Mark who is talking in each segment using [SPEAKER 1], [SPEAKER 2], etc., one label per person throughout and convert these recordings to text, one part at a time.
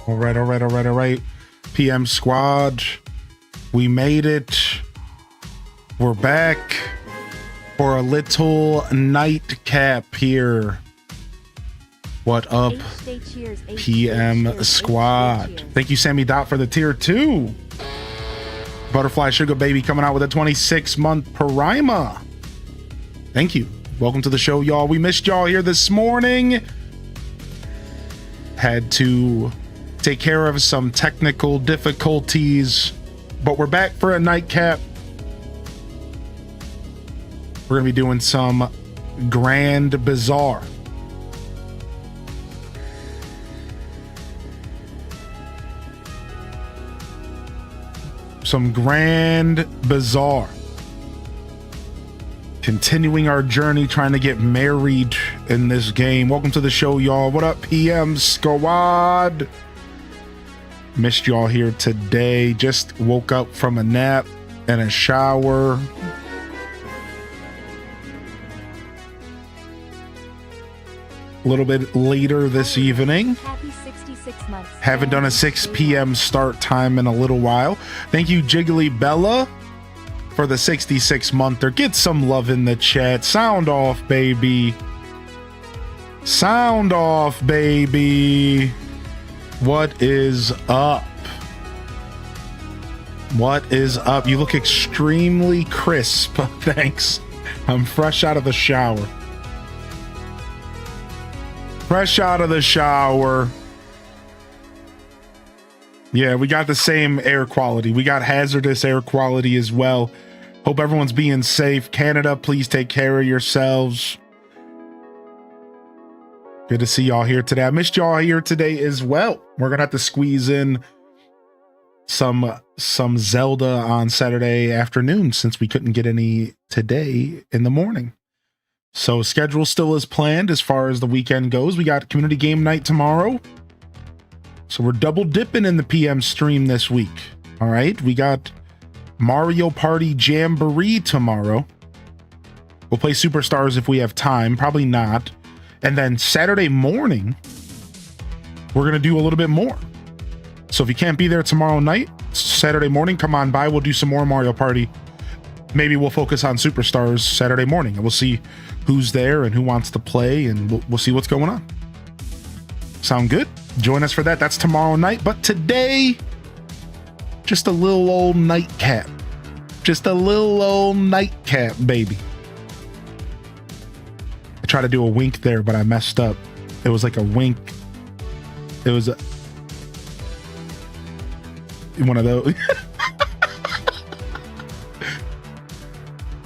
[SPEAKER 1] All right. PM squad, we made it. We're back for a little nightcap here. What up, PM squad? Thank you, Sammy Dot, for the tier 2. Butterfly Sugar Baby coming out with a 26-month Parima. Thank you. Welcome to the show, y'all. We missed y'all here this morning. Had to take care of some technical difficulties, but we're back for a nightcap. We're gonna be doing some Grand Bazaar. Some Grand Bazaar. Continuing our journey, trying to get married in this game. Welcome to the show, y'all. What up, PM squad? Missed y'all here today. Just woke up from a nap and a shower. A little bit later this evening.
[SPEAKER 2] Happy 66 months.
[SPEAKER 1] Haven't done a 6 p.m. start time in a little while. Thank you, Jiggly Bella, for the 66-monther. Get some love in the chat. Sound off, baby. Sound off, baby. What is up? What is up? You look extremely crisp. Thanks. I'm fresh out of the shower. Fresh out of the shower. Yeah, we got the same air quality. We got hazardous air quality as well. Hope everyone's being safe. Canada, please take care of yourselves. Good to see y'all here today. I missed y'all here today as well. We're gonna have to squeeze in some Zelda on Saturday afternoon since we couldn't get any today in the morning. So schedule still is planned as far as the weekend goes. We got community game night tomorrow. So we're double dipping in the PM stream this week. All right, we got Mario Party Jamboree tomorrow. We'll play Superstars if we have time, probably not. And then Saturday morning, we're going to do a little bit more. So if you can't be there tomorrow night, Saturday morning, come on by. We'll do some more Mario Party. Maybe we'll focus on Superstars Saturday morning, and we'll see who's there and who wants to play, and we'll see what's going on. Sound good? Join us for that. That's tomorrow night. But today, just a little old nightcap. Just a little old nightcap, baby. I tried to do a wink there, but I messed up. It was like a wink. It was one of those.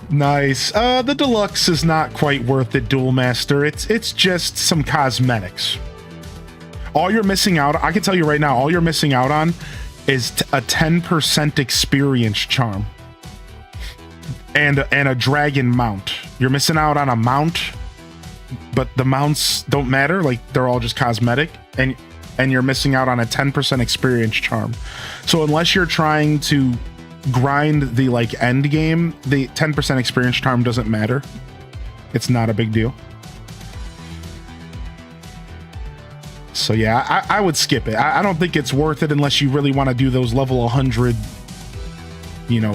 [SPEAKER 1] Nice. The deluxe is not quite worth it, Duel Master. It's just some cosmetics. All you're missing out, I can tell you right now, all you're missing out on is a 10% experience charm. And a dragon mount. You're missing out on a mount, but the mounts don't matter. Like, they're all just cosmetic, and you're missing out on a 10% experience charm. So unless you're trying to grind the end game, the 10% experience charm doesn't matter. It's not a big deal. So yeah, I would skip it. I don't think it's worth it unless you really want to do those level 100,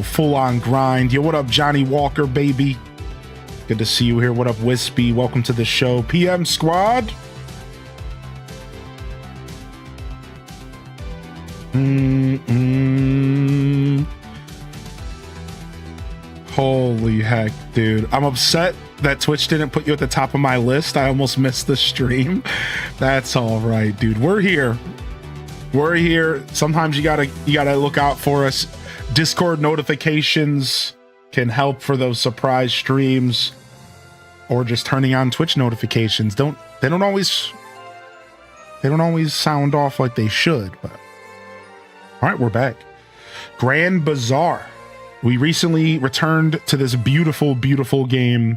[SPEAKER 1] full on grind. Yo, what up, Johnny Walker, baby? Good to see you here. What up, Wispy? Welcome to the show. PM squad. Holy heck, dude. I'm upset that Twitch didn't put you at the top of my list. I almost missed the stream. That's all right, dude. We're here. We're here. Sometimes you gotta look out for us. Discord notifications can help for those surprise streams, or just turning on Twitch notifications. They don't always sound off like they should, but all right, we're back. Grand Bazaar. We recently returned to this beautiful, beautiful game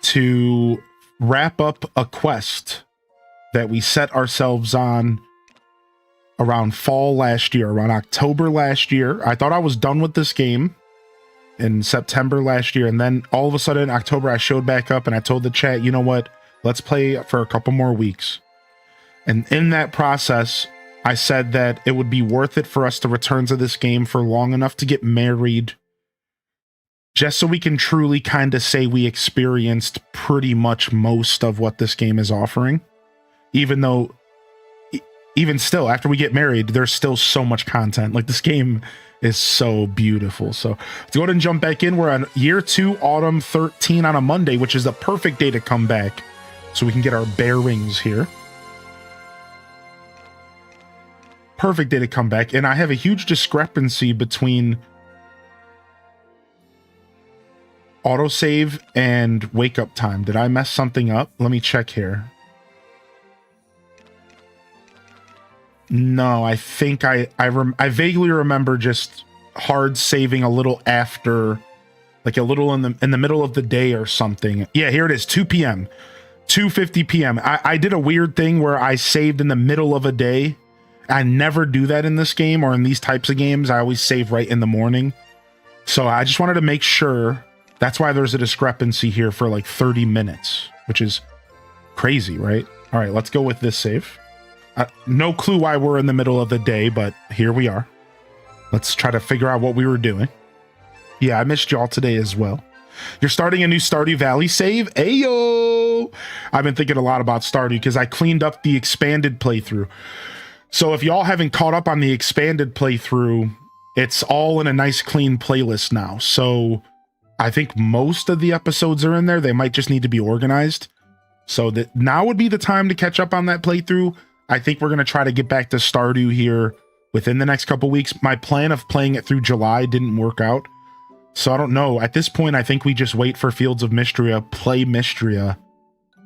[SPEAKER 1] to wrap up a quest that we set ourselves on around fall last year, around October last year. I thought I was done with this game. in September last year. And then all of a sudden, October, I showed back up and I told the chat, you know what? Let's play for a couple more weeks. And in that process, I said that it would be worth it for us to return to this game for long enough to get married, just so we can truly kind of say we experienced pretty much most of what this game is offering. Even though, even still, after we get married, there's still so much content. Like, this game is so beautiful. So let's go ahead and jump back in. We're on year 2, autumn 13 on a Monday, which is the perfect day to come back so we can get our bearings here. Perfect day to come back. And I have a huge discrepancy between autosave and wake up time. Did I mess something up? Let me check here. No, I think I vaguely remember just hard saving a little after, like a little in the middle of the day or something. Yeah, here it is, 2 p.m. 2:50 p.m. I did a weird thing where I saved in the middle of a day. I never do that in this game or in these types of games. I always save right in the morning. So I just wanted to make sure. That's why there's a discrepancy here for like 30 minutes, which is crazy, right? All right, let's go with this save. No clue why we're in the middle of the day, but here we are. Let's try to figure out what we were doing. Yeah, I missed y'all today as well. You're starting a new Stardew Valley save? Ayo! I've been thinking a lot about Stardew because I cleaned up the expanded playthrough. So if y'all haven't caught up on the expanded playthrough, it's all in a nice clean playlist now. So I think most of the episodes are in there. They might just need to be organized. So that now would be the time to catch up on that playthrough. I think we're going to try to get back to Stardew here within the next couple weeks. My plan of playing it through July didn't work out. So I don't know. At this point, I think we just wait for Fields of Mystria, play Mystria,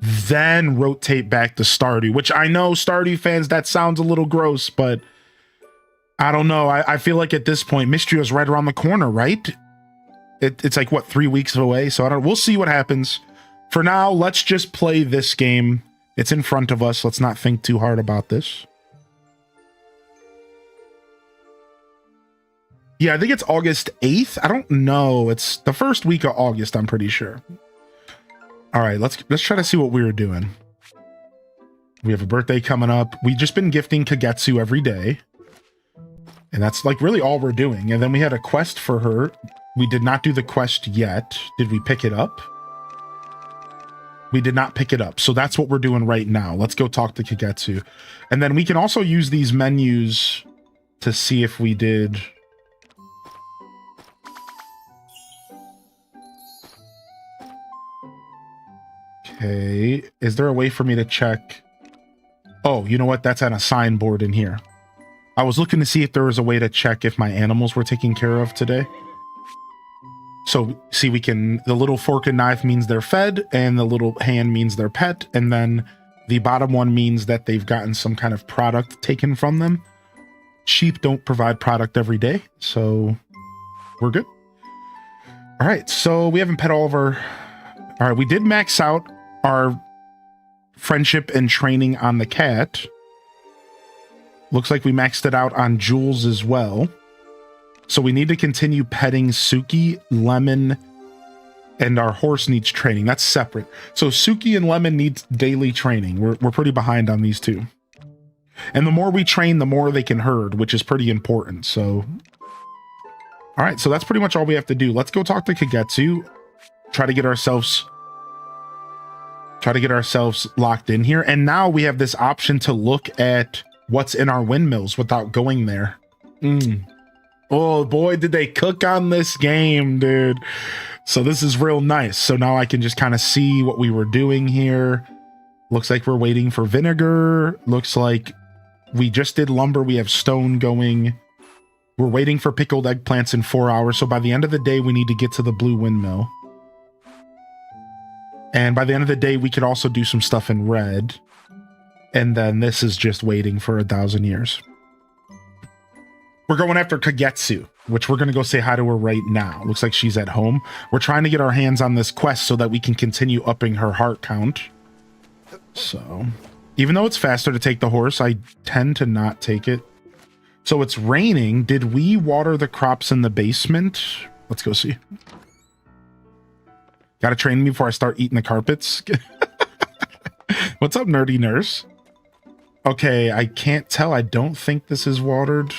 [SPEAKER 1] then rotate back to Stardew, which I know Stardew fans, that sounds a little gross, but I don't know. I feel like at this point, Mystria is right around the corner, right? It's like, what, 3 weeks away? So we'll see what happens. For now, let's just play this game. It's in front of us. Let's not think too hard about this. Yeah, I think it's August 8th. I don't know. It's the first week of August, I'm pretty sure. All right, let's try to see what we were doing. We have a birthday coming up. We've just been gifting Kagetsu every day. And that's like really all we're doing. And then we had a quest for her. We did not do the quest yet. Did we pick it up? We did not pick it up. So that's what we're doing right now. Let's go talk to Kagetsu. And then we can also use these menus to see if we did. Okay. Is there a way for me to check? Oh, you know what? That's on a signboard in here. I was looking to see if there was a way to check if my animals were taken care of today. So, see, we can, the little fork and knife means they're fed, and the little hand means they're pet, and then the bottom one means that they've gotten some kind of product taken from them. Sheep don't provide product every day, so we're good. All right, so we haven't pet all of our... All right, we did max out our friendship and training on the cat. Looks like we maxed it out on Jules as well. So we need to continue petting Suki, Lemon, and our horse needs training. That's separate. So Suki and Lemon needs daily training. We're pretty behind on these two. And the more we train, the more they can herd, which is pretty important. So, all right. So that's pretty much all we have to do. Let's go talk to Kagetsu. Try to get ourselves locked in here. And now we have this option to look at what's in our windmills without going there. Oh boy, did they cook on this game, dude. So this is real nice. So now I can just kind of see what we were doing here. Looks like we're waiting for vinegar. Looks like we just did lumber. We have stone going. We're waiting for pickled eggplants in 4 hours. So by the end of the day, we need to get to the blue windmill. And by the end of the day, we could also do some stuff in red. And then this is just waiting for 1,000 years. We're going after Kagetsu, which we're going to go say hi to her right now. Looks like she's at home. We're trying to get our hands on this quest so that we can continue upping her heart count. So, even though it's faster to take the horse, I tend to not take it. So it's raining. Did we water the crops in the basement? Let's go see. Gotta train me before I start eating the carpets. What's up, nerdy nurse? Okay, I can't tell. I don't think this is watered.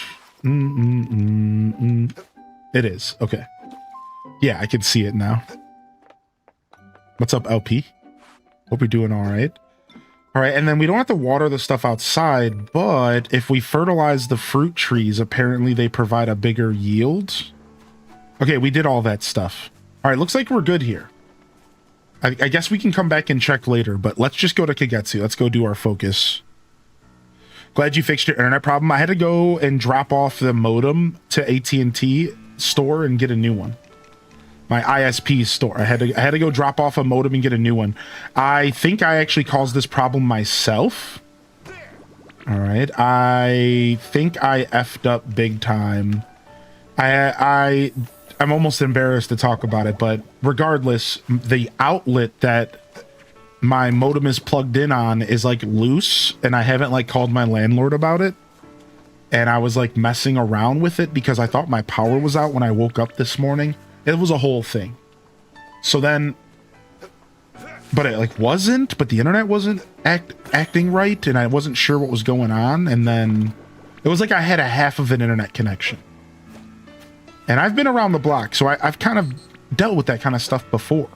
[SPEAKER 1] It is. Okay. Yeah, I can see it now. What's up, LP? Hope you're doing all right. All right, and then we don't have to water the stuff outside, but if we fertilize the fruit trees, apparently they provide a bigger yield. Okay, we did all that stuff. All right, looks like we're good here. I guess we can come back and check later, but let's just go to Kagetsu. Let's go do our focus. Glad you fixed your internet problem. I had to go and drop off the modem to AT&T store and get a new one. My ISP store. I had to go drop off a modem and get a new one. I think I actually caused this problem myself. All right. I think I effed up big time. I'm almost embarrassed to talk about it, but regardless, the outlet that my modem is plugged in on is like loose, and I haven't like called my landlord about it. And I was like messing around with it because I thought my power was out when I woke up this morning. It was a whole thing. So then, but it like wasn't, but the internet wasn't acting right, and I wasn't sure what was going on. And then it was like I had a half of an internet connection. And I've been around the block, so I've kind of dealt with that kind of stuff before.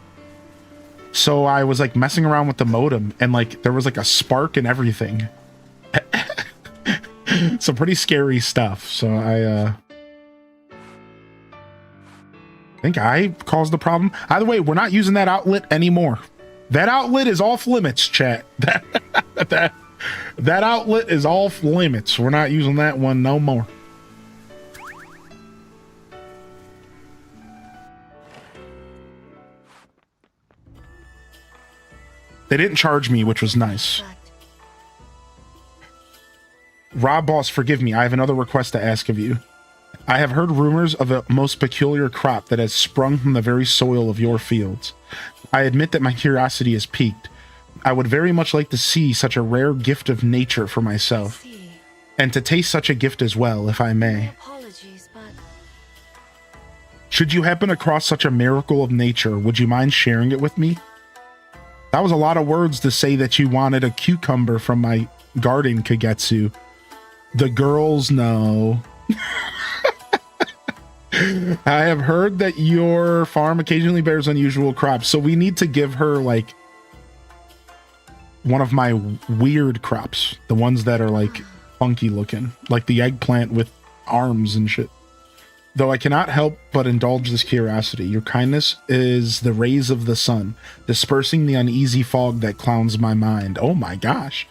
[SPEAKER 1] So I was like messing around with the modem, and like there was like a spark and everything. Some pretty scary stuff. So I think I caused the problem. Either way, we're not using that outlet anymore. That outlet is off limits, chat. That outlet is off limits. We're not using that one no more. They didn't charge me, which was nice. Rob Boss, forgive me. I have another request to ask of you. I have heard rumors of a most peculiar crop that has sprung from the very soil of your fields. I admit that my curiosity is piqued. I would very much like to see such a rare gift of nature for myself, and to taste such a gift as well, if I may. Should you happen across such a miracle of nature, would you mind sharing it with me? That was a lot of words to say that you wanted a cucumber from my garden, Kagetsu. The girls know. I have heard that your farm occasionally bears unusual crops, so we need to give her like one of my weird crops, the ones that are like funky looking, like the eggplant with arms and shit. Though I cannot help but indulge this curiosity, your kindness is the rays of the sun, dispersing the uneasy fog that clouds my mind. Oh my gosh.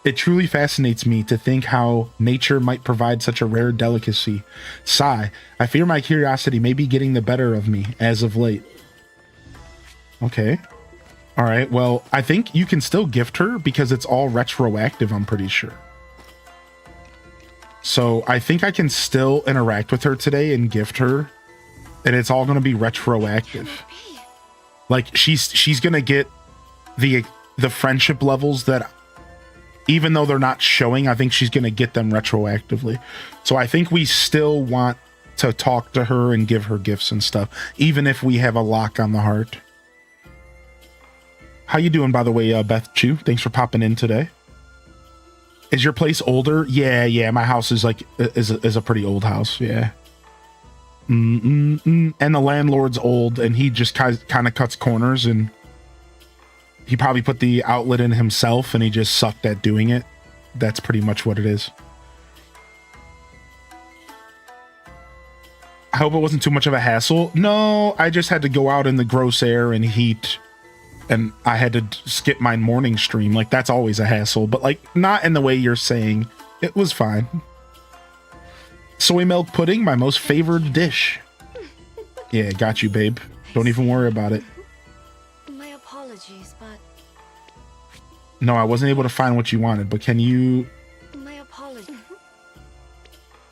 [SPEAKER 1] It truly fascinates me to think how nature might provide such a rare delicacy. Sigh, I fear my curiosity may be getting the better of me as of late. Okay. All right, well, I think you can still gift her because it's all retroactive, I'm pretty sure. So I think I can still interact with her today and gift her, and it's all going to be retroactive. Like she's going to get the friendship levels that, even though they're not showing, I think she's going to get them retroactively. So I think we still want to talk to her and give her gifts and stuff, even if we have a lock on the heart. How you doing, by the way, Beth Chu? Thanks for popping in today. Is your place older? Yeah. My house is like is a pretty old house. Yeah. And the landlord's old, and he just kind of cuts corners, and he probably put the outlet in himself, and he just sucked at doing it. That's pretty much what it is. I hope it wasn't too much of a hassle. No, I just had to go out in the gross air and heat, and I had to skip my morning stream. Like, that's always a hassle, but like not in the way you're saying. It was fine. Soy milk pudding, my most favored dish. Yeah, got you, babe. Don't even worry about it.
[SPEAKER 2] My apologies, but
[SPEAKER 1] no, I wasn't able to find what you wanted, but can you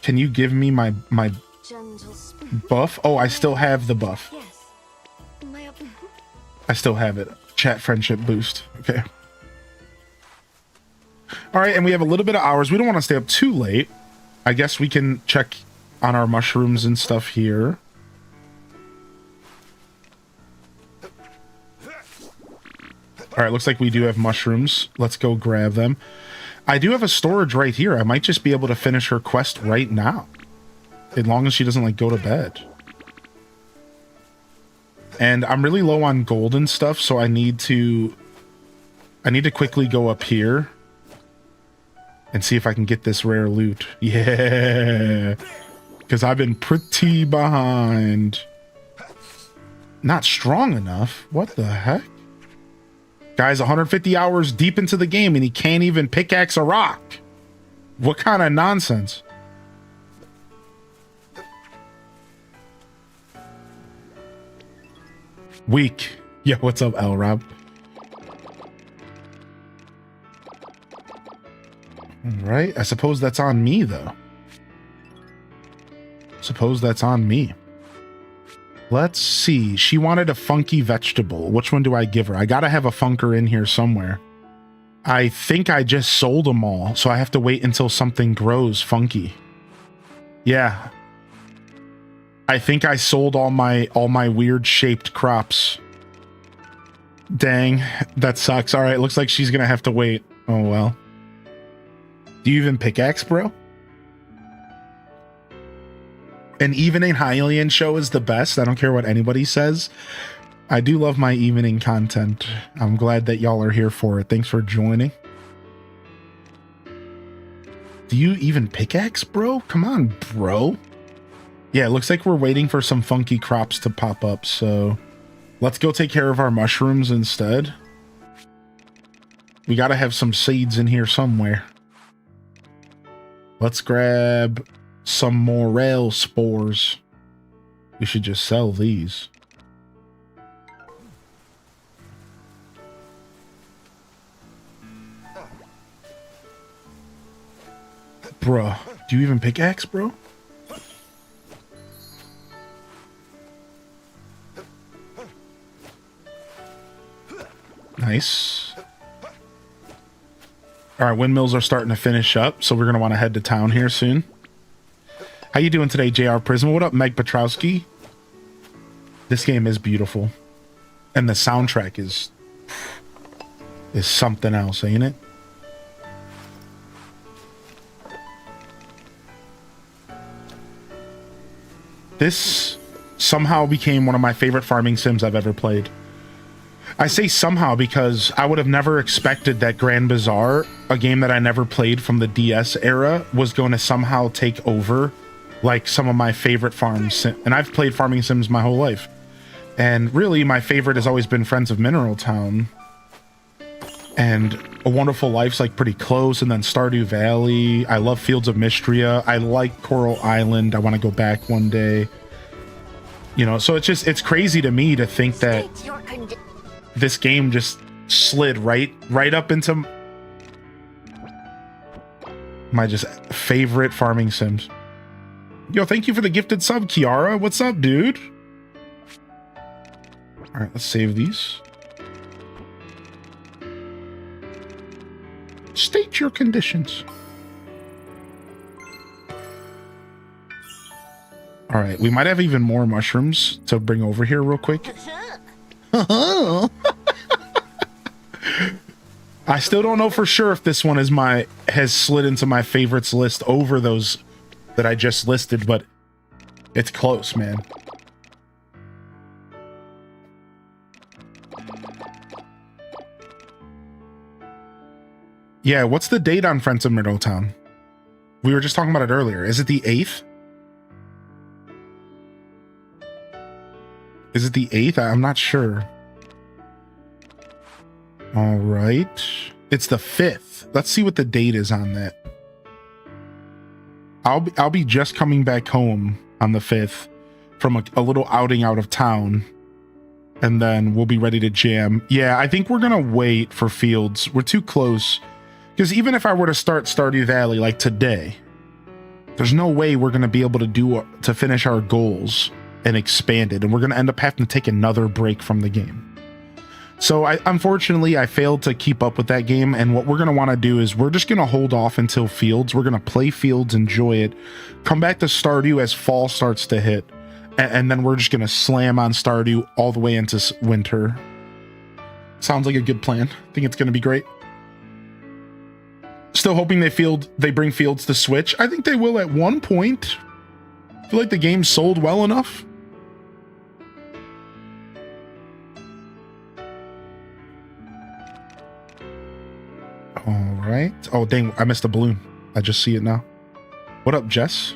[SPEAKER 1] can you give me my buff? Oh, I still have the buff.
[SPEAKER 2] Yes.
[SPEAKER 1] I still have it. Chat friendship boost. Okay. All right, and we have a little bit of hours. We don't want to stay up too late. I guess we can check on our mushrooms and stuff here. All right, looks like we do have mushrooms. Let's go grab them. I do have a storage right here. I might just be able to finish her quest right now. As long as she doesn't, like, go to bed. And I'm really low on gold and stuff, so I need to quickly go up here and see if I can get this rare loot. Yeah. Because I've been pretty behind. Not strong enough? What the heck? Guy's 150 hours deep into the game and he can't even pickaxe a rock. What kind of nonsense? Weak. Yeah, what's up, L Rob? Alright, I suppose that's on me, though. Suppose that's on me. Let's see. She wanted a funky vegetable. Which one do I give her? I gotta have a funker in here somewhere. I think I just sold them all, so I have to wait until something grows funky. Yeah. I think I sold all my weird shaped crops. Dang, that sucks. All right, looks like she's gonna have to wait. Oh well. Do you even pickaxe, bro? An evening Hylian show is the best. I don't care what anybody says. I do love my evening content. I'm glad that y'all are here for it. Thanks for joining. Do you even pickaxe, bro? Come on, bro. Yeah, it looks like we're waiting for some funky crops to pop up, so let's go take care of our mushrooms instead. We gotta have some seeds in here somewhere. Let's grab some morel spores. We should just sell these. Bruh, do you even pickaxe, bro? Nice. All right, windmills are starting to finish up, so we're going to want to head to town here soon. How you doing today, JR Prism? What up, Meg Petrowski? This game is beautiful. And the soundtrack is something else, ain't it? This somehow became one of my favorite farming sims I've ever played. I say somehow because I would have never expected that Grand Bazaar, a game that I never played from the DS era, was going to somehow take over like some of my favorite farms. And I've played farming sims my whole life. And really, my favorite has always been Friends of Mineral Town. And A Wonderful Life's like pretty close. And then Stardew Valley. I love Fields of Mystria. I like Coral Island. I want to go back one day. You know, so it's crazy to me to think that this game just slid right up into my just favorite farming sims. Yo, thank you for the gifted sub, Kiara. What's up, dude? All right, let's save these. State your conditions. All right, we might have even more mushrooms to bring over here real quick. I still don't know for sure if this one has slid into my favorites list over those that I just listed, but it's close, man. Yeah, what's the date on Friends of Middletown? We were just talking about it earlier. Is it the 8th? Is it the 8th? I'm not sure. All right. It's the 5th. Let's see what the date is on that. I'll be just coming back home on the 5th from a little outing out of town. And then we'll be ready to jam. Yeah, I think we're going to wait for Fields. We're too close. Because even if I were to start Stardew Valley like today, there's no way we're going to be able to finish our goals and expand it. And we're going to end up having to take another break from the game. So unfortunately, I failed to keep up with that game. And what we're going to want to do is we're just going to hold off until Fields. We're going to play Fields, enjoy it, come back to Stardew as fall starts to hit. And then we're just going to slam on Stardew all the way into winter. Sounds like a good plan. I think it's going to be great. Still hoping they bring Fields to Switch. I think they will at one point. I feel like the game sold well enough. All right. Oh, dang. I missed a balloon. I just see it now. What up, Jess?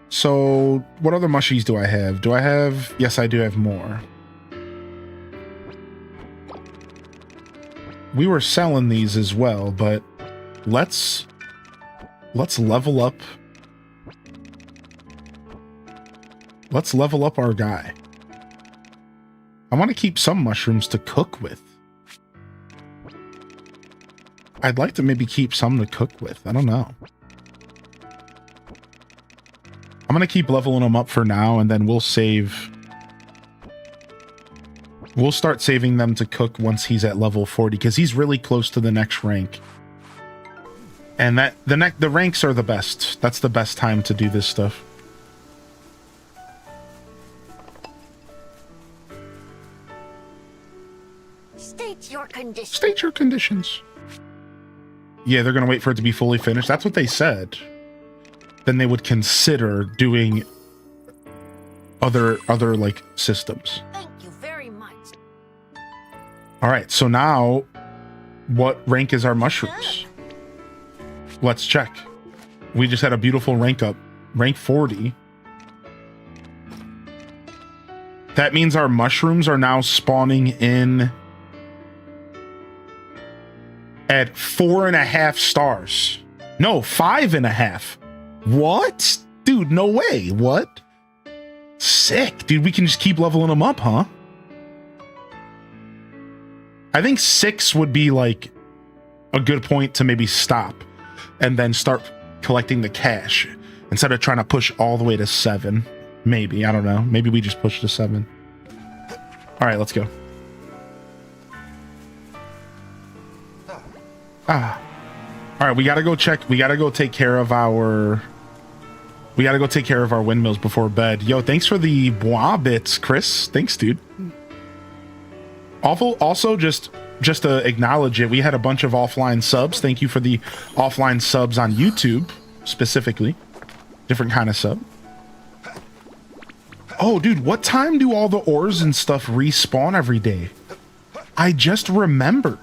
[SPEAKER 1] So, what other mushies do I have? Yes, I do have more. We were selling these as well, but let's level up. Let's level up our guy. I want to keep some mushrooms to cook with. I'd like to maybe keep some to cook with. I don't know. I'm going to keep leveling them up for now, and then we'll save. We'll start saving them to cook once he's at level 40, because he's really close to the next rank. And the ranks are the best. That's the best time to do this stuff.
[SPEAKER 2] State your conditions.
[SPEAKER 1] State your conditions. Yeah, they're going to wait for it to be fully finished. That's what they said. Then they would consider doing other like systems.
[SPEAKER 2] Thank you very much.
[SPEAKER 1] All right, so now what rank is our mushrooms? Let's check. We just had a beautiful rank up. Rank 40. That means our mushrooms are now spawning in at 4.5 stars. No, 5.5. What? Dude, no way. What? Sick. Dude, we can just keep leveling them up, huh? I think 6 would be like a good point to maybe stop and then start collecting the cash instead of trying to push all the way to 7. Maybe. I don't know. Maybe we just push to 7. All right, let's go. All right, we gotta go check. We gotta go take care of our. We gotta go take care of our windmills before bed. Yo, thanks for the bois bits, Chris. Thanks, dude. Also, just to acknowledge it, we had a bunch of offline subs. Thank you for the offline subs on YouTube, specifically. Different kind of sub. Oh, dude, what time do all the ores and stuff respawn every day? I just remembered.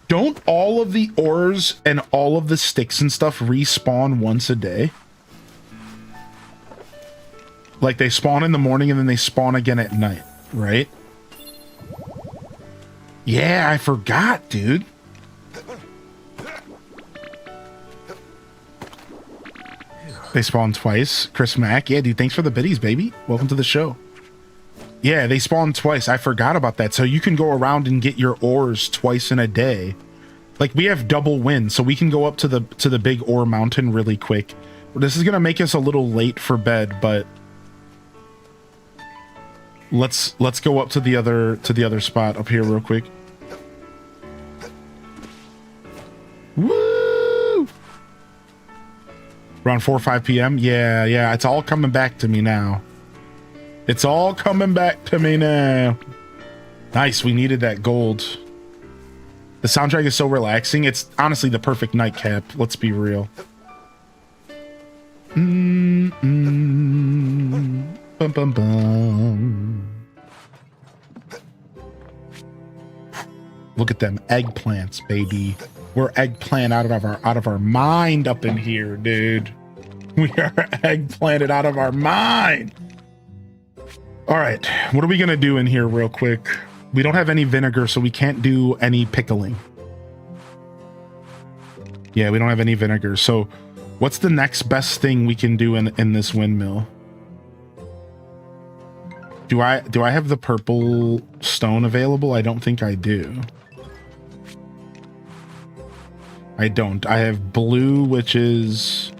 [SPEAKER 1] Don't all of the ores and all of the sticks and stuff respawn once a day? Like they spawn in the morning and then they spawn again at night, right? Yeah, I forgot, dude. They spawn twice. Chris Mack. Yeah, dude, thanks for the biddies, baby. Welcome to the show. Yeah, they spawn twice. I forgot about that. So you can go around and get your ores twice in a day. Like we have double win, so we can go up to the big ore mountain really quick. This is gonna make us a little late for bed, but let's go up to the other spot up here real quick. Woo! Around 4 or 5 p.m. Yeah, it's all coming back to me now. It's all coming back to me now. Nice, we needed that gold. The soundtrack is so relaxing. It's honestly the perfect nightcap. Let's be real. Bum, bum, bum. Look at them eggplants, baby. We're eggplant out of our mind up in here, dude. We are eggplanted out of our mind. All right, what are we gonna do in here real quick? We don't have any vinegar, so we can't do any pickling. Yeah, we don't have any vinegar. So what's the next best thing we can do in this windmill? Do I have the purple stone available? I don't think I do. I don't. I have blue, which is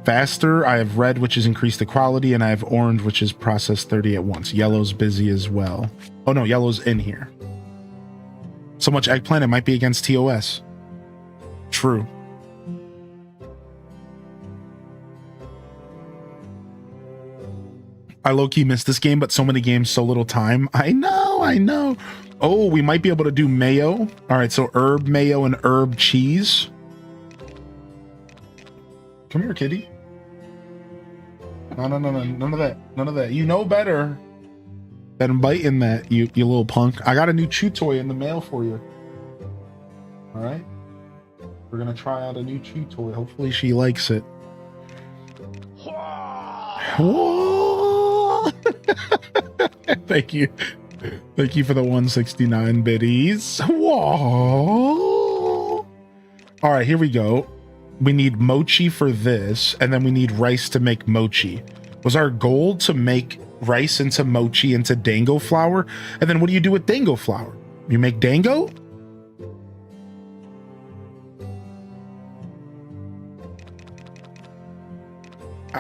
[SPEAKER 1] faster. I have red, which is increased the quality, and I have orange, which is process 30 at once. Yellow's busy as well. Oh no, yellow's in here. So much eggplant, it might be against TOS. True. I low-key missed this game, but so many games, so little time. I know. Oh, we might be able to do mayo. All right, so herb mayo and herb cheese. Come here, kitty. No, no, no, no, none of that. None of that. You know better than biting that, you little punk. I got a new chew toy in the mail for you. All right. We're going to try out a new chew toy. Hopefully she likes it. Whoa! Thank you. Thank you for the 169 biddies. Whoa! All right, here we go. We need mochi for this, and then we need rice to make mochi. Was our goal to make rice into mochi into dango flour? And then what do you do with dango flour? You make dango?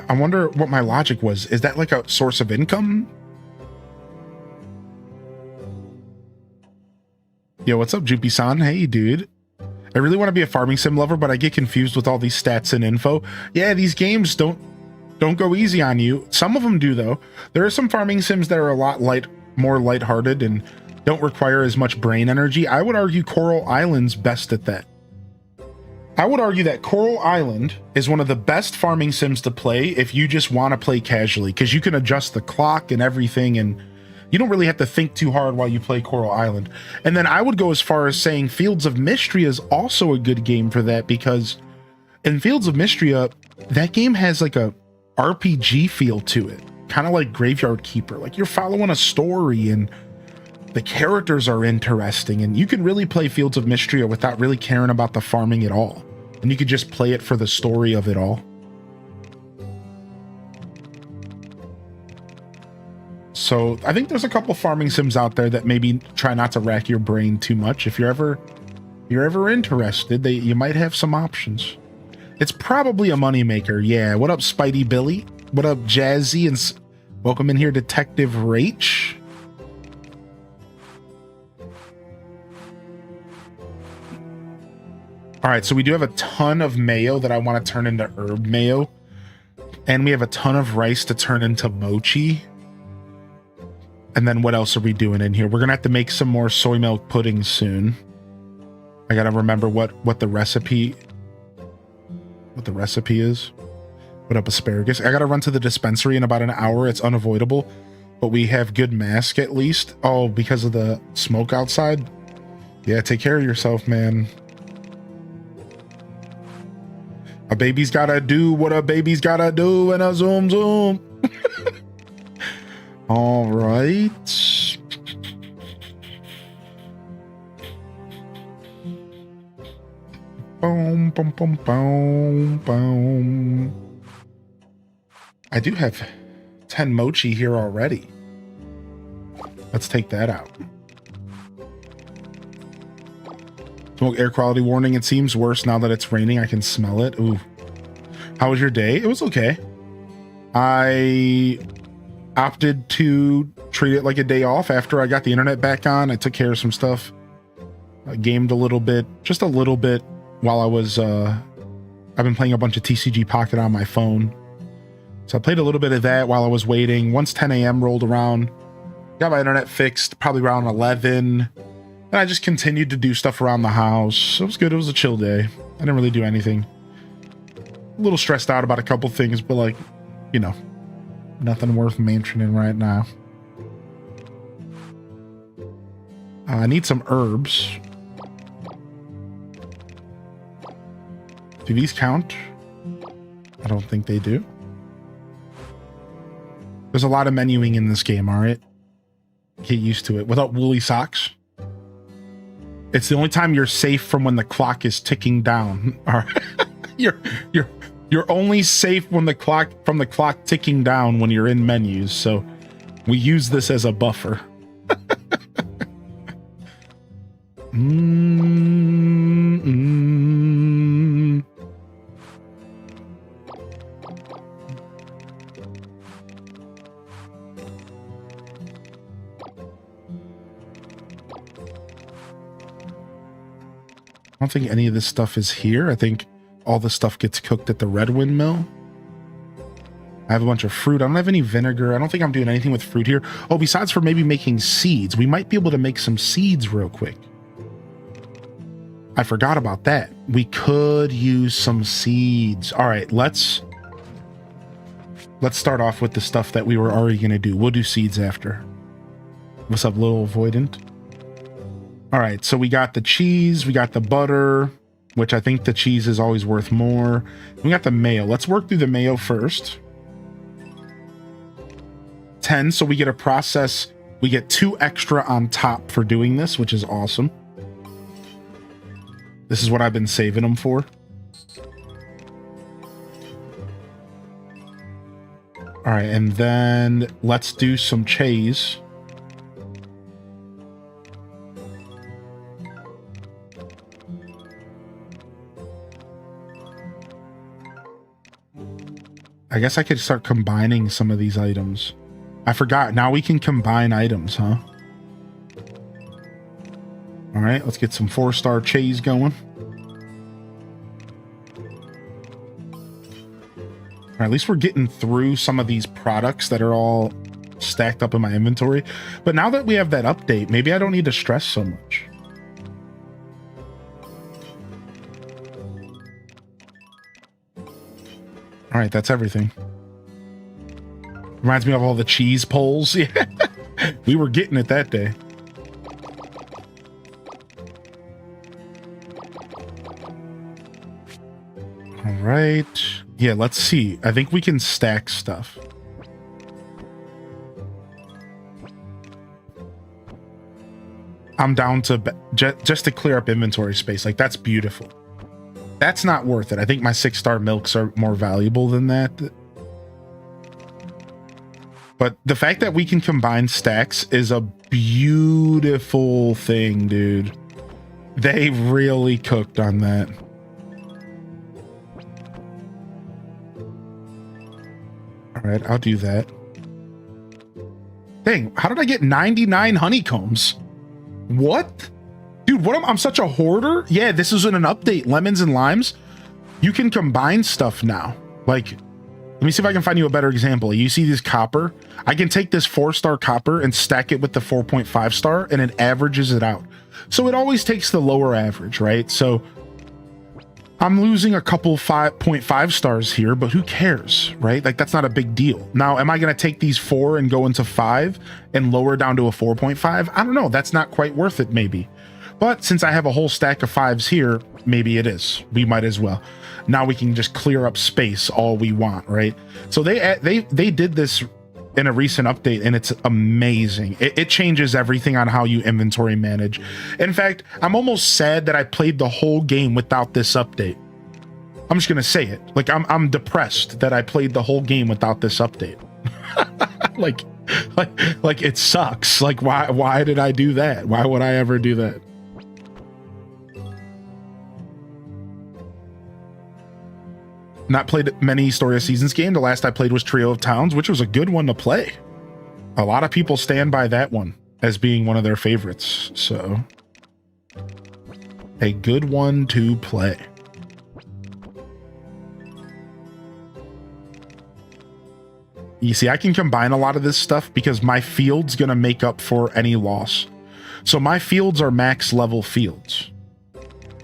[SPEAKER 1] I wonder what my logic was. Is that like a source of income? Yo, what's up, Joopy-san? Hey, dude. I really want to be a farming sim lover, but I get confused with all these stats and info. Yeah, these games don't go easy on you. Some of them do, though. There are some farming sims that are a lot more lighthearted and don't require as much brain energy. I would argue Coral Island's best at that. I would argue that Coral Island is one of the best farming sims to play if you just want to play casually, because you can adjust the clock and everything, and you don't really have to think too hard while you play Coral Island. And then I would go as far as saying Fields of Mystria is also a good game for that, because in Fields of Mystria, that game has like a RPG feel to it, kind of like Graveyard Keeper. Like you're following a story and the characters are interesting, and you can really play Fields of Mystria without really caring about the farming at all. And you could just play it for the story of it all. So I think there's a couple farming sims out there that maybe try not to rack your brain too much. If you're ever interested, you might have some options. It's probably a moneymaker. Yeah. What up, Spidey Billy? What up, Jazzy? And welcome in here, Detective Rach. All right, so we do have a ton of mayo that I want to turn into herb mayo. And we have a ton of rice to turn into mochi. And then what else are we doing in here? We're going to have to make some more soy milk pudding soon. I got to remember what the recipe is. What up, asparagus? I got to run to the dispensary in about an hour. It's unavoidable. But we have good mask at least. Oh, because of the smoke outside? Yeah, take care of yourself, man. A baby's gotta do what a baby's gotta do in a zoom zoom. All right. Boom, boom, boom, boom, boom. I do have 10 mochi here already. Let's take that out. Smoke air quality warning. It seems worse now that it's raining. I can smell it. Ooh. How was your day? It was okay. I opted to treat it like a day off after I got the internet back on. I took care of some stuff. I gamed a little bit, just a little bit while I was, I've been playing a bunch of TCG Pocket on my phone. So I played a little bit of that while I was waiting. Once 10 a.m. rolled around, got my internet fixed probably around 11. And I just continued to do stuff around the house. It was good. It was a chill day. I didn't really do anything. A little stressed out about a couple things, but like, you know, nothing worth mentioning right now. I need some herbs. Do these count? I don't think they do. There's a lot of menuing in this game, all right? Get used to it. Without woolly socks. It's the only time you're safe from when the clock is ticking down. All right. You're only safe when the clock ticking down when you're in menus. So we use this as a buffer. I don't think any of this stuff is here. I think all the stuff gets cooked at the Red Windmill. I have a bunch of fruit. I don't have any vinegar. I don't think I'm doing anything with fruit here. Oh, besides for maybe making seeds. We might be able to make some seeds real quick. I forgot about that. We could use some seeds. All right, let's start off with the stuff that we were already going to do. We'll do seeds after. What's up, little avoidant? All right, so we got the cheese. We got the butter, which I think the cheese is always worth more. We got the mayo. Let's work through the mayo first. 10, so we get a process. We get 2 extra on top for doing this, which is awesome. This is what I've been saving them for. All right, and then let's do some cheese. I guess I could start combining some of these items. I forgot. Now we can combine items, huh? All right, let's get some 4-star cheese going. All right, at least we're getting through some of these products that are all stacked up in my inventory. But now that we have that update, maybe I don't need to stress so much. All right, that's everything. Reminds me of all the cheese poles. Yeah, we were getting it that day. All right. Yeah, let's see. I think we can stack stuff. I'm down to just to clear up inventory space. Like, that's beautiful. That's not worth it. I think my 6-star milks are more valuable than that. But the fact that we can combine stacks is a beautiful thing, dude. They really cooked on that. All right, I'll do that. Dang, how did I get 99 honeycombs? What? Dude, I'm such a hoarder? Yeah, this isn't an update. Lemons and limes. You can combine stuff now. Like, let me see if I can find you a better example. You see this copper? I can take this 4-star copper and stack it with the 4.5 star and it averages it out. So it always takes the lower average, right? So I'm losing a couple 5.5 stars here, but who cares, right? Like, that's not a big deal. Now, am I going to take these 4 and go into 5 and lower down to a 4.5? I don't know. That's not quite worth it, maybe. But since I have a whole stack of 5s here, maybe it is. We might as well. Now we can just clear up space all we want, right? So they did this in a recent update, and it's amazing. It changes everything on how you inventory manage. In fact, I'm almost sad that I played the whole game without this update. I'm just gonna say it. Like, I'm depressed that I played the whole game without this update. like it sucks. Like, why did I do that? Why would I ever do that? Not played many Story of Seasons game. The last I played was Trio of Towns, which was a good one to play. A lot of people stand by that one as being one of their favorites. So, a good one to play. You see, I can combine a lot of this stuff because my field's going to make up for any loss. So my fields are max level fields.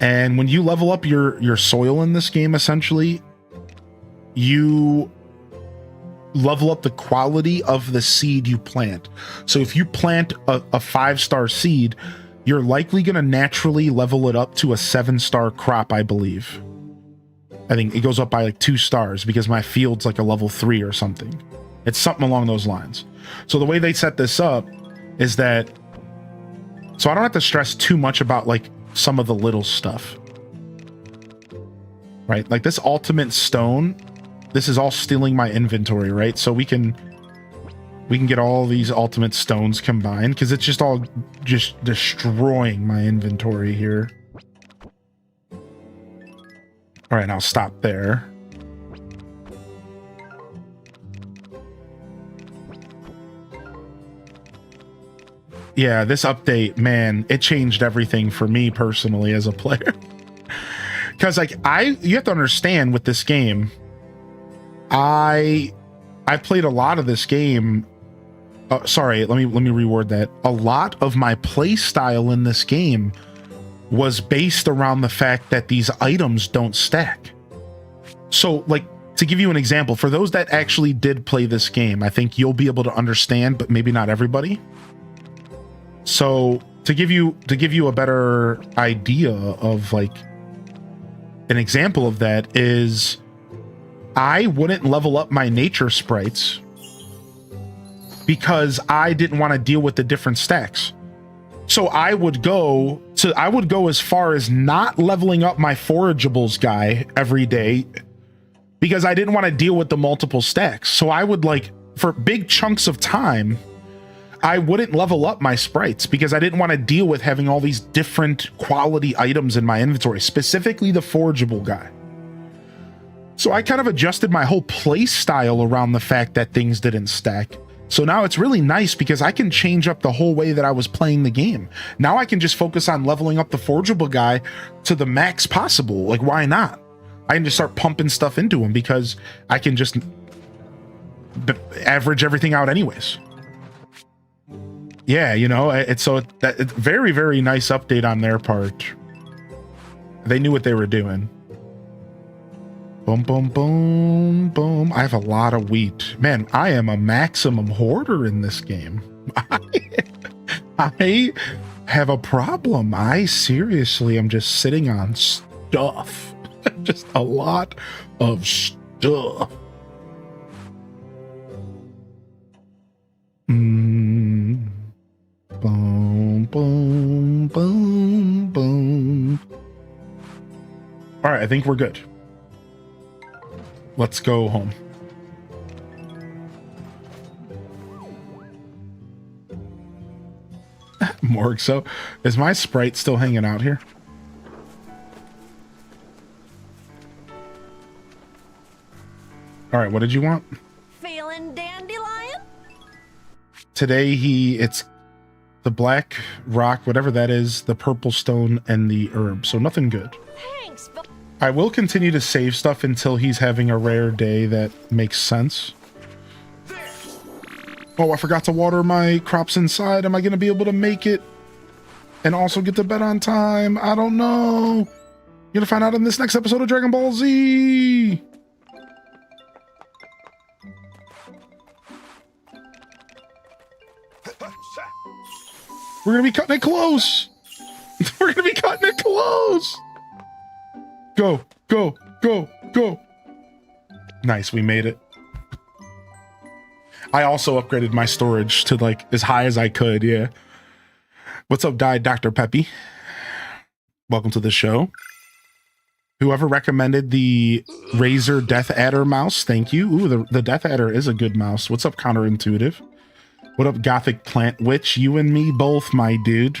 [SPEAKER 1] And when you level up your soil in this game, essentially, you level up the quality of the seed you plant. So if you plant a 5-star seed, you're likely going to naturally level it up to a 7-star crop, I believe. I think it goes up by like 2 stars because my field's like a level 3 or something. It's something along those lines. So the way they set this up is that, so I don't have to stress too much about like some of the little stuff, right? Like this ultimate stone, this is all stealing my inventory, right? So we can get all these ultimate stones combined because it's just all just destroying my inventory here. All right, I'll stop there. Yeah, this update, man, it changed everything for me personally as a player. Because like you have to understand with this game, I I played a lot of this game. Sorry, let me reword that. A lot of my play style in this game was based around the fact that these items don't stack. So, like, to give you an example, for those that actually did play this game, I think you'll be able to understand, but maybe not everybody. So, to give you a better idea of, like, an example of that is, I wouldn't level up my nature sprites because I didn't want to deal with the different stacks. So I would go as far as not leveling up my forageables guy every day because I didn't want to deal with the multiple stacks. So I would, like, for big chunks of time, I wouldn't level up my sprites because I didn't want to deal with having all these different quality items in my inventory, specifically the forageable guy. So I kind of adjusted my whole play style around the fact that things didn't stack. So now it's really nice because I can change up the whole way that I was playing the game. Now I can just focus on leveling up the forageable guy to the max possible. Like, why not? I can just start pumping stuff into him because I can just average everything out anyways. Yeah, you know, it's very, very nice update on their part. They knew what they were doing. Boom, boom, boom, boom. I have a lot of wheat. Man, I am a maximum hoarder in this game. I have a problem. I seriously am just sitting on stuff. Just a lot of stuff. Boom, boom, boom, boom. All right, I think we're good. Let's go home. Morg, so is my sprite still hanging out here? All right, what did you want?
[SPEAKER 2] Feeling dandelion?
[SPEAKER 1] Today it's the black rock, whatever that is, the purple stone, and the herb. So nothing good.
[SPEAKER 2] Thanks, but
[SPEAKER 1] I will continue to save stuff until he's having a rare day that makes sense. Oh, I forgot to water my crops inside. Am I going to be able to make it and also get to bed on time? I don't know. You're going to find out in this next episode of Dragon Ball Z. We're going to be cutting it close. We're going to be cutting it close. Go, go, go, go. Nice, we made it. I also upgraded my storage to, like, as high as I could, yeah. What's up, Dr. Peppy? Welcome to the show. Whoever recommended the Razer Death Adder mouse, thank you. Ooh, the Death Adder is a good mouse. What's up, Counterintuitive? What up, Gothic Plant Witch? You and me both, my dude.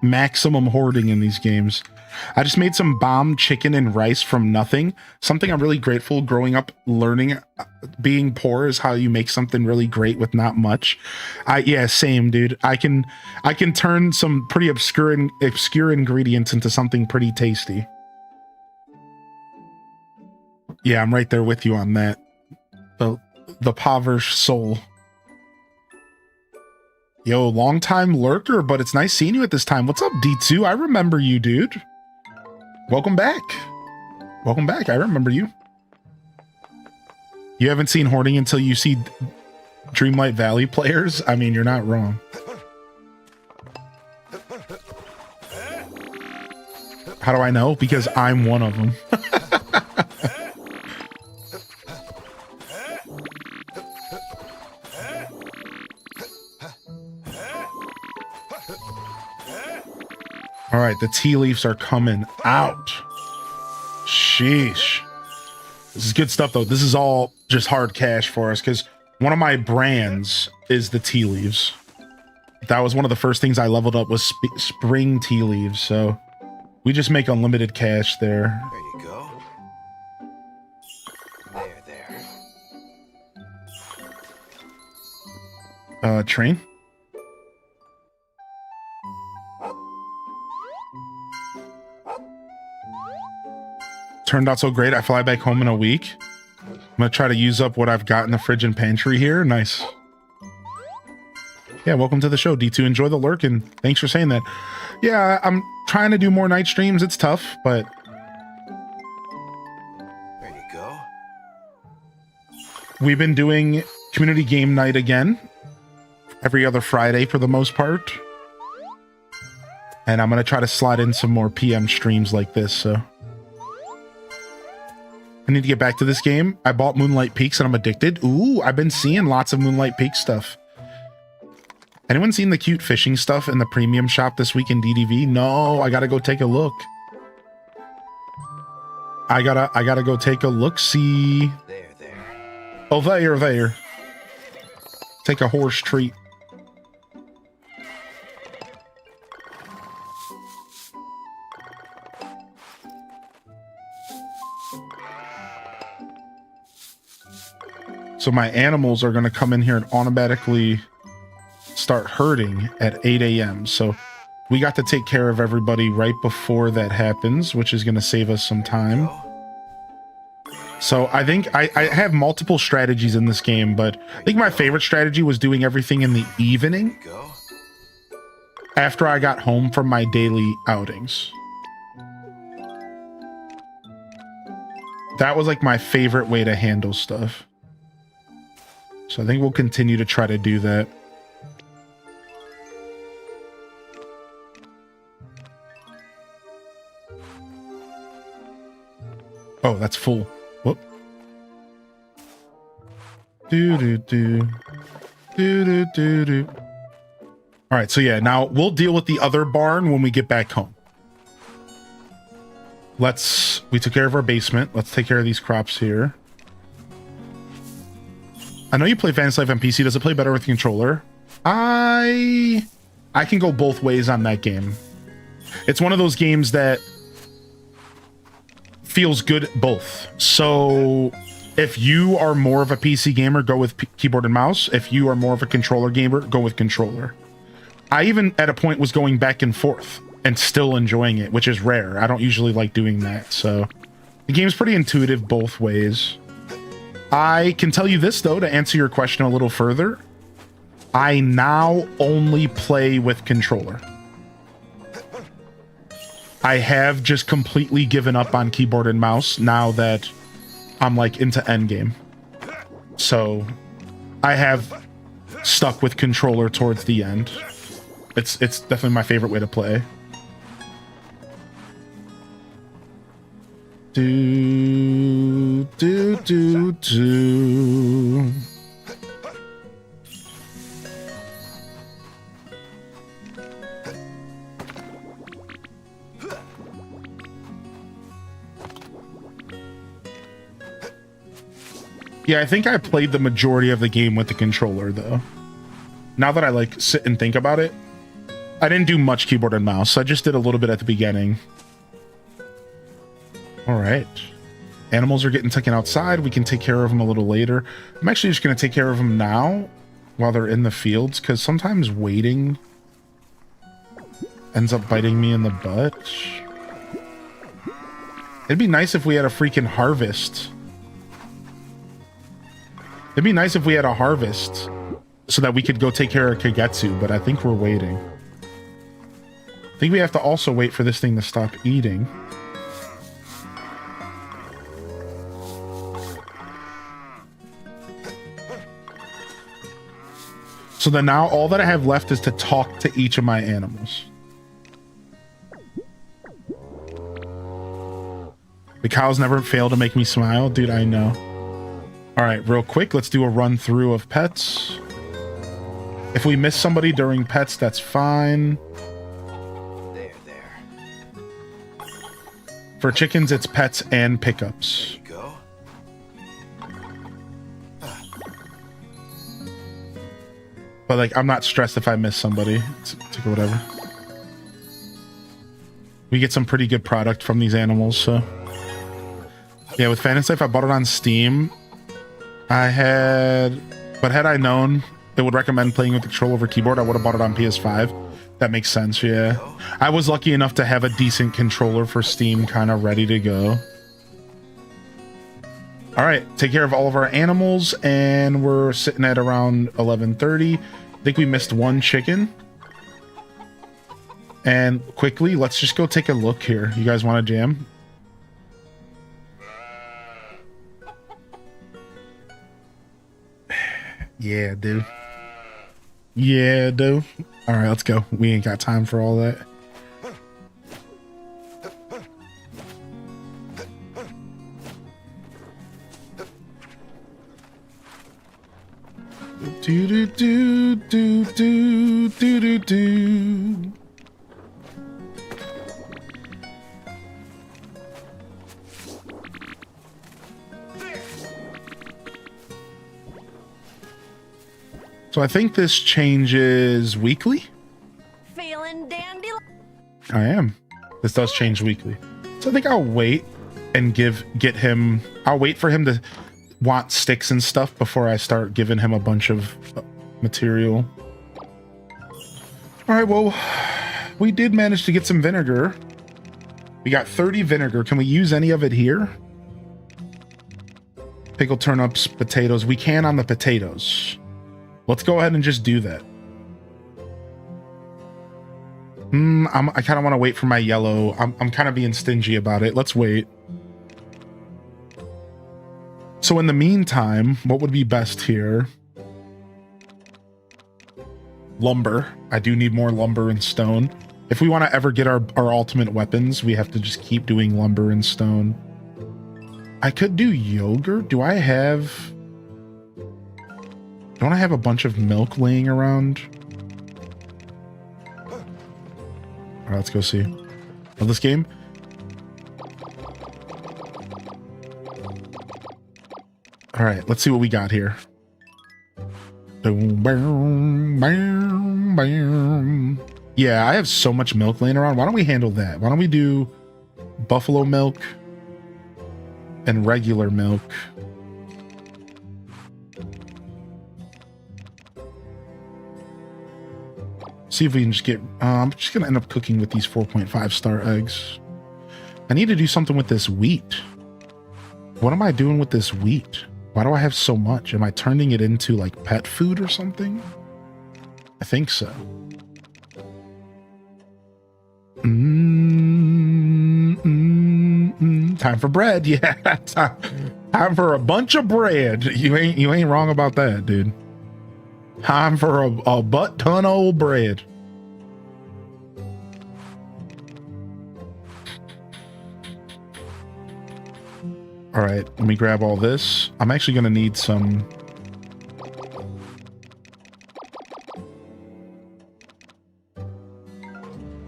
[SPEAKER 1] Maximum hoarding in these games. I just made some bomb chicken and rice from nothing. Something I'm really grateful growing up learning. Being poor is how you make something really great with not much. Yeah, same, dude. I can turn some pretty obscure ingredients into something pretty tasty. Yeah, I'm right there with you on that. The impoverished soul. Yo, long time lurker, but it's nice seeing you at this time. What's up, D2? I remember you, dude. Welcome back. Welcome back. I remember you. You haven't seen hoarding until you see Dreamlight Valley players? I mean, you're not wrong. How do I know? Because I'm one of them. All right, the tea leaves are coming out. Sheesh. This is good stuff, though. This is all just hard cash for us because one of my brands is the tea leaves. That was one of the first things I leveled up was spring tea leaves. So we just make unlimited cash there.
[SPEAKER 3] There you go. There.
[SPEAKER 1] Train. Turned out so great. I fly back home in a week. gonna try to use up what I've got in the fridge and pantry here. Nice. Yeah, welcome to the show, D2. Enjoy the lurk, and thanks for saying that. Yeah, I'm trying to do more night streams. It's tough, but...
[SPEAKER 3] There you go.
[SPEAKER 1] We've been doing community game night again. Every other Friday for the most part. And I'm going to try to slide in some more PM streams like this, so... I need to get back to this game. I bought Moonlight Peaks and I'm addicted. Ooh, I've been seeing lots of Moonlight Peaks stuff. Anyone seen the cute fishing stuff in the premium shop this week in DDV? No, I gotta go take a look. I gotta go take a look-see.
[SPEAKER 3] There.
[SPEAKER 1] Oh, there. Take a horse treat. So my animals are gonna come in here and automatically start herding at 8 a.m. So we got to take care of everybody right before that happens, which is going to save us some time. So I think I have multiple strategies in this game, but I think my favorite strategy was doing everything in the evening after I got home from my daily outings. That was like my favorite way to handle stuff. So I think we'll continue to try to do that. Oh, that's full. Whoop. Do. All right, so yeah, now we'll deal with the other barn when we get back home. We took care of our basement. Let's take care of these crops here. I know you play Fantasy Life on PC. Does it play better with controller? I can go both ways on that game. It's one of those games that feels good both. So if you are more of a PC gamer, go with keyboard and mouse. If you are more of a controller gamer, go with controller. I even at a point was going back and forth and still enjoying it, which is rare. I don't usually like doing that. So the game's pretty intuitive both ways. I can tell you this though, to answer your question a little further. I now only play with controller. I have just completely given up on keyboard and mouse now that I'm like into endgame. So I have stuck with controller towards the end. It's definitely my favorite way to play. Do. Yeah, I think I played the majority of the game with the controller, though. Now that I, like, sit and think about it, I didn't do much keyboard and mouse. I just did a little bit at the beginning. All right. Animals are getting taken outside. We can take care of them a little later. I'm actually just going to take care of them now while they're in the fields, because sometimes waiting ends up biting me in the butt. It'd be nice if we had a freaking harvest. It'd be nice if we had a harvest so that we could go take care of Kagetsu, but I think we're waiting. I think we have to also wait for this thing to stop eating. So then now all that I have left is to talk to each of my animals. The cows never fail to make me smile. Dude, I know. All right, real quick, let's do a run through of pets. If we miss somebody during pets, that's fine.
[SPEAKER 3] There.
[SPEAKER 1] For chickens, it's pets and pickups.
[SPEAKER 3] There you go.
[SPEAKER 1] But like, I'm not stressed if I miss somebody. It's whatever. We get some pretty good product from these animals, so. Yeah, with Fantasy Life, I bought it on Steam. But had I known it would recommend playing with the controller over keyboard, I would have bought it on PS5. That makes sense, yeah. I was lucky enough to have a decent controller for Steam kind of ready to go. All right, take care of all of our animals, and we're sitting at around 11:30. I think we missed one chicken. And quickly, let's just go take a look here. You guys want to jam? Yeah, dude. Yeah, dude. All right, let's go. We ain't got time for all that. Do do do do do do do do. So I think this changes weekly.
[SPEAKER 2] Feeling dandy.
[SPEAKER 1] I am. This does change weekly. So I think I'll wait and get him. I'll wait for him to want sticks and stuff before I start giving him a bunch of material. All right, well, we did manage to get some vinegar. We got 30 vinegar. Can we use any of it here? Pickled turnips, potatoes. We can on the potatoes. Let's go ahead and just do that. I kind of want to wait for my yellow. I'm kind of being stingy about it. Let's wait. So in the meantime, what would be best here? Lumber. I do need more lumber and stone. If we want to ever get our ultimate weapons, we have to just keep doing lumber and stone. I could do yogurt. Don't I have a bunch of milk laying around? All right, let's go see. Of this game? All right, let's see what we got here. Yeah, I have so much milk laying around. Why don't we handle that? Why don't we do buffalo milk and regular milk? See if we can just get... I'm just going to end up cooking with these 4.5 star eggs. I need to do something with this wheat. What am I doing with this wheat? Why do I have so much? Am I turning it into like pet food or something? I think so. Time for bread. Yeah, time for a bunch of bread. You ain't wrong about that, dude. Time for a butt ton of old bread. All right, let me grab all this. I'm actually going to need some...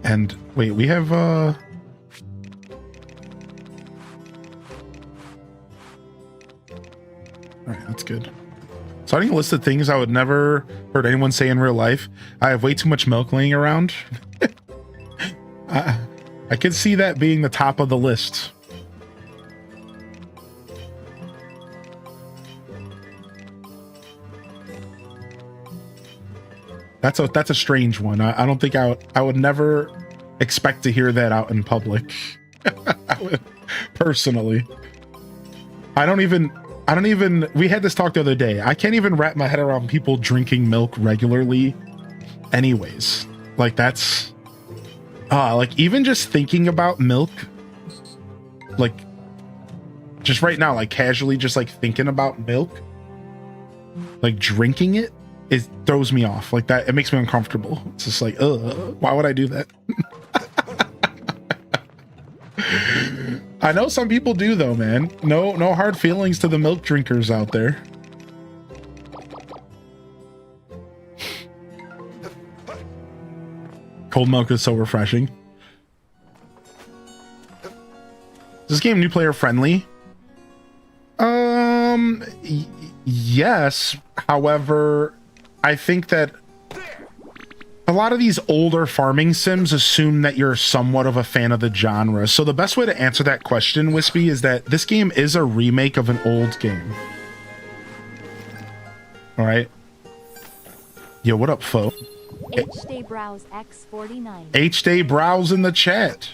[SPEAKER 1] And wait, we have... All right, that's good. Starting a list of things I would never heard anyone say in real life. I have way too much milk laying around. I could see that being the top of the list. That's a strange one. I don't think I would never expect to hear that out in public. Personally. I don't even, we had this talk the other day. I can't even wrap my head around people drinking milk regularly anyways. Like that's, like even just thinking about milk, like just right now, like casually just like thinking about milk, like drinking it, it throws me off like that. It makes me uncomfortable. It's just like, why would I do that? I know some people do though, man. No hard feelings to the milk drinkers out there. Cold milk is so refreshing. Is this game new player friendly? Yes. However, I think that a lot of these older farming sims assume that you're somewhat of a fan of the genre. So the best way to answer that question, Wispy, is that this game is a remake of an old game. All right. Yo, what up, fo?
[SPEAKER 4] H-Day Browse X49.
[SPEAKER 1] H-Day Browse in the chat.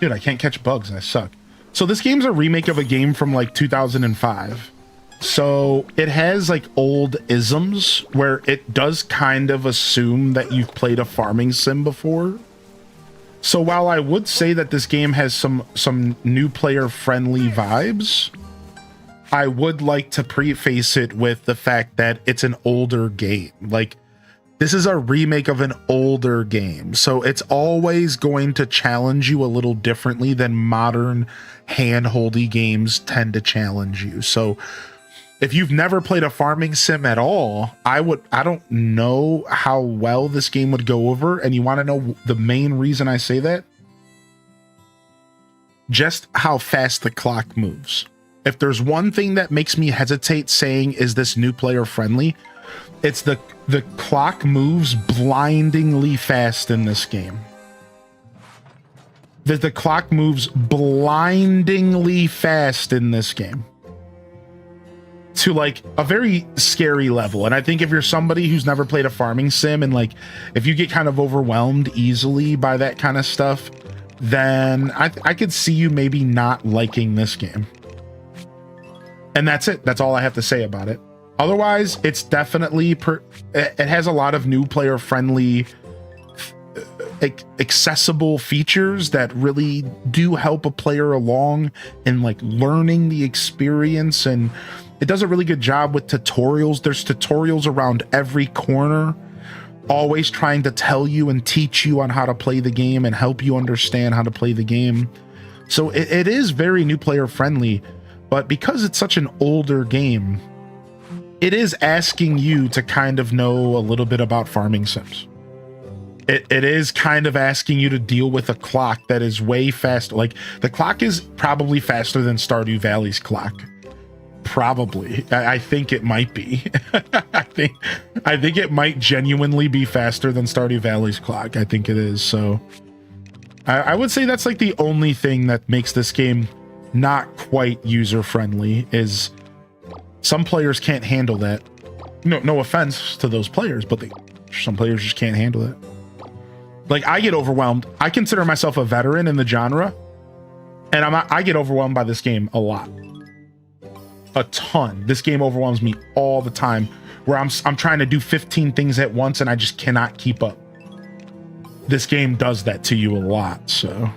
[SPEAKER 1] Dude, I can't catch bugs. I suck. So this game's a remake of a game from like 2005. So it has like old isms where it does kind of assume that you've played a farming sim before. So while I would say that this game has some new player friendly vibes, I would like to preface it with the fact that it's an older game. Like, this is a remake of an older game, so it's always going to challenge you a little differently than modern hand-holdy games tend to challenge you. So if you've never played a farming sim at all, I don't know how well this game would go over. And you want to know the main reason I say that? Just how fast the clock moves. If there's one thing that makes me hesitate saying, is this new player friendly? It's the clock moves blindingly fast in this game. The clock moves blindingly fast in this game. To like a very scary level. And I think if you're somebody who's never played a farming sim and like if you get kind of overwhelmed easily by that kind of stuff, then I could see you maybe not liking this game. And that's it. That's all I have to say about it. Otherwise, it's definitely it has a lot of new player friendly accessible features that really do help a player along in like learning the experience, and it does a really good job with tutorials. There's tutorials around every corner, always trying to tell you and teach you on how to play the game and help you understand how to play the game. So it is very new player friendly, but because it's such an older game, it is asking you to kind of know a little bit about farming sims. It is kind of asking you to deal with a clock that is way faster. Like, the clock is probably faster than Stardew Valley's clock. Probably. I think it might be. I think it might genuinely be faster than Stardew Valley's clock. I think it is. So I would say that's like the only thing that makes this game not quite user friendly, is some players can't handle that. No offense to those players, but some players just can't handle it. Like, I get overwhelmed. I consider myself a veteran in the genre, and I get overwhelmed by this game a lot. A ton. This game overwhelms me all the time, where I'm trying to do 15 things at once and I just cannot keep up. This game does that to you a lot, so.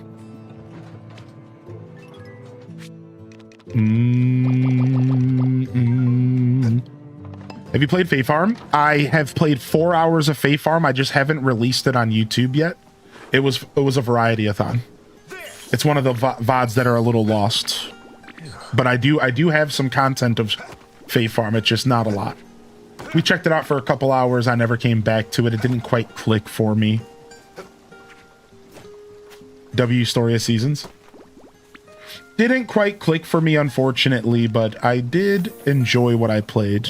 [SPEAKER 1] Have you played Fae Farm? I have played 4 hours of Fae Farm. I just haven't released it on YouTube yet. It was a variety-a-thon. It's one of the VODs that are a little lost. But I do have some content of Fae Farm. It's just not a lot. We checked it out for a couple hours. I never came back to it. It didn't quite click for me. W Story of Seasons. Didn't quite click for me, unfortunately, but I did enjoy what I played.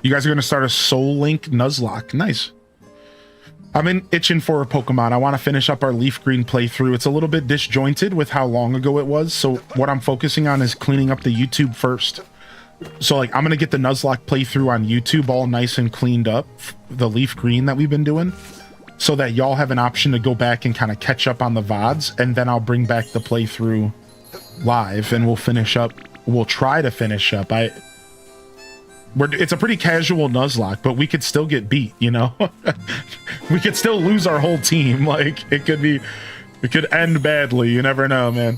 [SPEAKER 1] You guys are going to start a Soul Link Nuzlocke. Nice. I've been itching for a Pokemon. I want to finish up our Leaf Green playthrough. It's a little bit disjointed with how long ago it was, so what I'm focusing on is cleaning up the YouTube first. So, like, I'm going to get the Nuzlocke playthrough on YouTube all nice and cleaned up, the Leaf Green that we've been doing, so that y'all have an option to go back and kind of catch up on the VODs, and then I'll bring back the playthrough live, and we'll finish up. We'll try to finish up. It's a pretty casual Nuzlocke, but we could still get beat, you know? We could still lose our whole team. Like, it could end badly. You never know, man.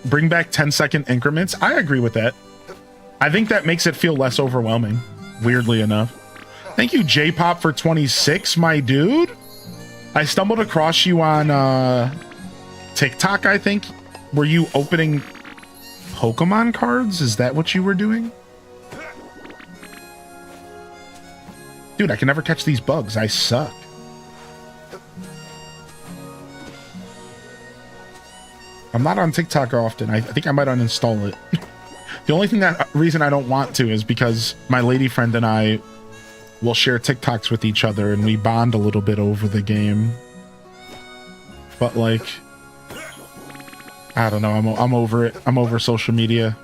[SPEAKER 1] Bring back 10-second increments. I agree with that. I think that makes it feel less overwhelming, weirdly enough. Thank you, J-Pop, for 26, my dude. I stumbled across you on TikTok, I think. Were you opening Pokemon cards? Is that what you were doing? Dude, I can never catch these bugs. I suck. I'm not on TikTok often. I think I might uninstall it. The only reason I don't want to is because my lady friend and I will share TikToks with each other and we bond a little bit over the game. But like, I don't know. I'm over it. I'm over social media.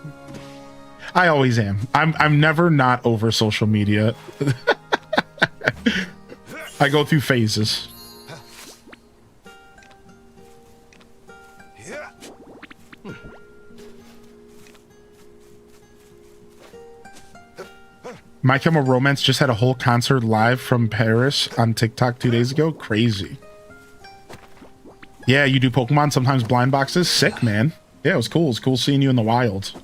[SPEAKER 1] I always am. I'm never not over social media. I go through phases.
[SPEAKER 3] Yeah.
[SPEAKER 1] My Chemical Romance just had a whole concert live from Paris on TikTok 2 days ago. Crazy. Yeah, you do Pokemon, sometimes blind boxes. Sick, man. Yeah, it was cool. It was cool seeing you in the wild.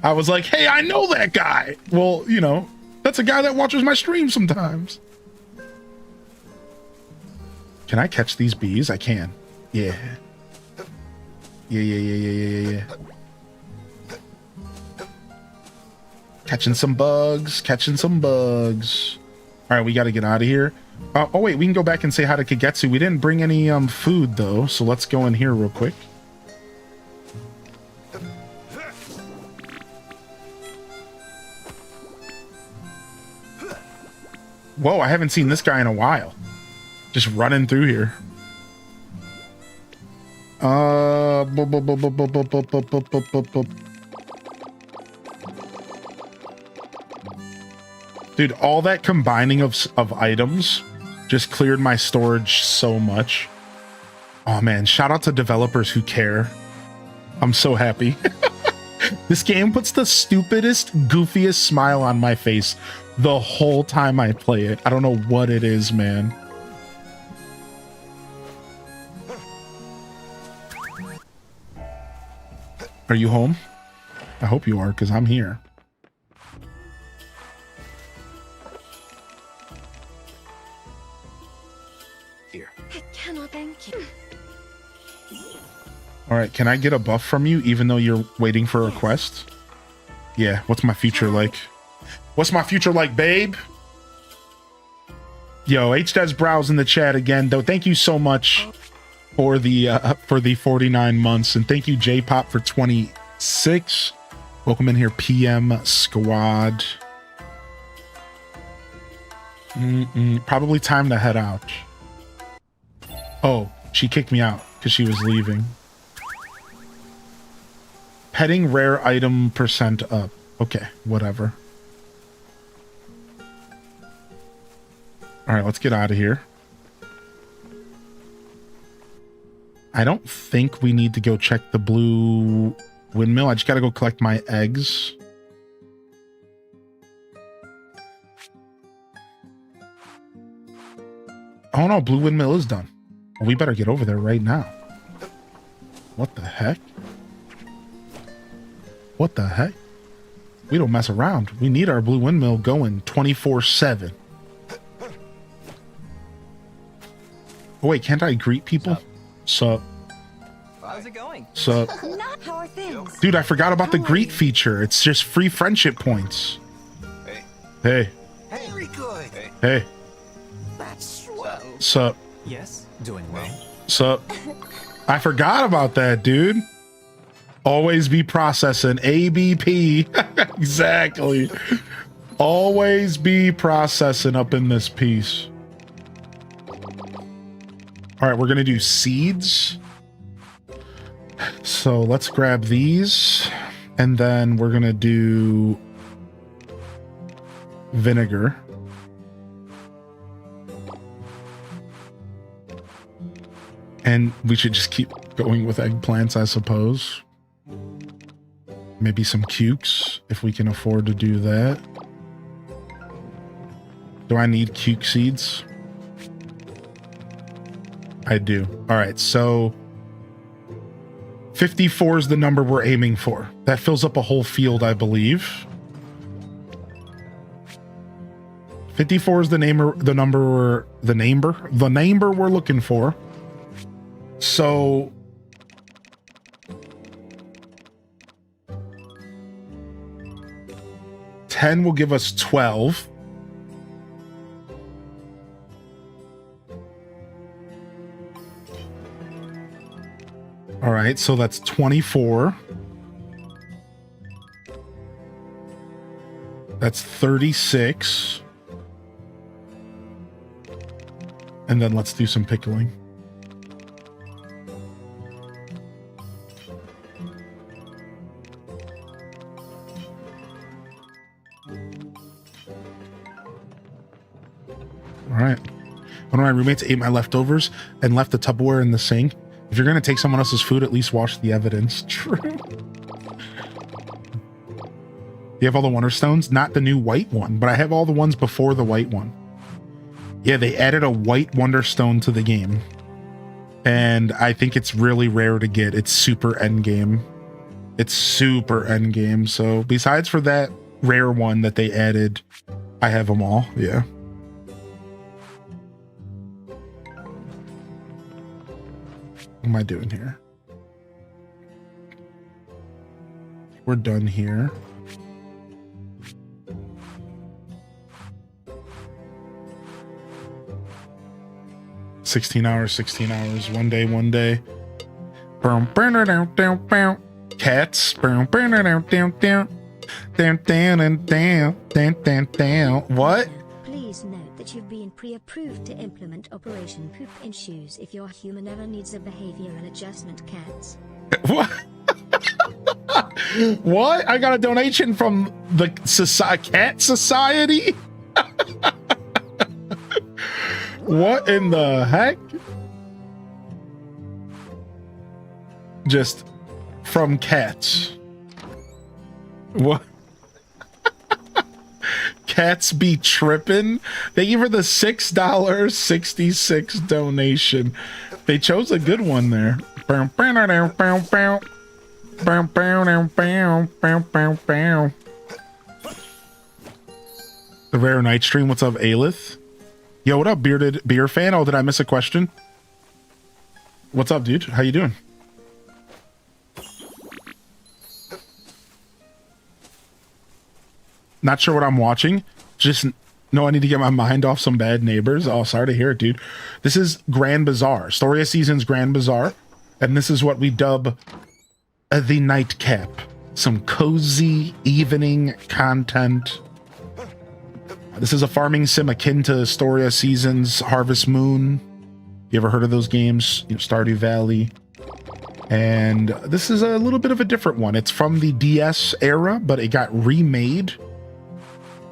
[SPEAKER 1] I was like, hey, I know that guy. Well, you know, that's a guy that watches my stream sometimes. Can I catch these bees? I can. Yeah. Yeah. Catching some bugs. All right, we got to get out of here. Oh, wait, we can go back and say hi to Kagetsu. We didn't bring any food, though, so let's go in here real quick. Whoa, I haven't seen this guy in a while. Just running through here. Dude, all that combining of items just cleared my storage so much. Oh man, shout out to developers who care. I'm so happy. This game puts the stupidest, goofiest smile on my face the whole time I play it. I don't know what it is, man. Are you home? I hope you are, because I'm here.
[SPEAKER 3] Here.
[SPEAKER 2] I cannot thank you.
[SPEAKER 1] All right, can I get a buff from you even though you're waiting for a quest? Yeah, what's my future like? What's my future like, babe? Yo, HDES Browse in the chat again, though. Thank you so much for the 49 months, and thank you J-Pop for 26. Welcome in here, PM Squad. Probably time to head out. Oh, she kicked me out because she was leaving. Petting rare item percent up. Okay, whatever. All right, let's get out of here. I don't think we need to go check the blue windmill. I just got to go collect my eggs. Oh no, blue windmill is done. Well, we better get over there right now. What the heck? What the heck? We don't mess around. We need our blue windmill going 24/7. Oh wait, can't I greet people? Sup?
[SPEAKER 5] How's it going?
[SPEAKER 1] Sup?
[SPEAKER 2] Not how are things?
[SPEAKER 1] Dude, I forgot about the greet feature. It's just free friendship points.
[SPEAKER 3] Hey.
[SPEAKER 1] Hey.
[SPEAKER 3] Very good. Hey.
[SPEAKER 1] Hey.
[SPEAKER 2] That's swell.
[SPEAKER 1] Sup?
[SPEAKER 5] Yes, doing well.
[SPEAKER 1] Sup? I forgot about that, dude. Always be processing. ABP. Exactly. Always be processing up in this piece. All right, we're going to do seeds. So let's grab these. And then we're going to do vinegar. And we should just keep going with eggplants, I suppose. Maybe some cukes, if we can afford to do that. Do I need cuke seeds? I do. All right, so 54 is the number we're aiming for. That fills up a whole field, I believe. 54 is the number we're looking for. So ten will give us 12. All right, so that's 24. That's 36. And then let's do some pickling. All right. One of my roommates ate my leftovers and left the Tupperware in the sink. If you're going to take someone else's food, at least wash the evidence. True. You have all the Wonder Stones? Not the new white one, but I have all the ones before the white one. Yeah, they added a white Wonder Stone to the game. And I think it's really rare to get. It's super endgame. It's super endgame. So besides for that rare one that they added, I have them all. Yeah. What am I doing here? We're done here. $16 hours, one day. Cats. What?
[SPEAKER 6] Please note that you've been pre-approved to implement Operation Poop in Shoes if your human ever needs a behavioral adjustment, cats.
[SPEAKER 1] What? What? I got a donation from the Cat Society? What in the heck? Just from cats. What? Cats be tripping. Thank you for the $6.66 donation. They chose a good one there. The Rare Night Stream. What's up, Alith? Yo, what up, bearded beer fan? Oh, did I miss a question? What's up, dude? How you doing? Not sure what I'm watching. Just know I need to get my mind off some bad neighbors. Oh, sorry to hear it, dude. This is Grand Bazaar. Storia Season's Grand Bazaar. And this is what we dub the nightcap. Some cozy evening content. This is a farming sim akin to Storia Season's Harvest Moon. You ever heard of those games? You know, Stardew Valley. And this is a little bit of a different one. It's from the DS era, but it got remade.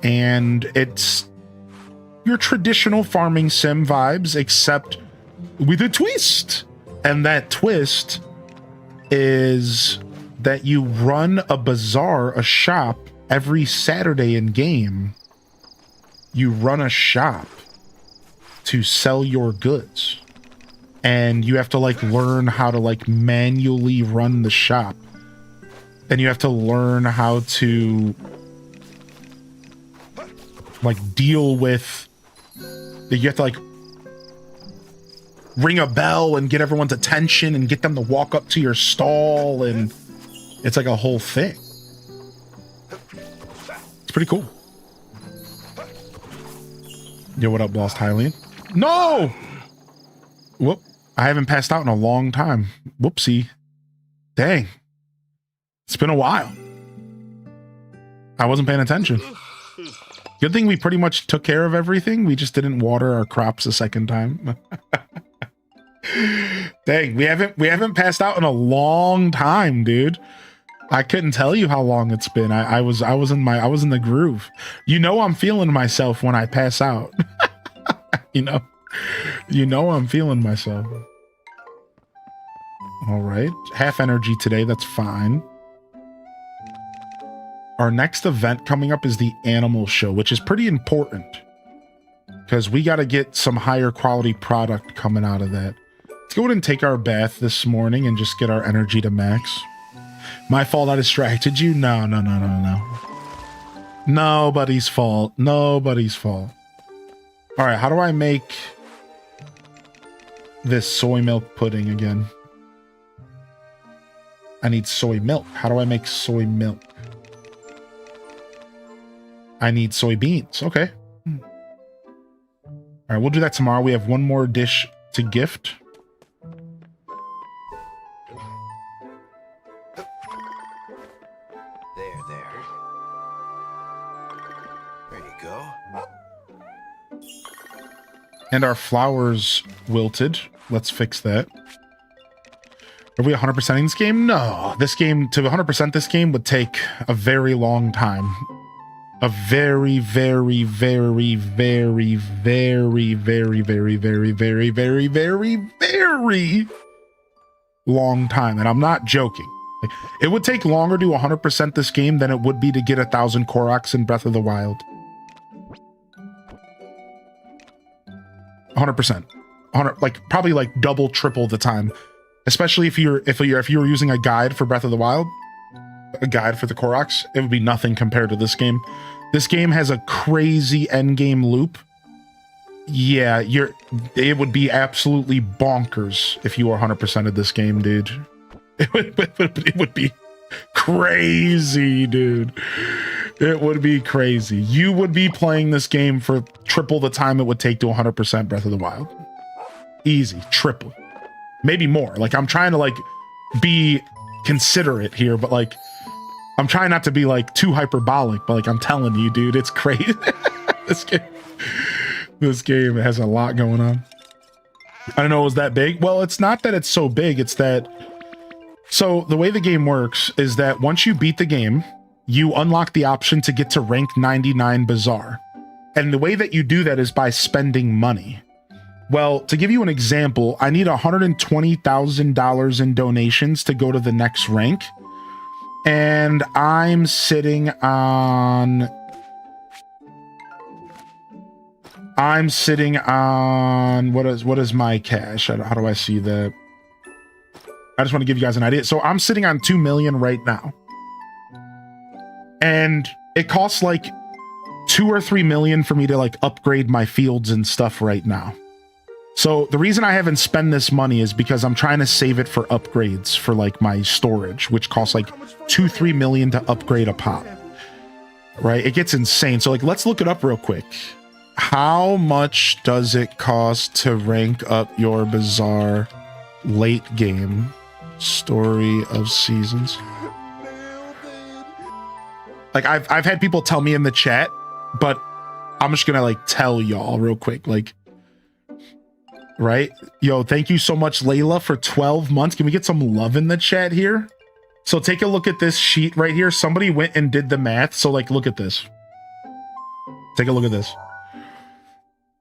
[SPEAKER 1] And it's your traditional farming sim vibes, except with a twist. And that twist is that you run a bazaar, a shop, every Saturday in game. You run a shop to sell your goods. And you have to like learn how to like manually run the shop. And you have to learn how to like deal with, you have to like ring a bell and get everyone's attention and get them to walk up to your stall, and it's like a whole thing. It's pretty cool. Yo, what up, Lost Hylian? No! Whoop. I haven't passed out in a long time. Whoopsie. Dang. It's been a while. I wasn't paying attention. Good thing we pretty much took care of everything. We just didn't water our crops a second time. Dang, we haven't passed out in a long time, dude. I couldn't tell you how long it's been. I was in the groove. You know I'm feeling myself when I pass out. you know I'm feeling myself. All right, half energy today. That's fine. Our next event coming up is the animal show, which is pretty important because we got to get some higher quality product coming out of that. Let's go ahead and take our bath this morning and just get our energy to max. My fault I distracted you? No. Nobody's fault. Nobody's fault. All right, how do I make this soy milk pudding again? I need soy milk. How do I make soy milk? I need soybeans. Okay. All right, we'll do that tomorrow. We have one more dish to gift.
[SPEAKER 3] There you go.
[SPEAKER 1] And our flowers wilted. Let's fix that. Are we 100%ing this game? No. This game, to 100% this game would take a very long time. a very, very, very, very, very, very, very, very, very, very, very, very long time. And I'm not joking. Like, it would take longer to 100% this game than it would be to get 1,000 Koroks in Breath of the Wild. 100%. 100, like probably like double, triple the time. Especially if you were using a guide for Breath of the Wild, a guide for the Koroks, it would be nothing compared to this game. This game has a crazy end game loop. Yeah, it would be absolutely bonkers if you were 100% of this game, dude. It would be crazy, dude. It would be crazy. You would be playing this game for triple the time it would take to 100% Breath of the Wild. Easy, triple. Maybe more. Like, I'm trying to like be considerate here, but like I'm trying not to be like too hyperbolic, but like I'm telling you, dude, it's crazy. This game has a lot going on. I don't know, is that big? Well, it's not that it's so big, it's that so the way the game works is that once you beat the game, you unlock the option to get to rank 99 Bazaar. And the way that you do that is by spending money. Well, to give you an example, I need $120,000 in donations to go to the next rank. And I'm sitting on what is my cash? How do I see that? I just want to give you guys an idea. So I'm sitting on 2 million right now. And it costs like 2 or 3 million for me to like upgrade my fields and stuff right now. So the reason I haven't spent this money is because I'm trying to save it for upgrades for like my storage, which costs like 2-3 million to upgrade a pot, right? It gets insane. So like, let's look it up real quick. How much does it cost to rank up your Bazaar late game? Story of Seasons. Like I've had people tell me in the chat, but I'm just gonna like tell y'all real quick, like, right? Yo, thank you so much, Layla, for 12 months. Can we get some love in the chat here? So take a look at this sheet right here. Somebody went and did the math. So like, look at this. Take a look at this.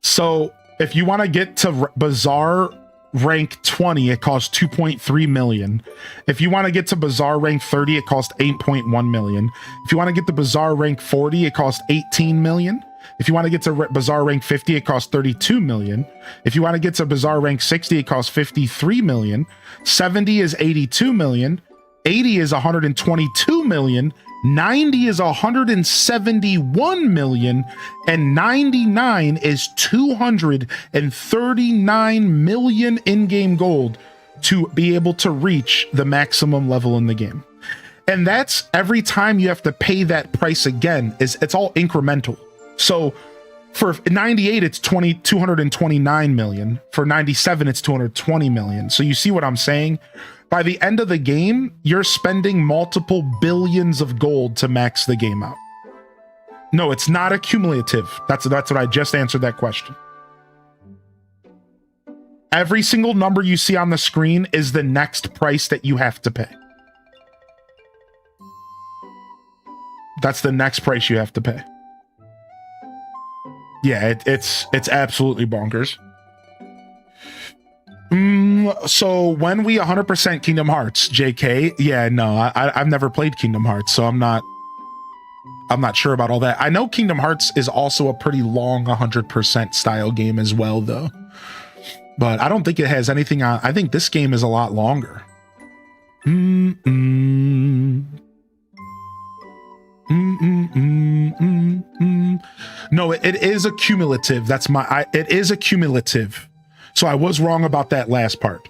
[SPEAKER 1] So if you want to get to Bazaar rank 20, it costs 2.3 million. If you want to get to Bazaar rank 30, it costs 8.1 million. If you want to get to Bazaar rank 40, it costs 18 million. If you want to get to Bazaar rank 50, it costs 32 million. If you want to get to Bazaar rank 60, it costs 53 million. 70 is 82 million. 80 is 122 million. 90 is 171 million. And 99 is 239 million in-game gold to be able to reach the maximum level in the game. And that's every time you have to pay that price again. It's all incremental. So for 98, it's 229 million. For 97, it's 220 million. So you see what I'm saying? By the end of the game, you're spending multiple billions of gold to max the game out. No, it's not accumulative. That's what I just answered that question. Every single number you see on the screen is the next price that you have to pay. That's the next price you have to pay. Yeah, it's absolutely bonkers. So when we 100% Kingdom Hearts, JK, yeah, no, I've never played Kingdom Hearts, so I'm not sure about all that. I know Kingdom Hearts is also a pretty long 100% style game as well, though. But I don't think it has anything on. I think this game is a lot longer. No, it is a cumulative. That's it is a cumulative. So I was wrong about that last part.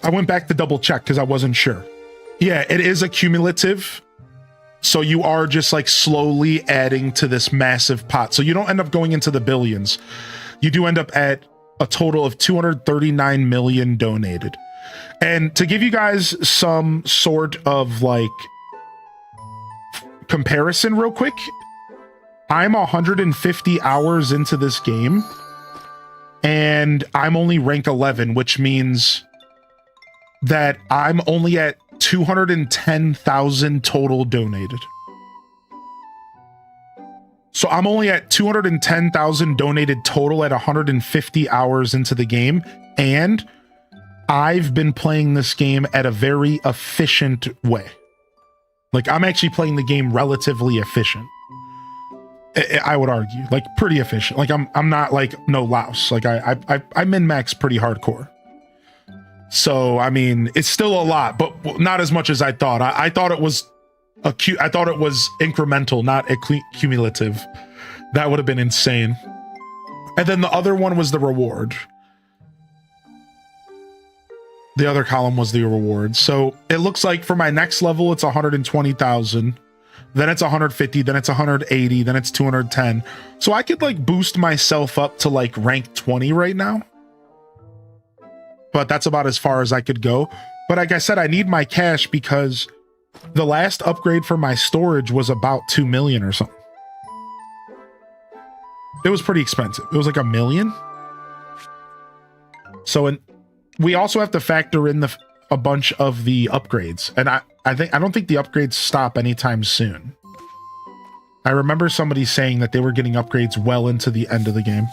[SPEAKER 1] I went back to double check because I wasn't sure. Yeah, it is a cumulative. So you are just like slowly adding to this massive pot. So you don't end up going into the billions. You do end up at a total of 239 million donated. And to give you guys some sort of like comparison real quick, I'm 150 hours into this game and I'm only rank 11, which means that I'm only at 210,000 total donated. So I'm only at 210,000 donated total at 150 hours into the game. And I've been playing this game at a very efficient way. Like, I'm actually playing the game relatively efficient. I would argue, like, pretty efficient. Like, I'm not like no louse. Like, I min-max pretty hardcore. So, I mean, it's still a lot, but not as much as I thought. I thought it was I thought it was incremental, not cumulative. That would have been insane. And then the other one was the reward. The other column was the reward. So it looks like for my next level, it's 120,000. Then it's 150, then it's 180, then it's 210. So I could like boost myself up to like rank 20 right now. But that's about as far as I could go. But like I said, I need my cash because the last upgrade for my storage was about 2 million or something. It was pretty expensive. It was like $1 million. So we also have to factor in a bunch of the upgrades. And I don't think the upgrades stop anytime soon. I remember somebody saying that they were getting upgrades well into the end of the game.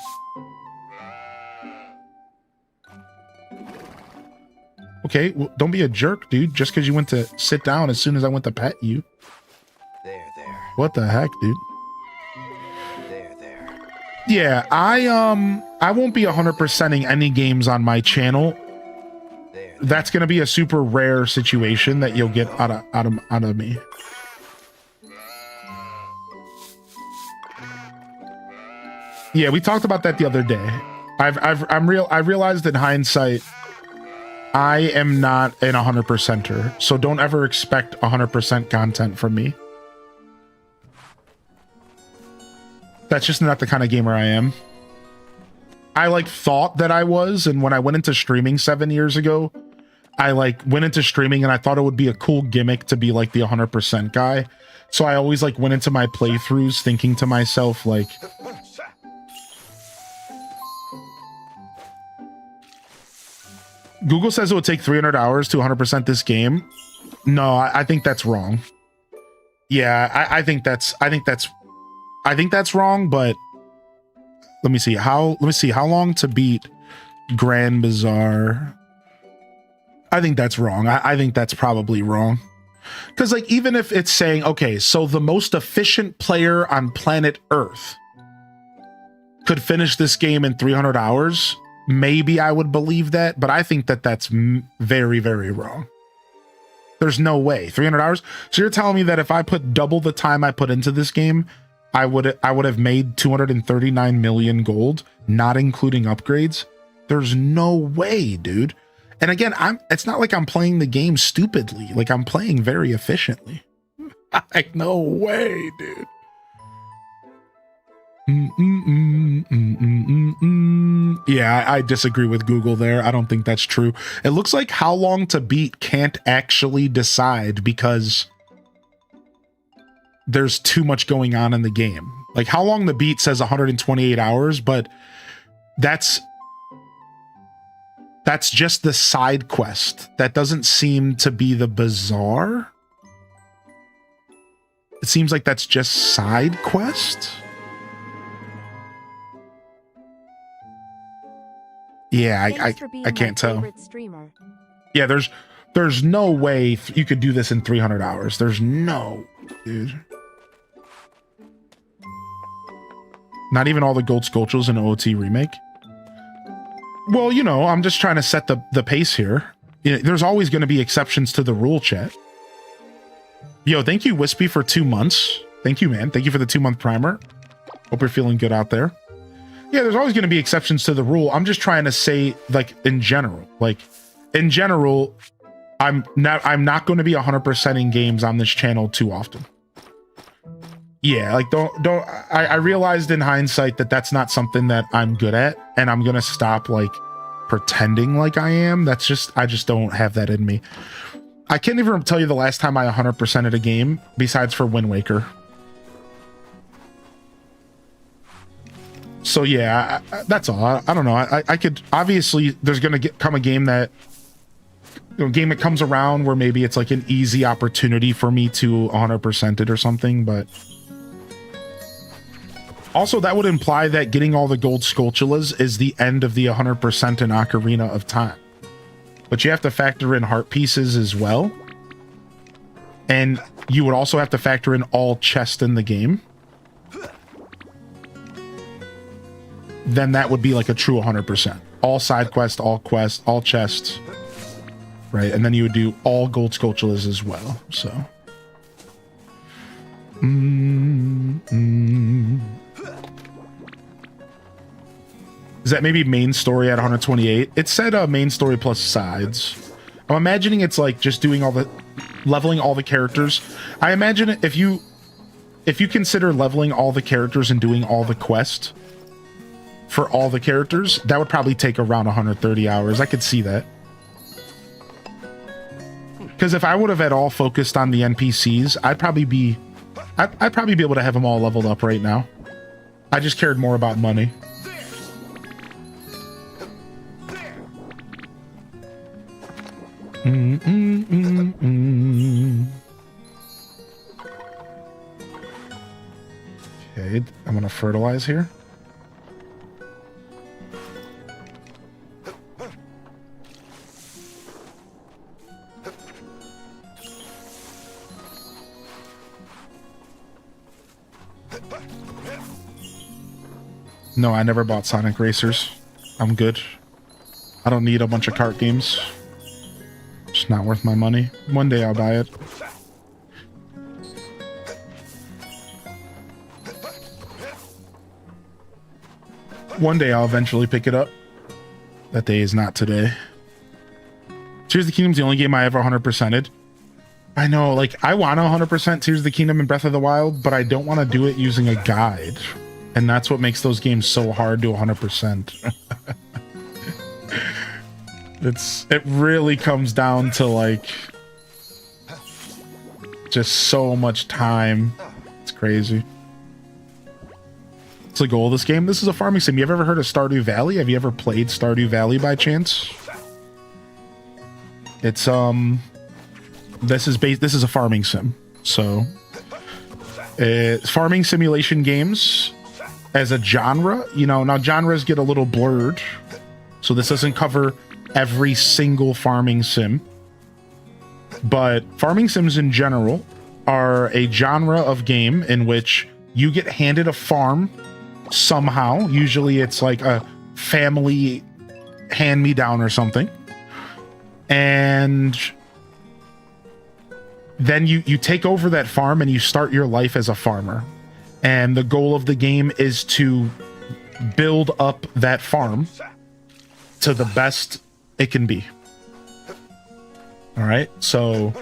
[SPEAKER 1] Okay, well, don't be a jerk, dude. Just because you went to sit down as soon as I went to pet you.
[SPEAKER 3] There.
[SPEAKER 1] What the heck, dude?
[SPEAKER 3] There.
[SPEAKER 1] Yeah, I won't be 100%ing any games on my channel. That's gonna be a super rare situation that you'll get out of me. Yeah, we talked about that the other day. I realized in hindsight, I am not an 100%er, so don't ever expect 100% content from me. That's just not the kind of gamer I am. I like thought that I was, and when I went into streaming 7 years ago, I like went into streaming and I thought it would be a cool gimmick to be like the 100% guy. So I always like went into my playthroughs thinking to myself like, Google says it would take 300 hours to 100% this game. No, I think that's wrong. Yeah, I think that's wrong, but let me see how long to beat Grand Bazaar. I think that's wrong. I think that's probably wrong. Because like, even if it's saying, okay, so the most efficient player on planet Earth could finish this game in 300 hours, maybe I would believe that, but I think that that's very, very wrong. There's no way. 300 hours? So you're telling me that if I put double the time I put into this game, I would have made 239 million gold, not including upgrades? There's no way, dude. And again, it's not like I'm playing the game stupidly. Like, I'm playing very efficiently. Like, no way, dude. Yeah, I disagree with Google there. I don't think that's true. It looks like how long to beat can't actually decide because there's too much going on in the game. Like, how long to beat says 128 hours, but that's just the side quest. That doesn't seem to be the bazaar. It seems like that's just side quest. Yeah, I can't tell. Yeah, there's no way you could do this in 300 hours. There's no, dude. Not even all the gold sculptures in OT remake. Well, you know, I'm just trying to set the pace here. You know, there's always going to be exceptions to the rule, chat. Yo, thank you, Wispy, for 2 months. Thank you, man. Thank you for the 2-month primer. Hope you're feeling good out there. Yeah, there's always going to be exceptions to the rule. I'm just trying to say, like, in general. Like, in general, I'm not going to be 100%ing games on this channel too often. Yeah, like, I realized in hindsight that that's not something that I'm good at, and I'm going to stop, like, pretending like I am. I just don't have that in me. I can't even tell you the last time I 100%ed a game, besides for Wind Waker. So yeah, that's all. I don't know. I could, obviously there's going to come a game that, you know, game that comes around where maybe it's like an easy opportunity for me to 100% it or something, but Also, that would imply that getting all the gold sculptulas is the end of the 100% in Ocarina of Time. But you have to factor in heart pieces as well. And you would also have to factor in all chests in the game. Then that would be like a true 100%. All side quests, all chests. Right? And then you would do all gold sculptulas as well. So... Is that maybe main story at 128? It said main story plus sides. I'm imagining it's like just doing all the leveling all the characters. I imagine if you consider leveling all the characters and doing all the quests for all the characters, that would probably take around 130 hours. I could see that. Because if I would have at all focused on the NPCs, I'd probably be able to have them all leveled up right now. I just cared more about money. Okay, I'm gonna fertilize here. No, I never bought Sonic Racers. I'm good. I don't need a bunch of kart games. It's not worth my money. One day I'll buy it. One day I'll eventually pick it up. That day is not today. Tears of the Kingdom's the only game I ever 100%ed. I know, like, I want to 100% Tears of the Kingdom and Breath of the Wild, but I don't want to do it using a guide. And that's what makes those games so hard to 100%. It really comes down to, like, just so much time. It's crazy. What's the goal of this game? This is a farming sim. You ever heard of Stardew Valley? Have you ever played Stardew Valley by chance? It's this is a farming sim. So it's farming simulation games as a genre. You know, now genres get a little blurred. So this doesn't cover every single farming sim, but farming sims in general are a genre of game in which you get handed a farm somehow. Usually it's like a family hand-me-down or something, and then you take over that farm and you start your life as a farmer, and the goal of the game is to build up that farm to the best it can be. All right, so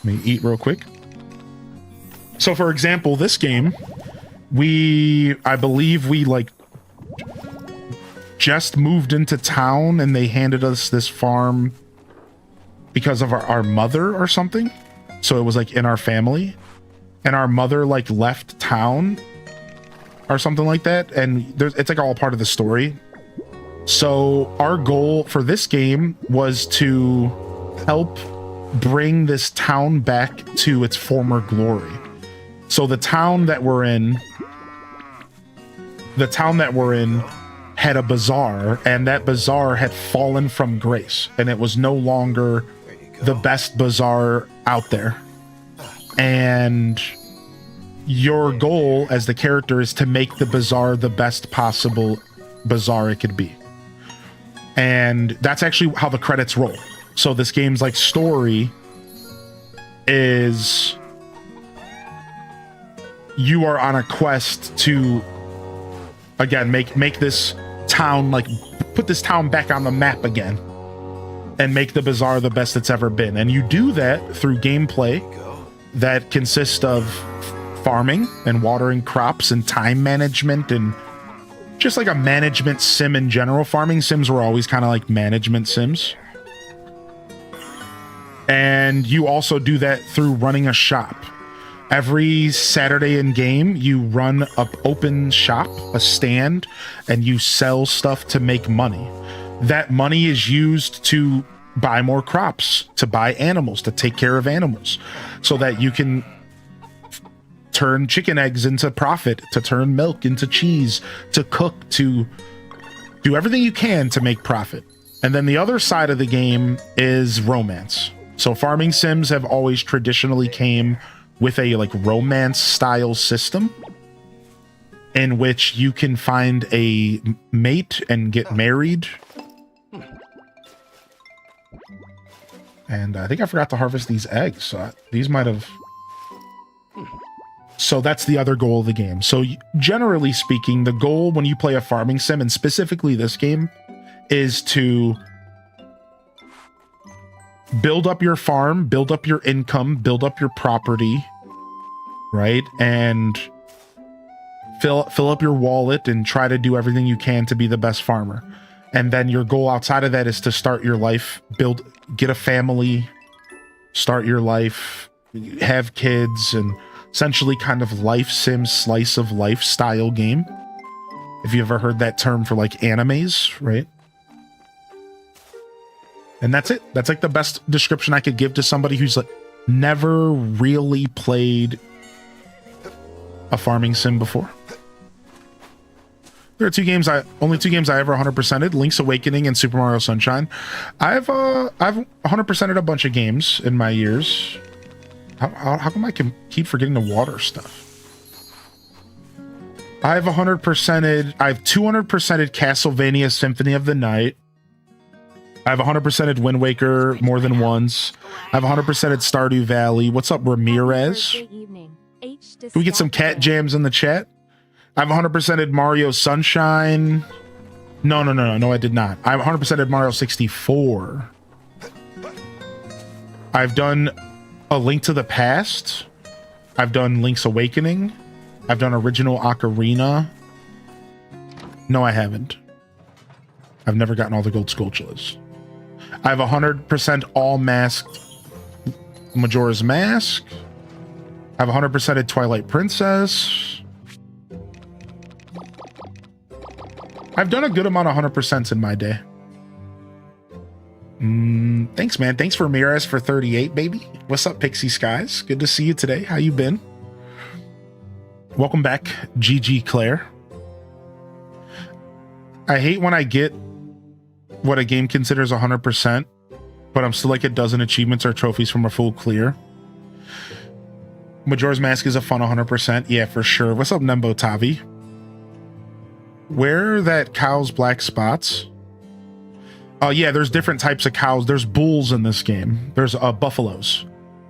[SPEAKER 1] let me eat real quick. So for example, this game, I believe we like just moved into town and they handed us this farm because of our mother or something. So it was like in our family, and our mother like left town or something like that. And it's like all part of the story. So our goal for this game was to help bring this town back to its former glory. So the town that we're in had a bazaar, and that bazaar had fallen from grace, and it was no longer the best bazaar out there. And your goal as the character is to make the bazaar the best possible bazaar it could be. And that's actually how the credits roll. So this game's like story is you are on a quest to, again, make this town, like put this town back on the map again and make the bazaar the best it's ever been. And you do that through gameplay that consists of farming and watering crops and time management and just like a management sim in general. Farming sims were always kind of like management sims. And you also do that through running a shop. Every Saturday in game, you run an open shop, a stand, and you sell stuff to make money. That money is used to buy more crops, to buy animals, to take care of animals, so that you can turn chicken eggs into profit, to turn milk into cheese, to cook, to do everything you can to make profit. And then the other side of the game is romance. So farming sims have always traditionally came with a like romance style system in which you can find a mate and get married. And I think I forgot to harvest these eggs. So these might have... So that's the other goal of the game. So generally speaking, the goal when you play a farming sim, and specifically this game, is to build up your farm, build up your income, build up your property, right? And fill up your wallet and try to do everything you can to be the best farmer. And then your goal outside of that is to start your life, get a family, start your life, have kids, and essentially kind of life sim, slice of life style game. If you ever heard that term for like animes, right? And that's it. That's like the best description I could give to somebody who's like never really played a farming sim before. There are only two games I ever 100%ed, Link's Awakening and Super Mario Sunshine. I've 100%ed a bunch of games in my years. How come I can keep forgetting the water stuff? I've 200%ed Castlevania Symphony of the Night. I've 100%ed Wind Waker more than once. I've 100%ed Stardew Valley. What's up, Ramirez? Can we get some cat jams in the chat? I've 100%ed Mario Sunshine. No, I did not. I've 100%ed Mario 64. I've done A Link to the Past. I've done Link's Awakening. I've done Original Ocarina. No, I haven't. I've never gotten all the gold Skulltulas. I have 100% all masked Majora's Mask. I have 100%ed Twilight Princess. I've done a good amount of 100% in my day. Thanks, man. Thanks for Ramirez for 38, baby. What's up, Pixie Skies? Good to see you today. How you been? Welcome back, GG Claire. I hate when I get what a game considers 100%, but I'm still like a dozen achievements or trophies from a full clear. Majora's Mask is a fun 100%. Yeah, for sure. What's up, Nembo Tavi? Where are that cow's black spots? Oh, yeah, there's different types of cows. There's bulls in this game. There's buffaloes.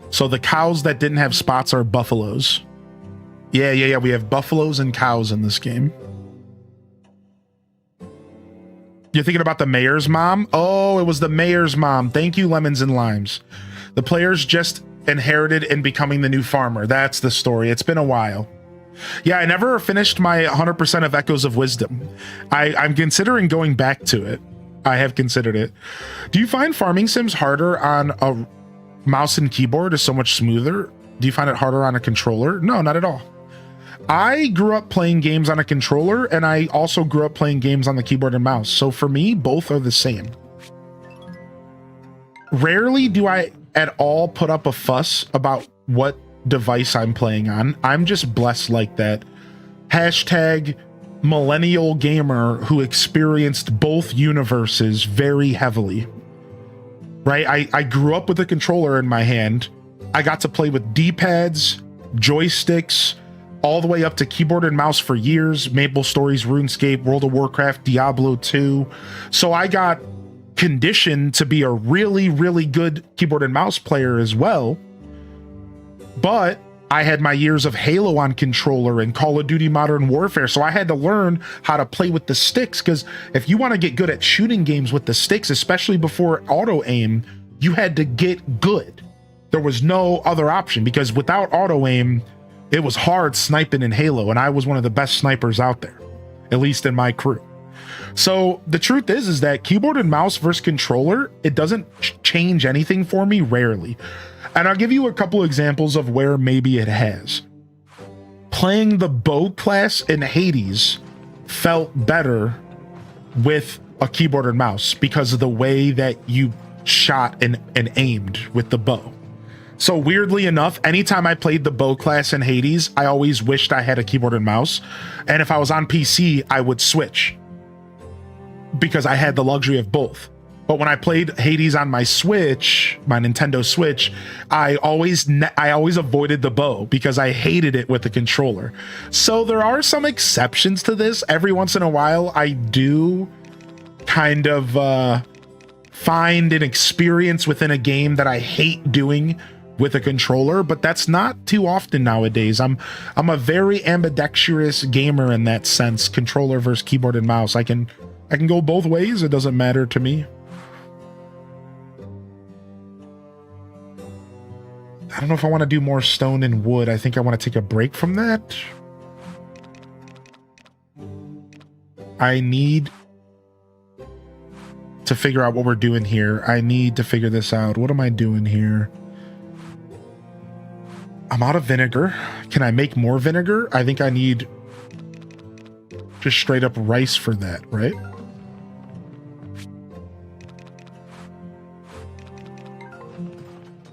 [SPEAKER 1] So the cows that didn't have spots are buffaloes. Yeah. We have buffaloes and cows in this game. You're thinking about the mayor's mom? Oh, it was the mayor's mom. Thank you, Lemons and Limes. The players just inherited and becoming the new farmer. That's the story. It's been a while. Yeah, I never finished my 100% of Echoes of Wisdom. I'm considering going back to it. I have considered it. Do you find farming sims harder on a mouse and keyboard is so much smoother? Do you find it harder on a controller? No, not at all. I grew up playing games on a controller, and I also grew up playing games on the keyboard and mouse. So for me, both are the same. Rarely do I at all put up a fuss about what device I'm playing on. I'm just blessed like that. Hashtag millennial gamer who experienced both universes very heavily. Right? I grew up with a controller in my hand. I got to play with D-pads, joysticks, all the way up to keyboard and mouse for years. Maple Stories, RuneScape, World of Warcraft, Diablo 2. So I got conditioned to be a really, really good keyboard and mouse player as well. But I had my years of Halo on controller and Call of Duty Modern Warfare, so I had to learn how to play with the sticks, because if you want to get good at shooting games with the sticks, especially before auto aim, you had to get good. There was no other option, because without auto aim, it was hard sniping in Halo, and I was one of the best snipers out there, at least in my crew. So the truth is that keyboard and mouse versus controller, it doesn't change anything for me, rarely. And I'll give you a couple examples of where maybe it has. Playing the bow class in Hades felt better with a keyboard and mouse because of the way that you shot and aimed with the bow. So weirdly enough, anytime I played the bow class in Hades, I always wished I had a keyboard and mouse. And if I was on PC, I would switch because I had the luxury of both. But when I played Hades on my Switch, my Nintendo Switch, I always avoided the bow because I hated it with the controller. So there are some exceptions to this. Every once in a while, I do kind of find an experience within a game that I hate doing with a controller, but that's not too often nowadays. I'm a very ambidextrous gamer in that sense. Controller versus keyboard and mouse. I can go both ways. It doesn't matter to me. I don't know if I want to do more stone and wood. I think I want to take a break from that. I need to figure out what we're doing here. I need to figure this out. What am I doing here? I'm out of vinegar. Can I make more vinegar? I think I need just straight up rice for that, right?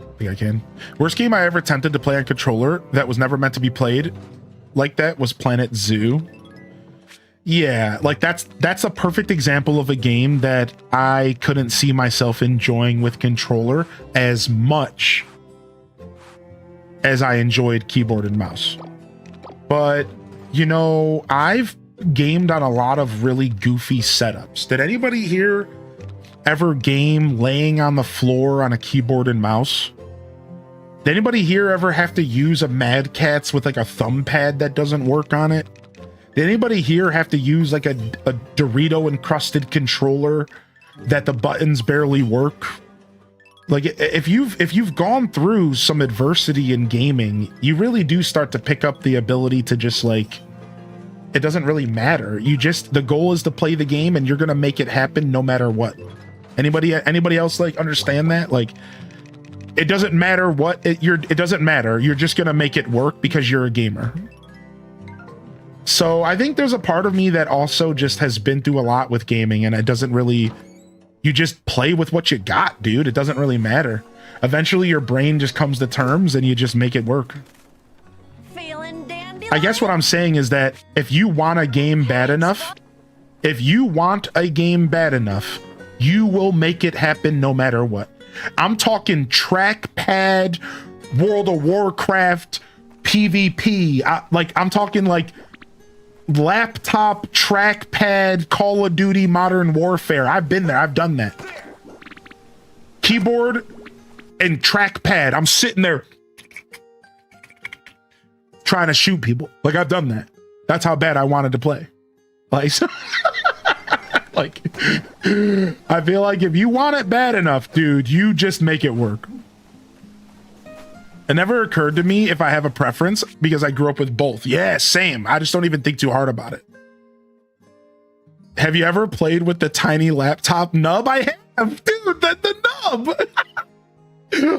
[SPEAKER 1] I think I can. Worst game I ever attempted to play on controller that was never meant to be played like that was Planet Zoo. Yeah, like that's a perfect example of a game that I couldn't see myself enjoying with controller as much as I enjoyed keyboard and mouse. But, you know, I've gamed on a lot of really goofy setups. Did anybody here ever game laying on the floor on a keyboard and mouse? Did anybody here ever have to use a Mad Catz with like a thumb pad that doesn't work on it? Did anybody here have to use like a Dorito encrusted controller that the buttons barely work? Like if you've gone through some adversity in gaming, you really do start to pick up the ability to just like, it doesn't really matter. The goal is to play the game and you're going to make it happen no matter what. Anybody else like understand that? Like, it doesn't matter what it doesn't matter. You're just going to make it work because you're a gamer. So I think there's a part of me that also just has been through a lot with gaming, and it doesn't really, you just play with what you got, dude. It doesn't really matter. Eventually your brain just comes to terms and you just make it work.
[SPEAKER 2] Feeling dandy.
[SPEAKER 1] I guess what I'm saying is that if you want a game bad enough, you will make it happen no matter what. I'm talking trackpad, World of Warcraft, PvP. I'm talking like laptop, trackpad, Call of Duty, Modern Warfare. I've been there. I've done that. Keyboard and trackpad. I'm sitting there trying to shoot people. Like, I've done that. That's how bad I wanted to play. Like, like, I feel like if you want it bad enough, dude, you just make it work. It never occurred to me if I have a preference because I grew up with both. Yeah, same. I just don't even think too hard about it. Have you ever played with the tiny laptop nub? I have, dude, the nub.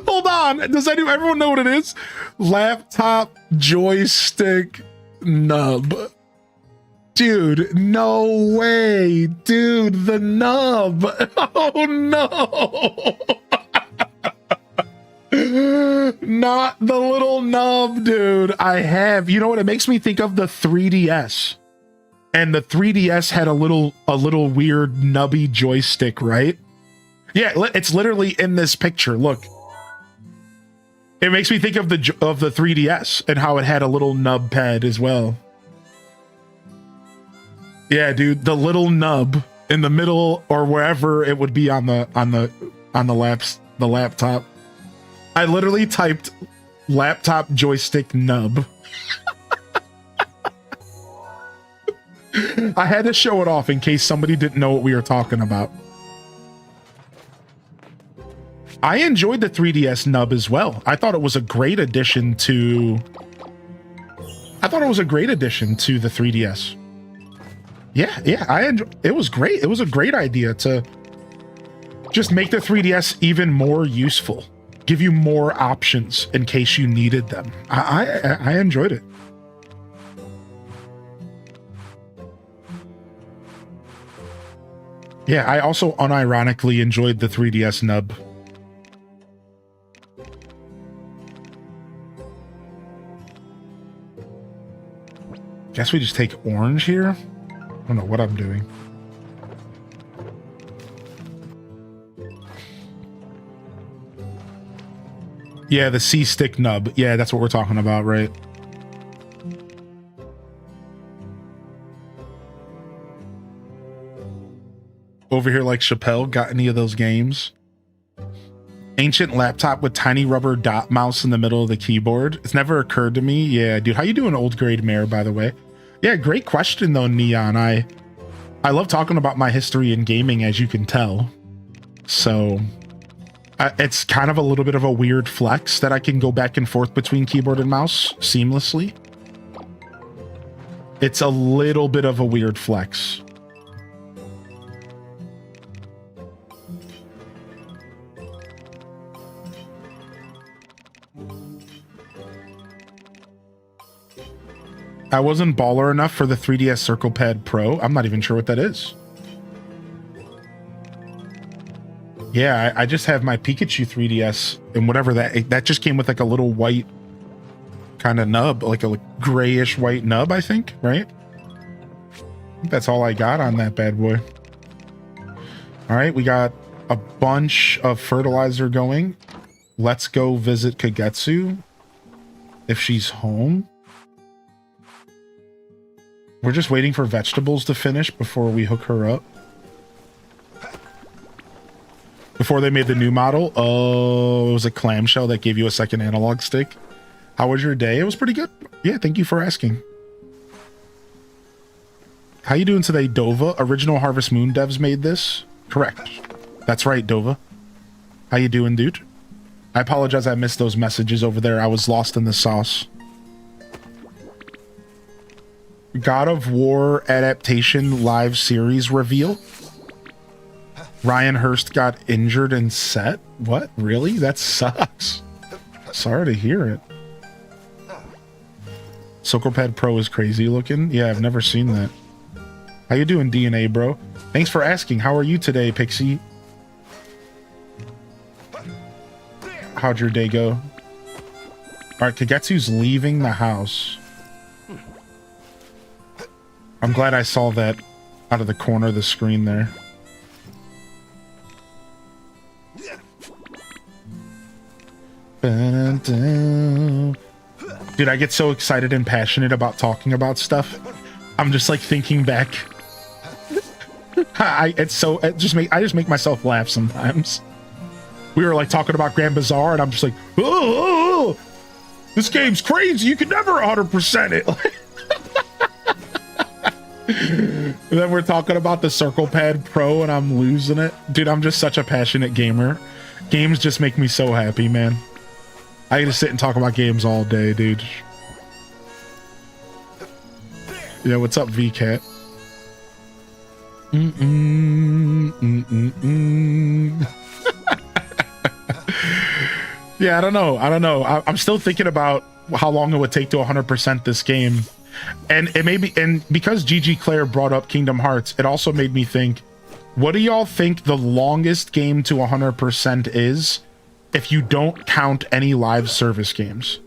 [SPEAKER 1] Hold on. Does everyone know what it is? Laptop joystick nub. Dude, no way. Dude, the nub. Oh no. Not the little nub, dude. I have. You know what? It makes me think of the 3DS. And the 3DS had a little weird nubby joystick, right? Yeah, it's literally in this picture. Look. It makes me think of the 3DS and how it had a little nub pad as well. Yeah, dude, the little nub in the middle or wherever it would be on the laptop. I literally typed laptop joystick nub. I had to show it off in case somebody didn't know what we were talking about. I enjoyed the 3DS nub as well. I thought it was a great addition to the 3DS. Yeah, it was great. It was a great idea to just make the 3DS even more useful. Give you more options in case you needed them. I enjoyed it. Yeah, I also unironically enjoyed the 3DS nub. Guess we just take orange here. I don't know what I'm doing. Yeah, the C-stick nub. Yeah, that's what we're talking about, right? Over here like Chappelle, got any of those games? Ancient laptop with tiny rubber dot mouse in the middle of the keyboard. It's never occurred to me. Yeah, dude, how you doing, old grade mayor, by the way? Yeah, great question though, Neon. I love talking about my history in gaming, as you can tell. So it's kind of a little bit of a weird flex that I can go back and forth between keyboard and mouse seamlessly. It's a little bit of a weird flex. I wasn't baller enough for the 3DS Circle Pad Pro. I'm not even sure what that is. Yeah, I just have my Pikachu 3DS and whatever that just came with like a little white kind of nub, like a grayish white nub, I think, right? I think that's all I got on that bad boy. All right, we got a bunch of fertilizer going. Let's go visit Kagetsu if she's home. We're just waiting for vegetables to finish before we hook her up. Before they made the new model, oh, it was a clamshell that gave you a second analog stick. How was your day? It was pretty good. Yeah, thank you for asking. How you doing today, Dova? Original Harvest Moon devs made this? Correct. That's right, Dova. How you doing, dude? I apologize I missed those messages over there. I was lost in the sauce. God of War adaptation live series reveal. Ryan Hurst got injured and set. What? Really? That sucks. Sorry to hear it. Socopad Pro is crazy looking. Yeah, I've never seen that. How you doing, DNA bro? Thanks for asking. How are you today, Pixie? How'd your day go? Alright, Kagetsu's leaving the house. I'm glad I saw that out of the corner of the screen there. Dude, I get so excited and passionate about talking about stuff. I'm just like thinking back. I just make myself laugh sometimes. We were like talking about Grand Bazaar and I'm just like, oh, this game's crazy. You can never 100% it. And then we're talking about the Circle Pad Pro and I'm losing it. Dude, I'm just such a passionate gamer. Games just make me so happy, man. I get to sit and talk about games all day, dude. Yeah, what's up, VCat? Yeah, I don't know. I'm still thinking about how long it would take to 100% this game. And it made me, and because GG Claire brought up Kingdom Hearts, it also made me think, what do y'all think the longest game to 100% is if you don't count any live service games?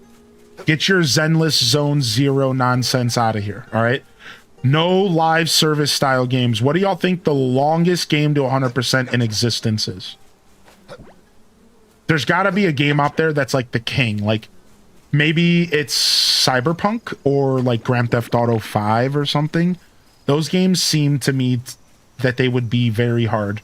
[SPEAKER 1] Get your Zenless Zone Zero nonsense out of here, all right? No live service style games. What do y'all think the longest game to 100% in existence is? There's got to be a game out there that's like the king, like maybe it's Cyberpunk or like Grand Theft Auto 5 or something. Those games seem to me that they would be very hard.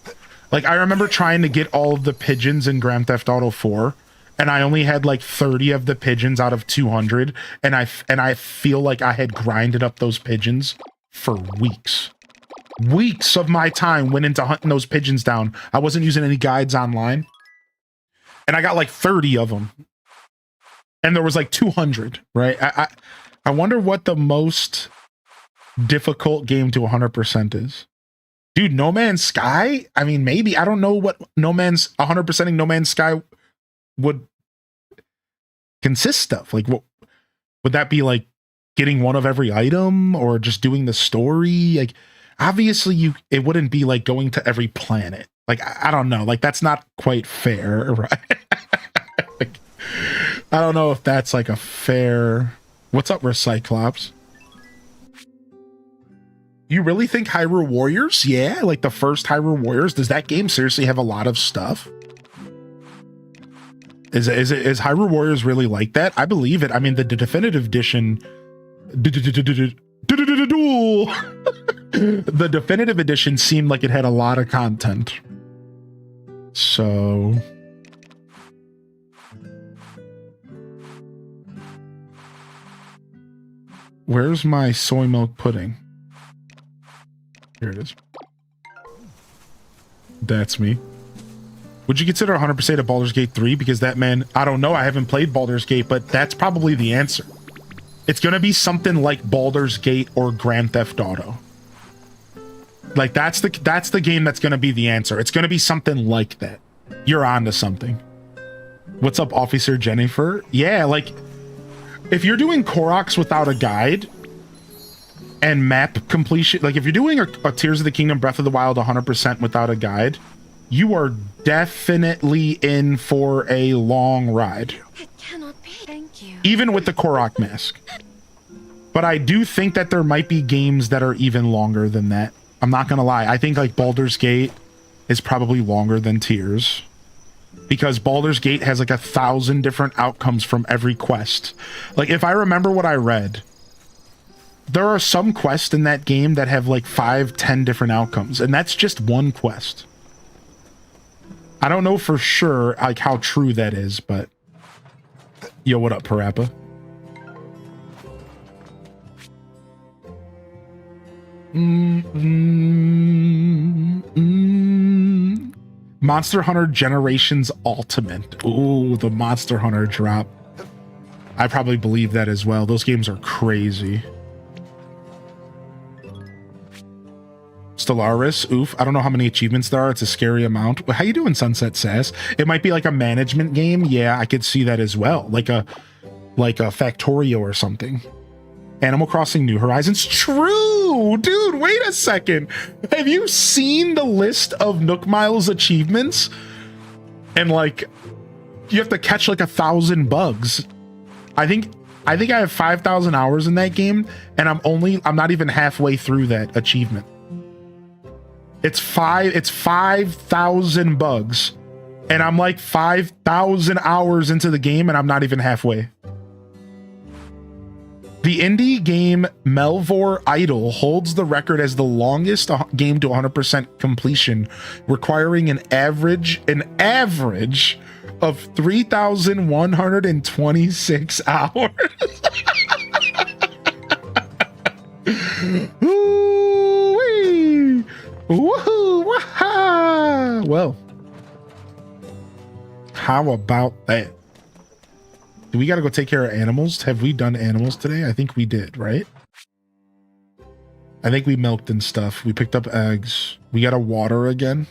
[SPEAKER 1] Like I remember trying to get all of the pigeons in Grand Theft Auto 4 and I only had like 30 of the pigeons out of 200 and I feel like I had grinded up those pigeons for weeks. Weeks of my time went into hunting those pigeons down. I wasn't using any guides online. And I got like 30 of them. And there was like 200, right? I wonder what the most difficult game to 100% is. Dude, No Man's Sky? I mean, maybe. I don't know what 100%ing No Man's Sky would consist of. Like, what would that be, like getting one of every item or just doing the story? Like, obviously it wouldn't be like going to every planet. Like, I don't know. Like, that's not quite fair, right? Like, I don't know if that's like a fair... What's up, Recyclops? You really think Hyrule Warriors? Yeah, like the first Hyrule Warriors. Does that game seriously have a lot of stuff? Is Hyrule Warriors really like that? I believe it. I mean, the definitive edition. The definitive edition seemed like it had a lot of content. So. Where's my soy milk pudding? Here it is. That's me. Would you consider 100% of Baldur's Gate 3? Because that, man, I don't know. I haven't played Baldur's Gate, but that's probably the answer. It's going to be something like Baldur's Gate or Grand Theft Auto. Like, that's the game that's going to be the answer. It's going to be something like that. You're on to something. What's up, Officer Jennifer? Yeah, like, if you're doing Koroks without a guide and map completion, like if you're doing a Tears of the Kingdom Breath of the Wild 100% without a guide, you are definitely in for a long ride.
[SPEAKER 2] It cannot be. Thank you.
[SPEAKER 1] Even with the Korok mask. But I do think that there might be games that are even longer than that. I'm not gonna lie. I think like Baldur's Gate is probably longer than Tears. Because Baldur's Gate has like 1,000 different outcomes from every quest. Like if I remember what I read, there are some quests in that game that have like 5-10 different outcomes. And that's just one quest. I don't know for sure like how true that is, but yo, what up, Parappa? Monster Hunter Generations Ultimate. Ooh, the Monster Hunter drop. I probably believe that as well. Those games are crazy. Stellaris, oof. I don't know how many achievements there are. It's a scary amount. How you doing, Sunset Sass? It might be like a management game. Yeah, I could see that as well. Like a Factorio or something. Animal Crossing New Horizons. True! Dude, wait a second. Have you seen the list of Nook Miles achievements? And like, you have to catch like 1,000 bugs. I think I have 5,000 hours in that game, and I'm not even halfway through that achievement. It's 5,000 bugs, and I'm like 5,000 hours into the game, and I'm not even halfway. The indie game Melvor Idol holds the record as the longest game to 100% completion, requiring an average of 3,126 hours. Ooh-wee. Woohoo! Waha! Well, how about that? Do we got to go take care of animals? Have we done animals today? I think we did, right? I think we milked and stuff. We picked up eggs. We got to water again.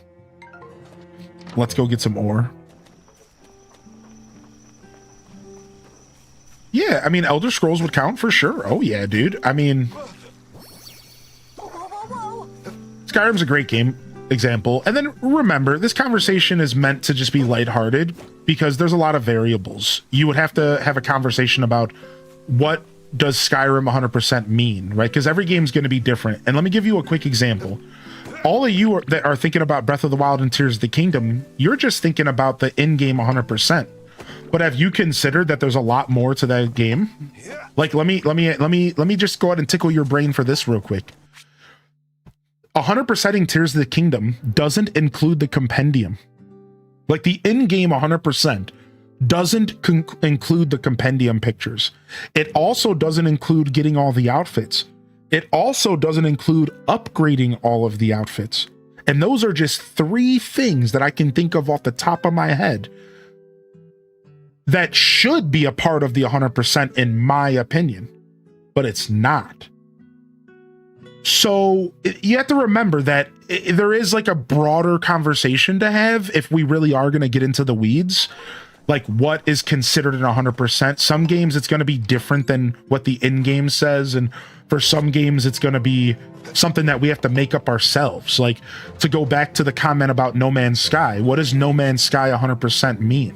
[SPEAKER 1] Let's go get some ore. Yeah, I mean, Elder Scrolls would count for sure. Oh yeah, dude. I mean, Skyrim's a great game example. And then remember, this conversation is meant to just be lighthearted because there's a lot of variables. You would have to have a conversation about what does Skyrim 100% mean, right? Because every game's going to be different. And let me give you a quick example. All of you that are thinking about Breath of the Wild and Tears of the Kingdom, you're just thinking about the in-game 100%. But have you considered that there's a lot more to that game? Like, let me just go ahead and tickle your brain for this real quick. 100%ing Tears of the Kingdom doesn't include the compendium. Like the in-game 100% doesn't include the compendium pictures. It also doesn't include getting all the outfits. It also doesn't include upgrading all of the outfits. And those are just 3 things that I can think of off the top of my head that should be a part of the 100% in my opinion, but it's not. So you have to remember that there is like a broader conversation to have if we really are going to get into the weeds. Like what is considered an 100%. Some games it's going to be different than what the in-game says. And for some games it's going to be something that we have to make up ourselves. Like to go back to the comment about No Man's Sky. What does No Man's Sky 100% mean?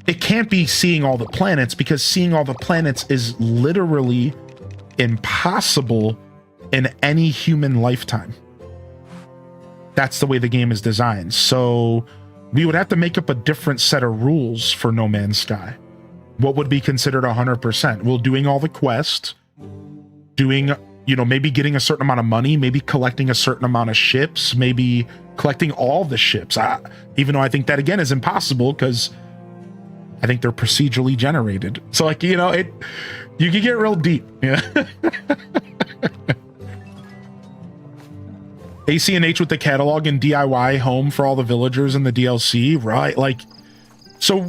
[SPEAKER 1] It can't be seeing all the planets because seeing all the planets is literally impossible in any human lifetime. That's the way the game is designed. So we would have to make up a different set of rules for No Man's Sky. What would be considered 100%? Well, doing all the quests, doing, you know, maybe getting a certain amount of money, maybe collecting a certain amount of ships, maybe collecting all the ships. Even though I think that, again, is impossible because I think they're procedurally generated. So, like, you know, you can get real deep. Yeah. AC&H with the catalog and DIY home for all the villagers and the DLC, right? Like, so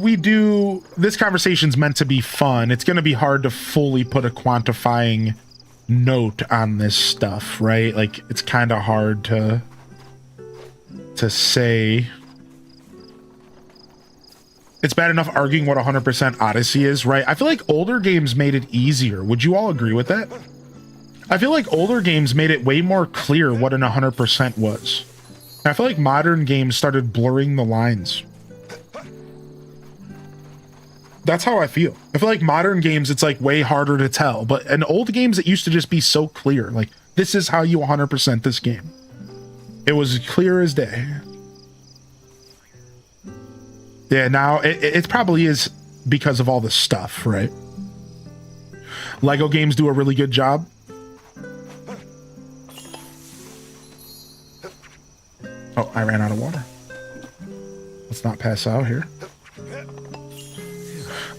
[SPEAKER 1] this conversation's meant to be fun. It's going to be hard to fully put a quantifying note on this stuff, right? Like, it's kind of hard to say. It's bad enough arguing what 100% Odyssey is, right? I feel like older games made it easier. Would you all agree with that? I feel like older games made it way more clear what an 100% was. I feel like modern games started blurring the lines. That's how I feel. I feel like modern games, it's like way harder to tell. But in old games, it used to just be so clear. Like, this is how you 100% this game. It was clear as day. Yeah, now it probably is because of all the stuff, right? Lego games do a really good job. Oh, I ran out of water. Let's not pass out here.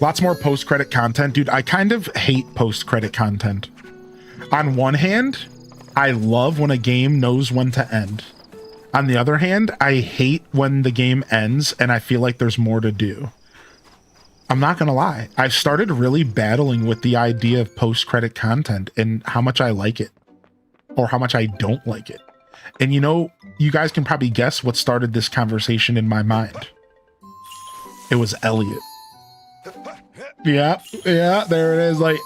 [SPEAKER 1] Lots more post-credit content. Dude, I kind of hate post-credit content. On one hand, I love when a game knows when to end. On the other hand, I hate when the game ends and I feel like there's more to do. I'm not gonna lie. I've started really battling with the idea of post-credit content and how much I like it. Or how much I don't like it. And you know, you guys can probably guess what started this conversation in my mind. It was Elliot. Yeah, there it is. Like,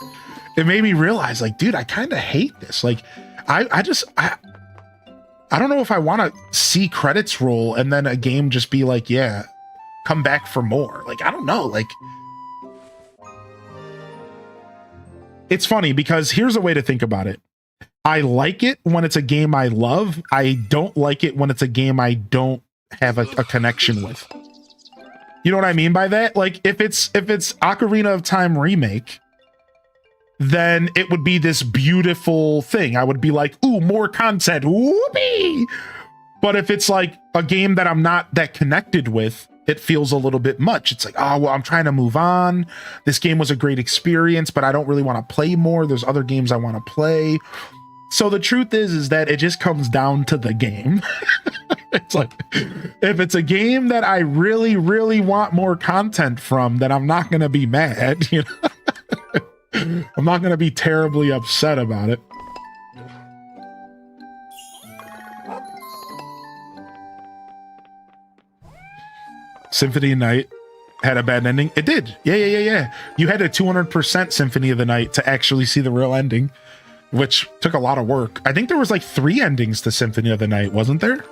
[SPEAKER 1] it made me realize, like, dude, I kind of hate this. Like, I don't know if I want to see credits roll and then a game just be like, yeah, come back for more. Like, I don't know. Like, it's funny because here's a way to think about it. I like it when it's a game I love. I don't like it when it's a game I don't have a connection with. You know what I mean by that? Like, if it's Ocarina of Time remake, then it would be this beautiful thing. I would be like, ooh, more content. Whoopee! But if it's like a game that I'm not that connected with, it feels a little bit much. It's like, oh, well, I'm trying to move on. This game was a great experience, but I don't really want to play more. There's other games I want to play. So the truth is that it just comes down to the game. It's like, if it's a game that I really, really want more content from, then I'm not going to be mad, you know? I'm not going to be terribly upset about it. Symphony of the Night had a bad ending. It did. Yeah. You had a 200% Symphony of the Night to actually see the real ending, which took a lot of work. I think there was like 3 endings to Symphony of the Night, wasn't there?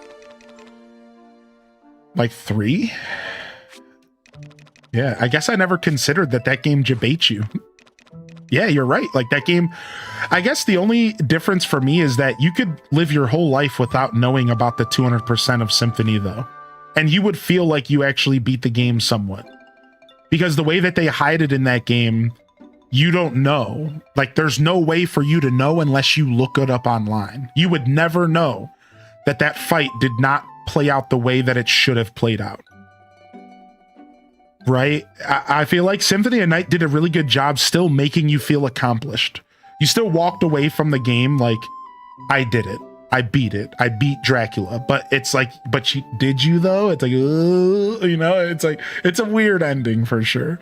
[SPEAKER 1] Like 3? Yeah, I guess I never considered that game debates you. Yeah, you're right. Like, that game, I guess the only difference for me is that you could live your whole life without knowing about the 200% of Symphony, though. And you would feel like you actually beat the game somewhat. Because the way that they hide it in that game, you don't know. Like, there's no way for you to know unless you look it up online. You would never know that fight did not play out the way that it should have played out. Right? I feel like Symphony of the Night did a really good job still making you feel accomplished. You still walked away from the game like, I did it. I beat it. I beat Dracula. But it's like, did you though? It's like, you know, it's like, it's a weird ending for sure.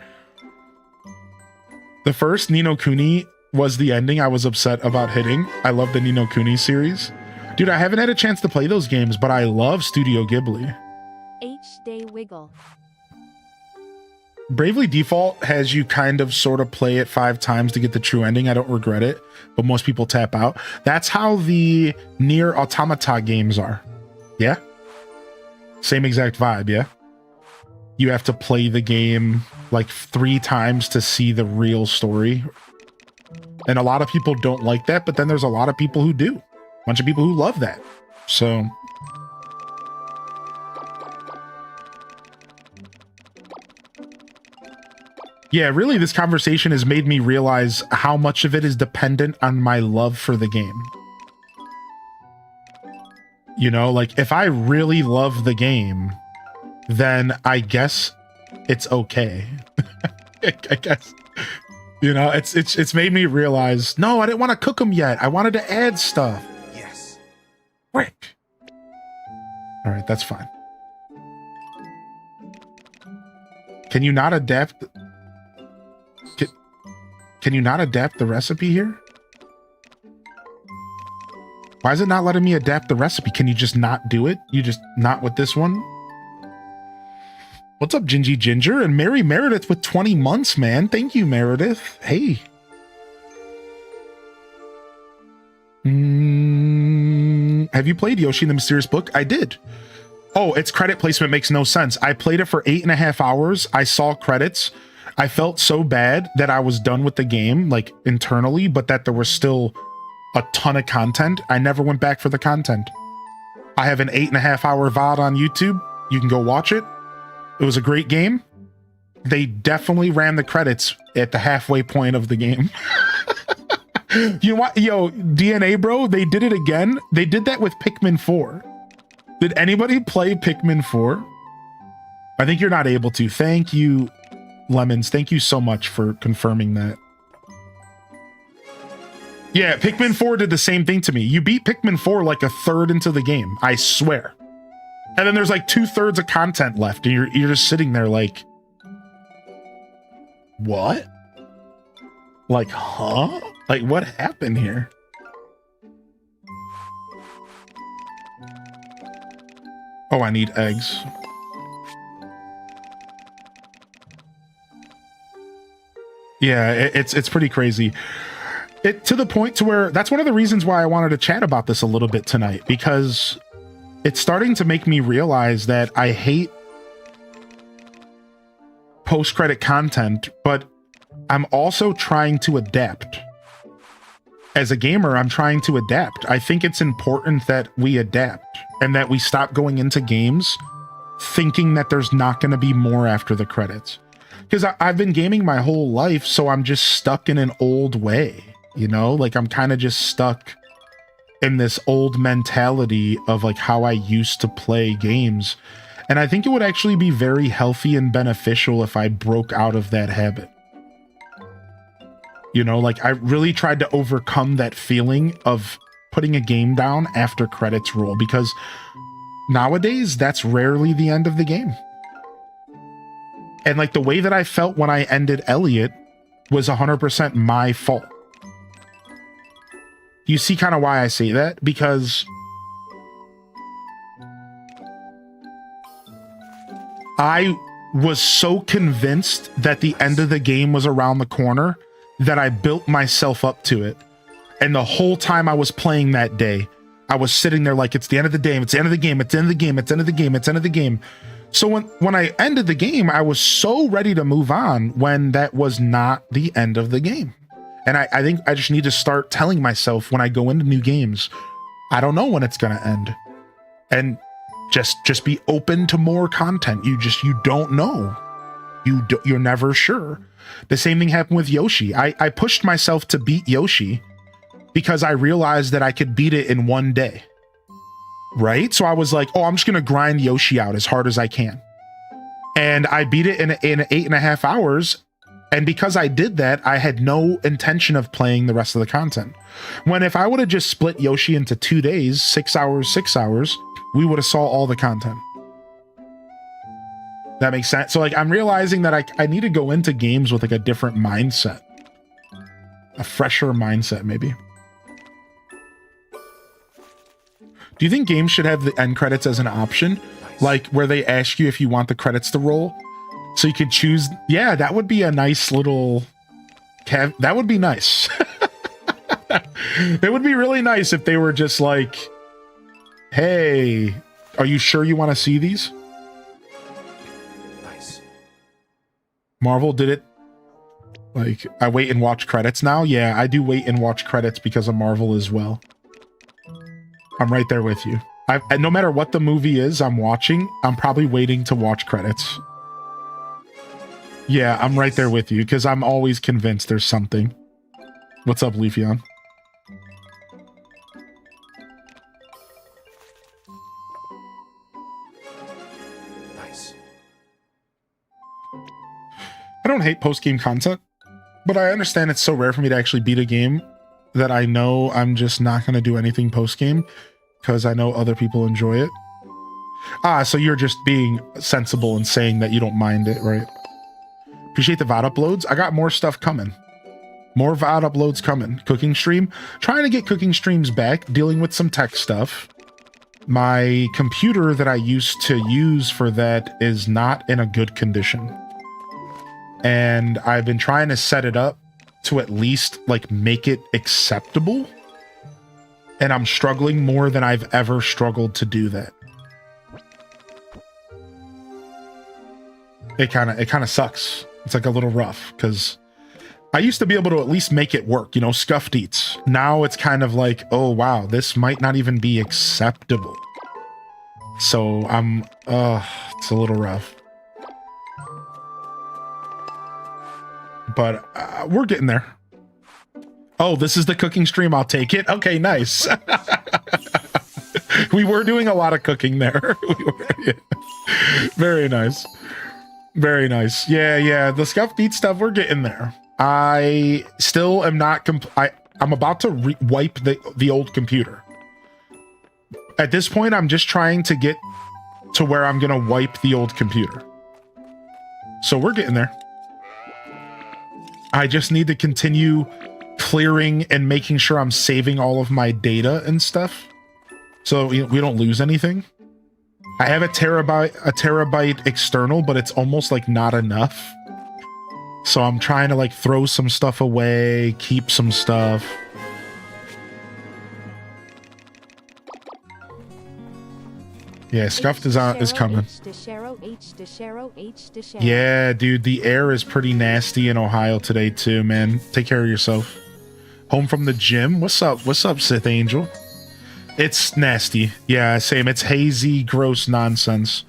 [SPEAKER 1] The first Ni no Kuni was the ending I was upset about hitting. I love the Ni no Kuni series. Dude, I haven't had a chance to play those games, but I love Studio Ghibli.
[SPEAKER 4] H-Day Wiggle.
[SPEAKER 1] Bravely Default has you kind of sort of play it 5 times to get the true ending. I don't regret it, but most people tap out. That's how the Nier Automata games are. Yeah? Same exact vibe, yeah? You have to play the game like 3 times to see the real story. And a lot of people don't like that, but then there's a lot of people who do. bunch of people who love that. So yeah, really, this conversation has made me realize how much of it is dependent on my love for the game. You know, like if I really love the game, then I guess it's okay. I guess, you know, it's made me realize, no, I didn't want to cook them yet. I wanted to add stuff.
[SPEAKER 3] Yes.
[SPEAKER 1] Rick. All right, that's fine. Can you not adapt? Can you not adapt the recipe here? Why is it not letting me adapt the recipe? Can you just not do it? You just not with this one? What's up, Gingy Ginger? And Mary Meredith with 20 months, man. Thank you, Meredith. Hey. Have you played Yoshi and the Mysterious Book? I did. Oh, its credit placement makes no sense. I played it for 8.5 hours. I saw credits. I felt so bad that I was done with the game, like internally, but that there was still a ton of content. I never went back for the content. I have an 8.5 hour VOD on YouTube. You can go watch it. It was a great game. They definitely ran the credits at the halfway point of the game. You know what? Yo, DNA bro, they did it again. They did that with Pikmin 4. Did anybody play Pikmin 4? I think you're not able to. Thank you, Lemons. Thank you so much for confirming that. Yeah, Pikmin 4 did the same thing to me. You beat Pikmin 4 like a third into the game, I swear. And then there's like 2/3 of content left, and you're just sitting there like, what? Like, huh? Like, what happened here? Oh, I need eggs. Yeah, it's pretty crazy. To the point to where that's one of the reasons why I wanted to chat about this a little bit tonight, because it's starting to make me realize that I hate post-credit content, but I'm also trying to adapt. As a gamer, I'm trying to adapt. I think it's important that we adapt and that we stop going into games thinking that there's not going to be more after the credits. Because I've been gaming my whole life, so I'm just stuck in an old way, you know? Like, I'm kind of just stuck in this old mentality of like how I used to play games. And I think it would actually be very healthy and beneficial if I broke out of that habit. You know, like I really tried to overcome that feeling of putting a game down after credits roll, because nowadays that's rarely the end of the game. And like the way that I felt when I ended Elliot was 100% my fault. You see kind of why I say that? Because I was so convinced that the end of the game was around the corner that I built myself up to it. And the whole time I was playing that day, I was sitting there like, it's the end of the game, it's the end of the game, it's the end of the game, it's the end of the game, it's the end of the game. So when I ended the game, I was so ready to move on when that was not the end of the game. And I think I just need to start telling myself when I go into new games, I don't know when it's going to end. And just be open to more content. You don't know. You're never sure. The same thing happened with Yoshi. I pushed myself to beat Yoshi because I realized that I could beat it in one day. Right? So I was like, oh, I'm just going to grind Yoshi out as hard as I can. And I beat it in 8.5 hours. And because I did that, I had no intention of playing the rest of the content. When if I would have just split Yoshi into 2 days, 6 hours, 6 hours, we would have saw all the content. That makes sense. So like, I'm realizing that I need to go into games with like a different mindset, a fresher mindset, maybe. Do you think games should have the end credits as an option? Nice. Like where they ask you if you want the credits to roll? So you could choose. Yeah, that would be a nice little. That would be nice. It would be really nice if they were just like, hey, are you sure you want to see these?
[SPEAKER 3] Nice.
[SPEAKER 1] Marvel did it. Like, I wait and watch credits now. Yeah, I do wait and watch credits because of Marvel as well. I'm right there with you. And no matter what the movie is I'm watching, I'm probably waiting to watch credits. Yeah, I'm right there with you because I'm always convinced there's something. What's up, Leafeon?
[SPEAKER 3] Nice.
[SPEAKER 1] I don't hate post-game content, but I understand it's so rare for me to actually beat a game that I know I'm just not going to do anything post-game because I know other people enjoy it. Ah, so you're just being sensible and saying that you don't mind it, right? Appreciate the VOD uploads. I got more stuff coming. More VOD uploads coming. Cooking stream. Trying to get cooking streams back. Dealing with some tech stuff. My computer that I used to use for that is not in a good condition. And I've been trying to set it up to at least like make it acceptable. And I'm struggling more than I've ever struggled to do that. It kind of sucks. It's like a little rough because I used to be able to at least make it work, you know, scuffed eats. Now it's kind of like, oh wow, this might not even be acceptable. So it's a little rough. But we're getting there. Oh, this is the cooking stream. I'll take it. Okay, nice. We were doing a lot of cooking there. Yeah. Very nice. Very nice. Yeah. The scuffed eat stuff, we're getting there. I still am not. I'm about to wipe the old computer. At this point, I'm just trying to get to where I'm gonna wipe the old computer. So we're getting there. I just need to continue clearing and making sure I'm saving all of my data and stuff, so we don't lose anything. I have a terabyte external, but it's almost like not enough. So I'm trying to like throw some stuff away, keep some stuff. Yeah, scuffed is coming. Yeah, dude, the air is pretty nasty in Ohio today too, man. Take care of yourself. Home from the gym. What's up? What's up, Sith Angel? It's nasty. Yeah, same. It's hazy, gross nonsense.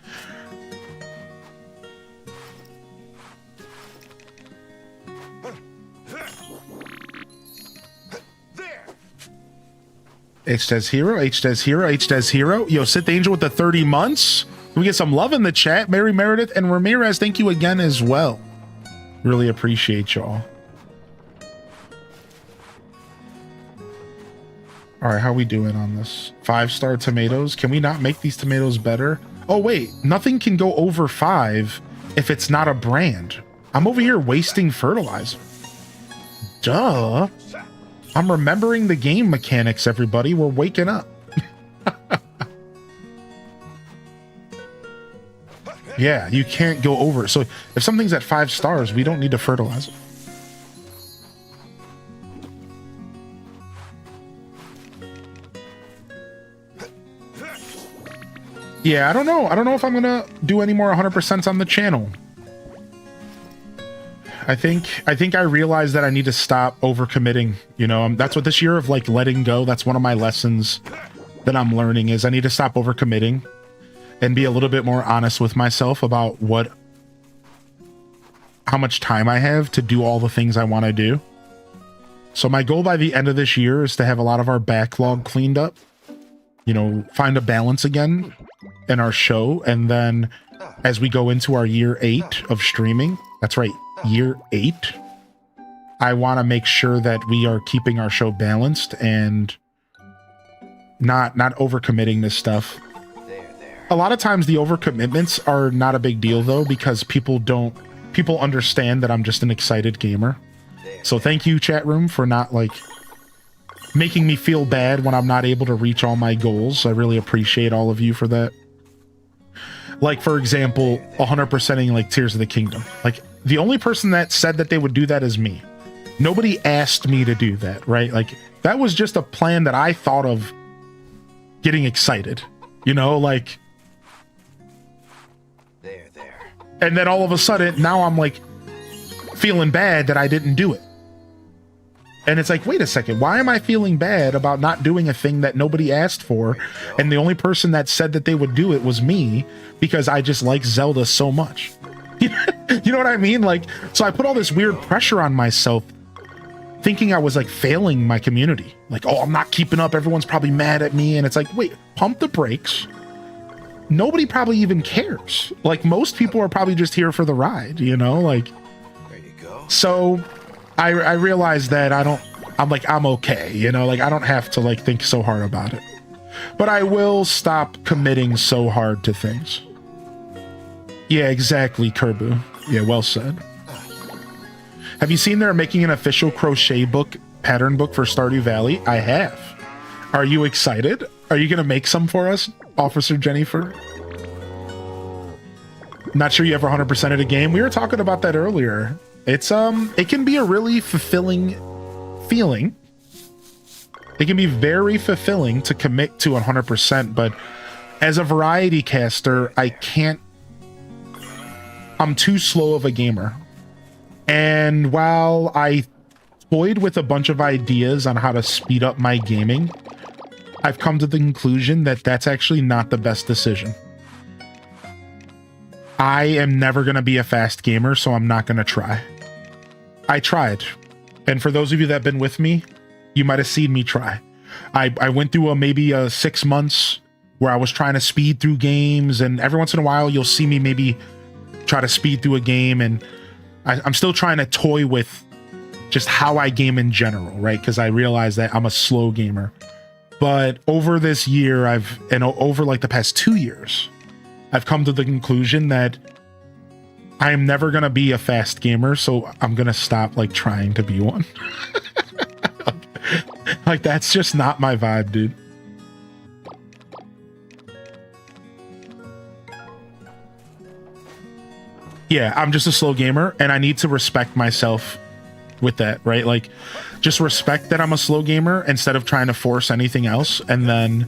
[SPEAKER 1] H-Des Hero, H-Des Hero, H-Des Hero. Yo, Sith Angel with the 30 months. Can we get some love in the chat? Mary Meredith and Ramirez, thank you again as well. Really appreciate y'all. All right, how we doing on this? 5-star tomatoes. Can we not make these tomatoes better? Oh, wait. Nothing can go over 5 if it's not a brand. I'm over here wasting fertilizer. Duh. I'm remembering the game mechanics, everybody. We're waking up. Yeah, you can't go over it. So if something's at 5 stars, we don't need to fertilize it. Yeah, I don't know. I don't know if I'm gonna do any more 100% on the channel. I think I realized that I need to stop overcommitting. You know, that's what this year of like letting go. That's one of my lessons that I'm learning is I need to stop overcommitting and be a little bit more honest with myself about how much time I have to do all the things I want to do. So my goal by the end of this year is to have a lot of our backlog cleaned up. You know, find a balance again in our show, and then as we go into our year 8 of streaming, that's right, year 8, I want to make sure that we are keeping our show balanced and not overcommitting this stuff. A lot of times the overcommitments are not a big deal though, because people understand that I'm just an excited gamer. So thank you, chat room, for not like making me feel bad when I'm not able to reach all my goals. I really appreciate all of you for that. Like, for example, 100%ing like Tears of the Kingdom. Like, the only person that said that they would do that is me. Nobody asked me to do that, right? Like, that was just a plan that I thought of getting excited, you know, like.
[SPEAKER 3] There.
[SPEAKER 1] And then all of a sudden, now I'm like feeling bad that I didn't do it. And it's like, wait a second, why am I feeling bad about not doing a thing that nobody asked for? And the only person that said that they would do it was me, because I just like Zelda so much. You know what I mean? Like, so I put all this weird pressure on myself, thinking I was like failing my community. Like, oh, I'm not keeping up. Everyone's probably mad at me. And it's like, wait, pump the brakes. Nobody probably even cares. Like, most people are probably just here for the ride, you know? Like,
[SPEAKER 3] There you go.
[SPEAKER 1] so I realized that I'm okay, you know? Like, I don't have to like think so hard about it. But I will stop committing so hard to things. Yeah, exactly, Kerbu. Yeah, well said. Have you seen they're making an official crochet book, pattern book for Stardew Valley? I have. Are you excited? Are you going to make some for us, Officer Jennifer? Not sure you ever 100% of the game. We were talking about that earlier. It's it can be a really fulfilling feeling. It can be very fulfilling to commit to 100%, but as a variety caster, I'm too slow of a gamer. And while I toyed with a bunch of ideas on how to speed up my gaming, I've come to the conclusion that that's actually not the best decision. I am never going to be a fast gamer, so I'm not going to try. I tried. And for those of you that have been with me, you might have seen me try. I went through maybe 6 months where I was trying to speed through games, and every once in a while you'll see me maybe try to speed through a game, and I'm still trying to toy with just how I game in general, right? Because I realize that I'm a slow gamer. But over this year, over like the past 2 years, I've come to the conclusion that I am never going to be a fast gamer, so I'm going to stop like trying to be one. Like, that's just not my vibe, dude. Yeah, I'm just a slow gamer, and I need to respect myself with that, right? Like, just respect that I'm a slow gamer instead of trying to force anything else. And then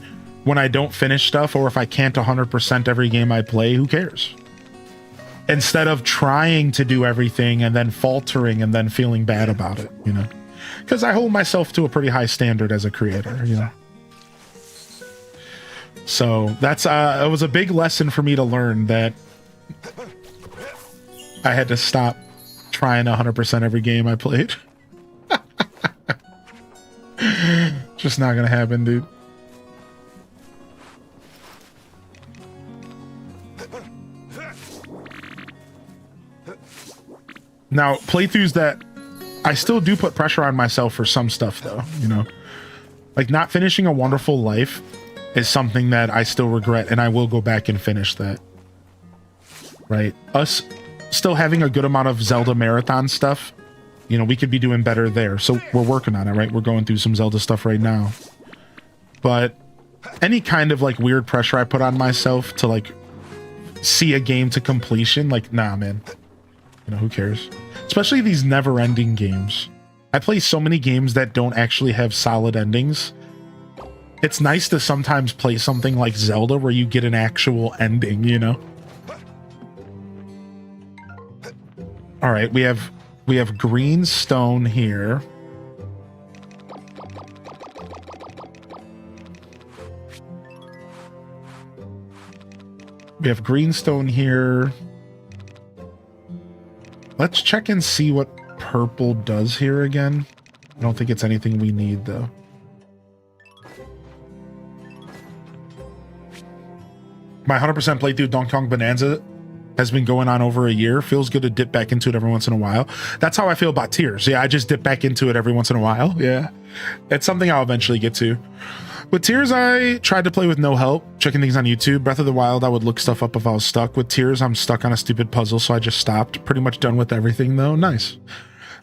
[SPEAKER 1] when I don't finish stuff, or if I can't 100% every game I play, who cares? Instead of trying to do everything and then faltering and then feeling bad about it, you know? Because I hold myself to a pretty high standard as a creator, you know? So that's it was a big lesson for me to learn, that I had to stop trying 100% every game I played. Just not gonna happen, dude. Now, playthroughs that I still do put pressure on myself for some stuff, though, you know? Like, not finishing A Wonderful Life is something that I still regret, and I will go back and finish that. Right? Us still having a good amount of Zelda marathon stuff, you know, we could be doing better there. So we're working on it, right? We're going through some Zelda stuff right now. But any kind of like weird pressure I put on myself to like see a game to completion, like, nah, man. You know, who cares? Especially these never-ending games. I play so many games that don't actually have solid endings. It's nice to sometimes play something like Zelda where you get an actual ending, you know? All right, we have green stone here. We have green stone here. Let's check and see what purple does here again. I don't think it's anything we need, though. My 100% playthrough of Donkey Kong Bonanza has been going on over a year. Feels good to dip back into it every once in a while. That's how I feel about Tears. Yeah, I just dip back into it every once in a while. Yeah, it's something I'll eventually get to. With Tears, I tried to play with no help, checking things on YouTube. Breath of the Wild, I would look stuff up if I was stuck. With Tears, I'm stuck on a stupid puzzle, so I just stopped. Pretty much done with everything, though. Nice.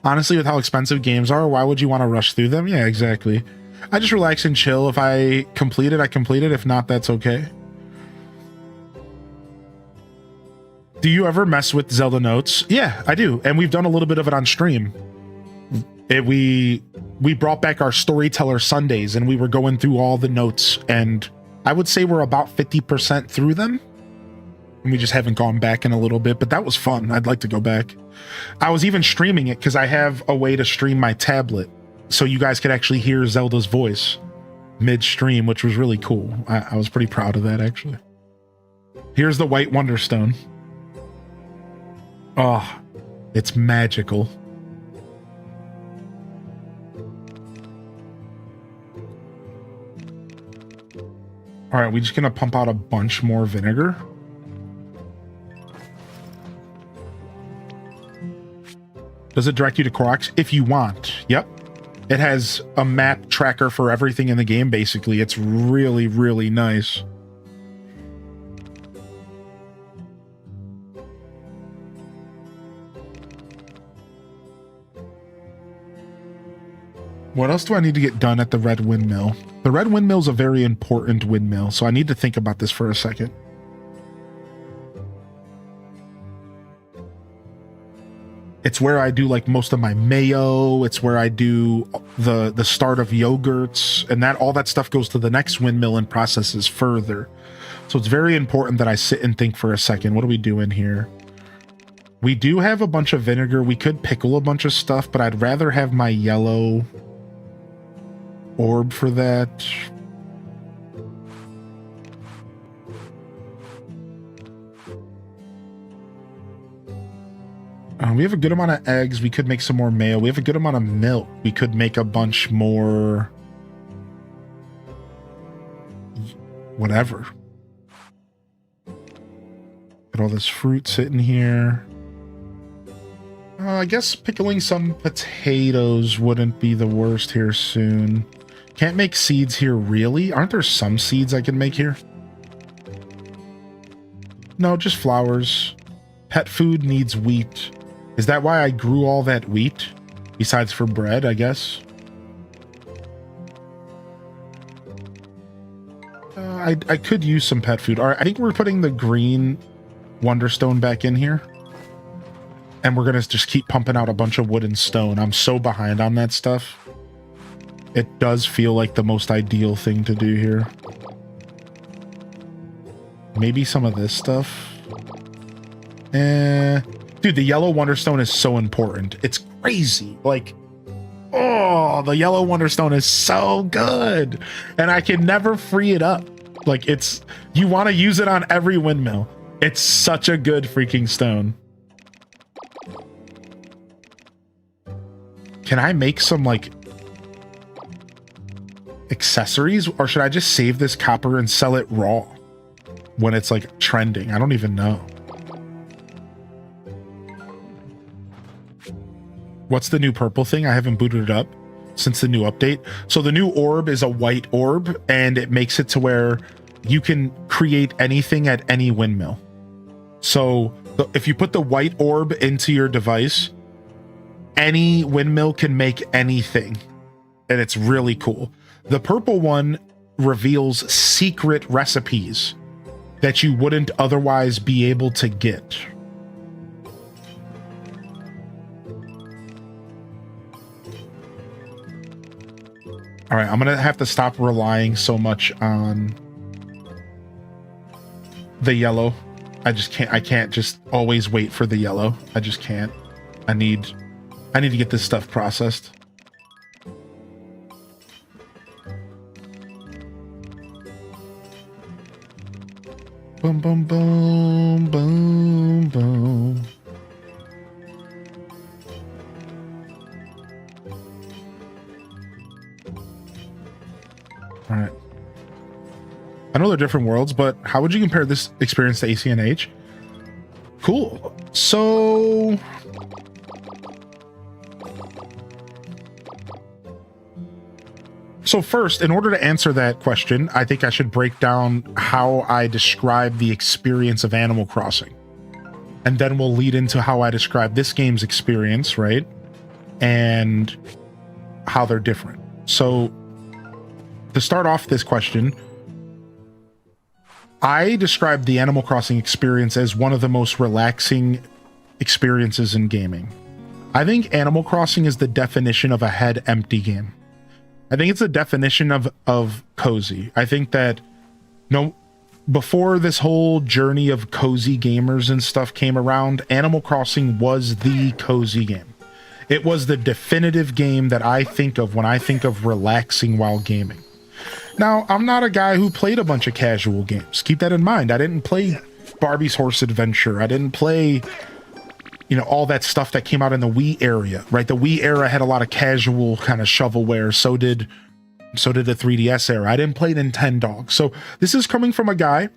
[SPEAKER 1] Honestly, with how expensive games are, why would you want to rush through them? Yeah, exactly. I just relax and chill. If I complete it, I complete it. If not, that's okay. Do you ever mess with Zelda notes? Yeah, I do. And we've done a little bit of it on stream. We brought back our Storyteller Sundays, and we were going through all the notes, and I would say we're about 50% through them. And we just haven't gone back in a little bit, but that was fun. I'd like to go back. I was even streaming it because I have a way to stream my tablet so you guys could actually hear Zelda's voice midstream, which was really cool. I was pretty proud of that, actually. Here's the White Wonderstone. Oh, it's magical. All right, we're just gonna pump out a bunch more vinegar. Does it direct you to Koroks? If you want. Yep. It has a map tracker for everything in the game, basically. It's really, really nice. What else do I need to get done at the Red Windmill? The Red Windmill is a very important windmill, so I need to think about this for a second. It's where I do like most of my mayo. It's where I do the start of yogurts, and that all that stuff goes to the next windmill and processes further. So it's very important that I sit and think for a second. What are we doing here? We do have a bunch of vinegar. We could pickle a bunch of stuff, but I'd rather have my yellow orb for that. We have a good amount of eggs. We could make some more mayo. We have a good amount of milk. We could make a bunch more. Whatever. Got all this fruit sitting here. I guess pickling some potatoes wouldn't be the worst here soon. Can't make seeds here, really? Aren't there some seeds I can make here? No, just flowers. Pet food needs wheat. Is that why I grew all that wheat? Besides for bread, I guess. I could use some pet food. All right, I think we're putting the green Wonderstone back in here. And we're going to just keep pumping out a bunch of wood and stone. I'm so behind on that stuff. It does feel like the most ideal thing to do here. Maybe some of this stuff. Dude, the yellow Wonderstone is so important. It's crazy. Like, oh, the yellow Wonderstone is so good. And I can never free it up. Like, it's, you want to use it on every windmill. It's such a good freaking stone. Can I make some, like, accessories? Or should I just save this copper and sell it raw when it's, like, trending? I don't even know. What's the new purple thing? I haven't booted it up since the new update. So the new orb is a white orb, and it makes it to where you can create anything at any windmill. So if you put the white orb into your device, any windmill can make anything, and it's really cool. The purple one reveals secret recipes that you wouldn't otherwise be able to get. All right, I'm gonna have to stop relying so much on the yellow. I can't just always wait for the yellow. I just can't. I need to get this stuff processed. Boom, boom, boom, boom, boom. All right. I know they're different worlds, but how would you compare this experience to ACNH? Cool. So first, in order to answer that question, I think I should break down how I describe the experience of Animal Crossing. And then we'll lead into how I describe this game's experience, right? And how they're different. So to start off this question, I describe the Animal Crossing experience as one of the most relaxing experiences in gaming. I think Animal Crossing is the definition of a head empty game. I think it's a definition of cozy. I think that before this whole journey of cozy gamers and stuff came around, Animal Crossing was the cozy game. It was the definitive game that I think of when I think of relaxing while gaming. Now, I'm not a guy who played a bunch of casual games. Keep that in mind. I didn't play Barbie's Horse Adventure. I didn't play, you know, all that stuff that came out in the Wii area, right? The Wii era had a lot of casual kind of shovelware. So did the 3DS era. I didn't play Nintendo. So this is coming from a guy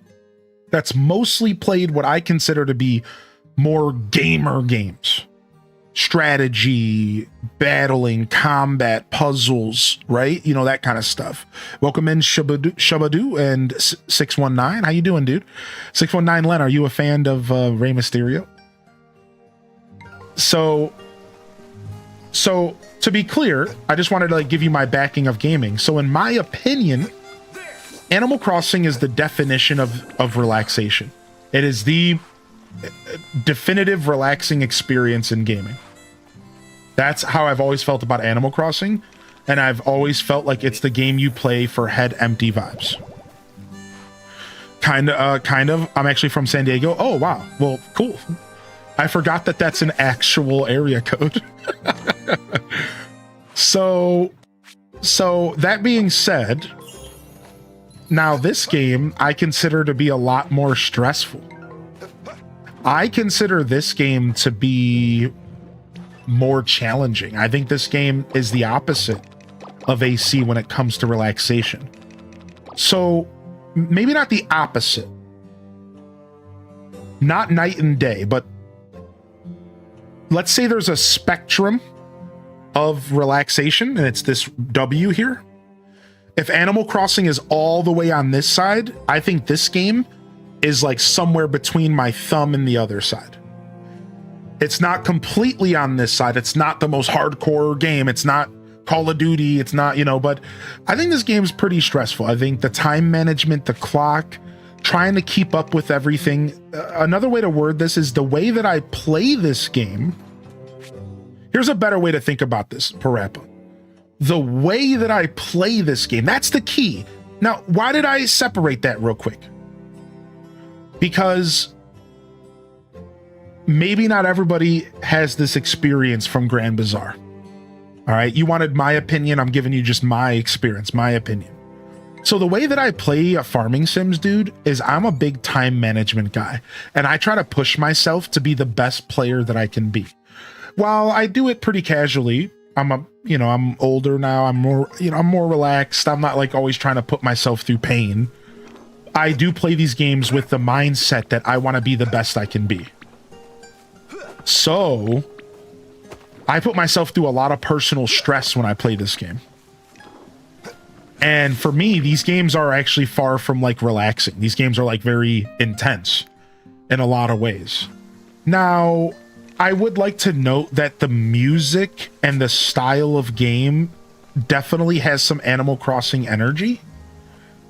[SPEAKER 1] that's mostly played what I consider to be more gamer games. Strategy, battling, combat, puzzles, right? You know, that kind of stuff. Welcome in Shabadu and 619. How you doing, dude? 619 Len, are you a fan of Rey Mysterio? So to be clear, I just wanted to like give you my backing of gaming. So in my opinion, Animal Crossing is the definition of relaxation. It is the definitive relaxing experience in gaming. That's how I've always felt about Animal Crossing, and I've always felt like it's the game you play for head empty vibes. Kind of. I'm actually from San Diego. Oh wow, well, cool. I forgot that that's an actual area code. So that being said, now this game I consider to be a lot more stressful. I consider this game to be more challenging. I think this game is the opposite of AC when it comes to relaxation. So maybe not the opposite. Not night and day, but let's say there's a spectrum of relaxation and it's this W here. If Animal Crossing is all the way on this side, I think this game is like somewhere between my thumb and the other side. It's not completely on this side. It's not the most hardcore game. It's not Call of Duty. It's not, you know, but I think this game's pretty stressful. I think the time management, the clock, trying to keep up with everything. Another way to word this is the way that I play this game. Here's a better way to think about this, Parappa. The way that I play this game, that's the key. Now, why did I separate that real quick? Because maybe not everybody has this experience from Grand Bazaar. All right, you wanted my opinion. I'm giving you just my experience, my opinion. So the way that I play a farming sims, dude, is I'm a big time management guy, and I try to push myself to be the best player that I can be. While I do it pretty casually, I'm older now. I'm more relaxed. I'm not like always trying to put myself through pain. I do play these games with the mindset that I want to be the best I can be. So I put myself through a lot of personal stress when I play this game. And for me, these games are actually far from like relaxing. These games are like very intense in a lot of ways. Now, I would like to note that the music and the style of game definitely has some Animal Crossing energy.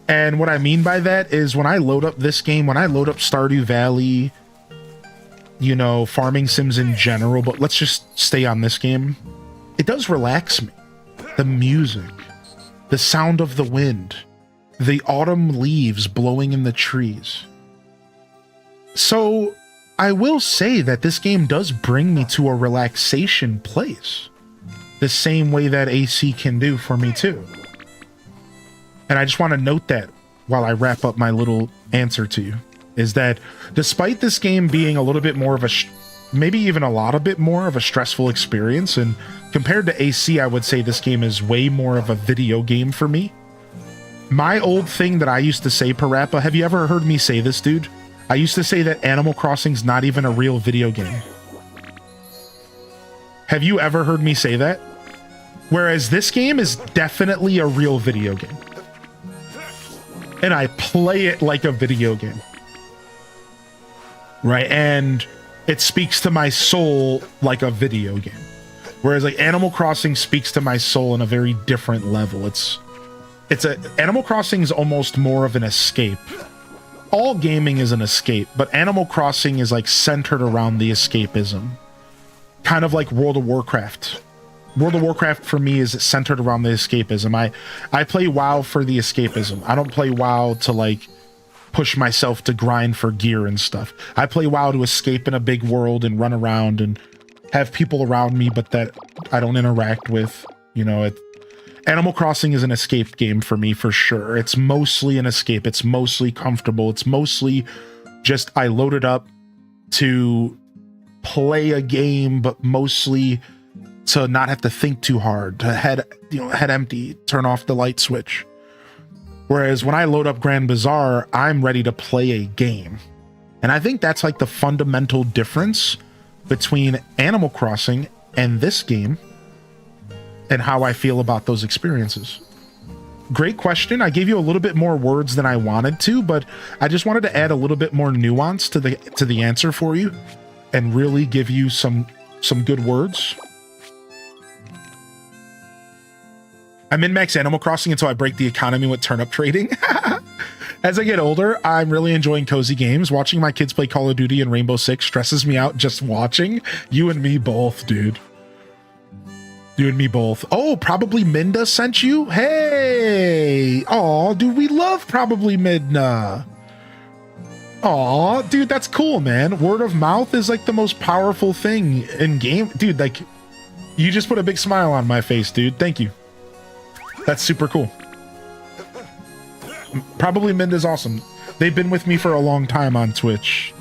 [SPEAKER 1] And what I mean by that is when I load up this game, when I load up Stardew Valley, you know, farming sims in general, but let's just stay on this game. It does relax me. The music, the sound of the wind, the autumn leaves blowing in the trees. So I will say that this game does bring me to a relaxation place, the same way that AC can do for me too. And I just want to note that while I wrap up my little answer to you, is that despite this game being a little bit more of a, maybe even a lot bit more of a stressful experience, and compared to AC, I would say this game is way more of a video game for me. My old thing that I used to say, Parappa, have you ever heard me say this, dude? I used to say that Animal Crossing's not even a real video game. Have you ever heard me say that? Whereas this game is definitely a real video game. And I play it like a video game. Right? And it speaks to my soul like a video game. Whereas like Animal Crossing speaks to my soul in a very different level. Animal Crossing is almost more of an escape. All gaming is an escape, but Animal Crossing is like centered around the escapism. Kind of like World of Warcraft. World of Warcraft for me is centered around the escapism. I play WoW for the escapism. I don't play WoW to like push myself to grind for gear and stuff. I play WoW to escape in a big world and run around and have people around me, but that I don't interact with. You know, Animal Crossing is an escape game for me for sure. It's mostly an escape. It's mostly comfortable. It's mostly just I load it up to play a game, but mostly to not have to think too hard, to head empty, turn off the light switch. Whereas when I load up Grand Bazaar, I'm ready to play a game. And I think that's like the fundamental difference between Animal Crossing and this game and how I feel about those experiences. Great question. I gave you a little bit more words than I wanted to, but I just wanted to add a little bit more nuance to the answer for you and really give you some good words. I min-max Animal Crossing until I break the economy with turnip trading. As I get older, I'm really enjoying cozy games. Watching my kids play Call of Duty and Rainbow Six stresses me out just watching. You and me both, dude. You and me both. Oh, Probably Minda sent you? Hey! Aw, dude, we love Probably Midna. Aw, dude, that's cool, man. Word of mouth is like the most powerful thing in game. Dude, like, you just put a big smile on my face, dude. Thank you. That's super cool. Probably Minda's awesome. They've been with me for a long time on Twitch.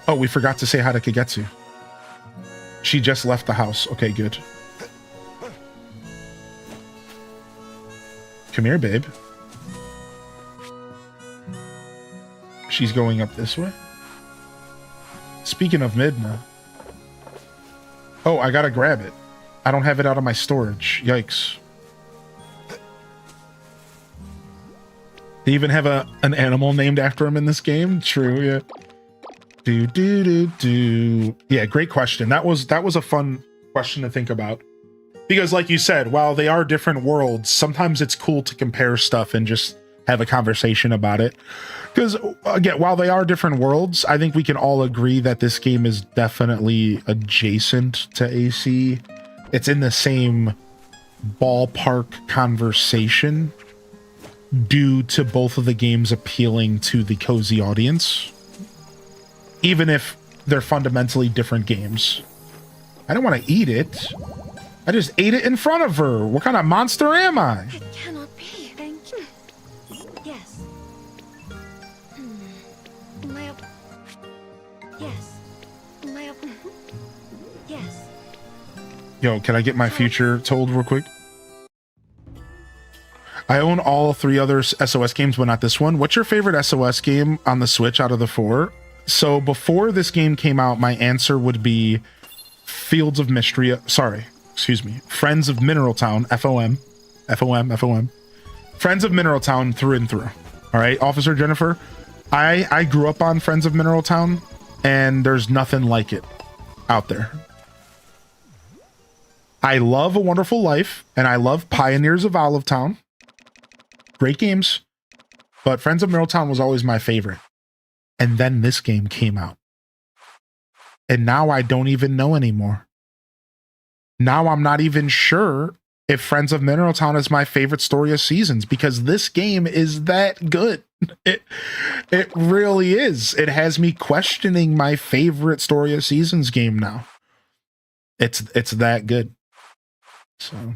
[SPEAKER 1] Oh, we forgot to say hi to Kagetsu. She just left the house. Okay, good. Come here, babe. She's going up this way. Speaking of Midna. Oh, I gotta grab it. I don't have it out of my storage. Yikes. They even have an animal named after him in this game. True, yeah. Yeah, great question. That was a fun question to think about. Because like you said, while they are different worlds, sometimes it's cool to compare stuff and just have a conversation about it. Because again, while they are different worlds, I think we can all agree that this game is definitely adjacent to AC. It's in the same ballpark conversation due to both of the games appealing to the cozy audience, even if they're fundamentally different games. I don't want to eat it. I just ate it in front of her. What kind of monster am I?
[SPEAKER 2] It cannot be. Thank you. Yes. Yes. Yes.
[SPEAKER 1] Yo, can I get my future told real quick? I own all 3 other SOS games, but not this one. What's your favorite SOS game on the Switch out of the 4? So before this game came out, my answer would be Fields of Mystery. Friends of Mineral Town, FOM. Friends of Mineral Town through and through. All right, Officer Jennifer. I grew up on Friends of Mineral Town, and there's nothing like it out there. I love A Wonderful Life, and I love Pioneers of Olive Town. Great games, but Friends of Mineral Town was always my favorite. And then this game came out. And now I don't even know anymore. Now I'm not even sure if Friends of Mineral Town is my favorite story of seasons, because this game is that good. It really is. It has me questioning my favorite story of seasons game now. It's that good. So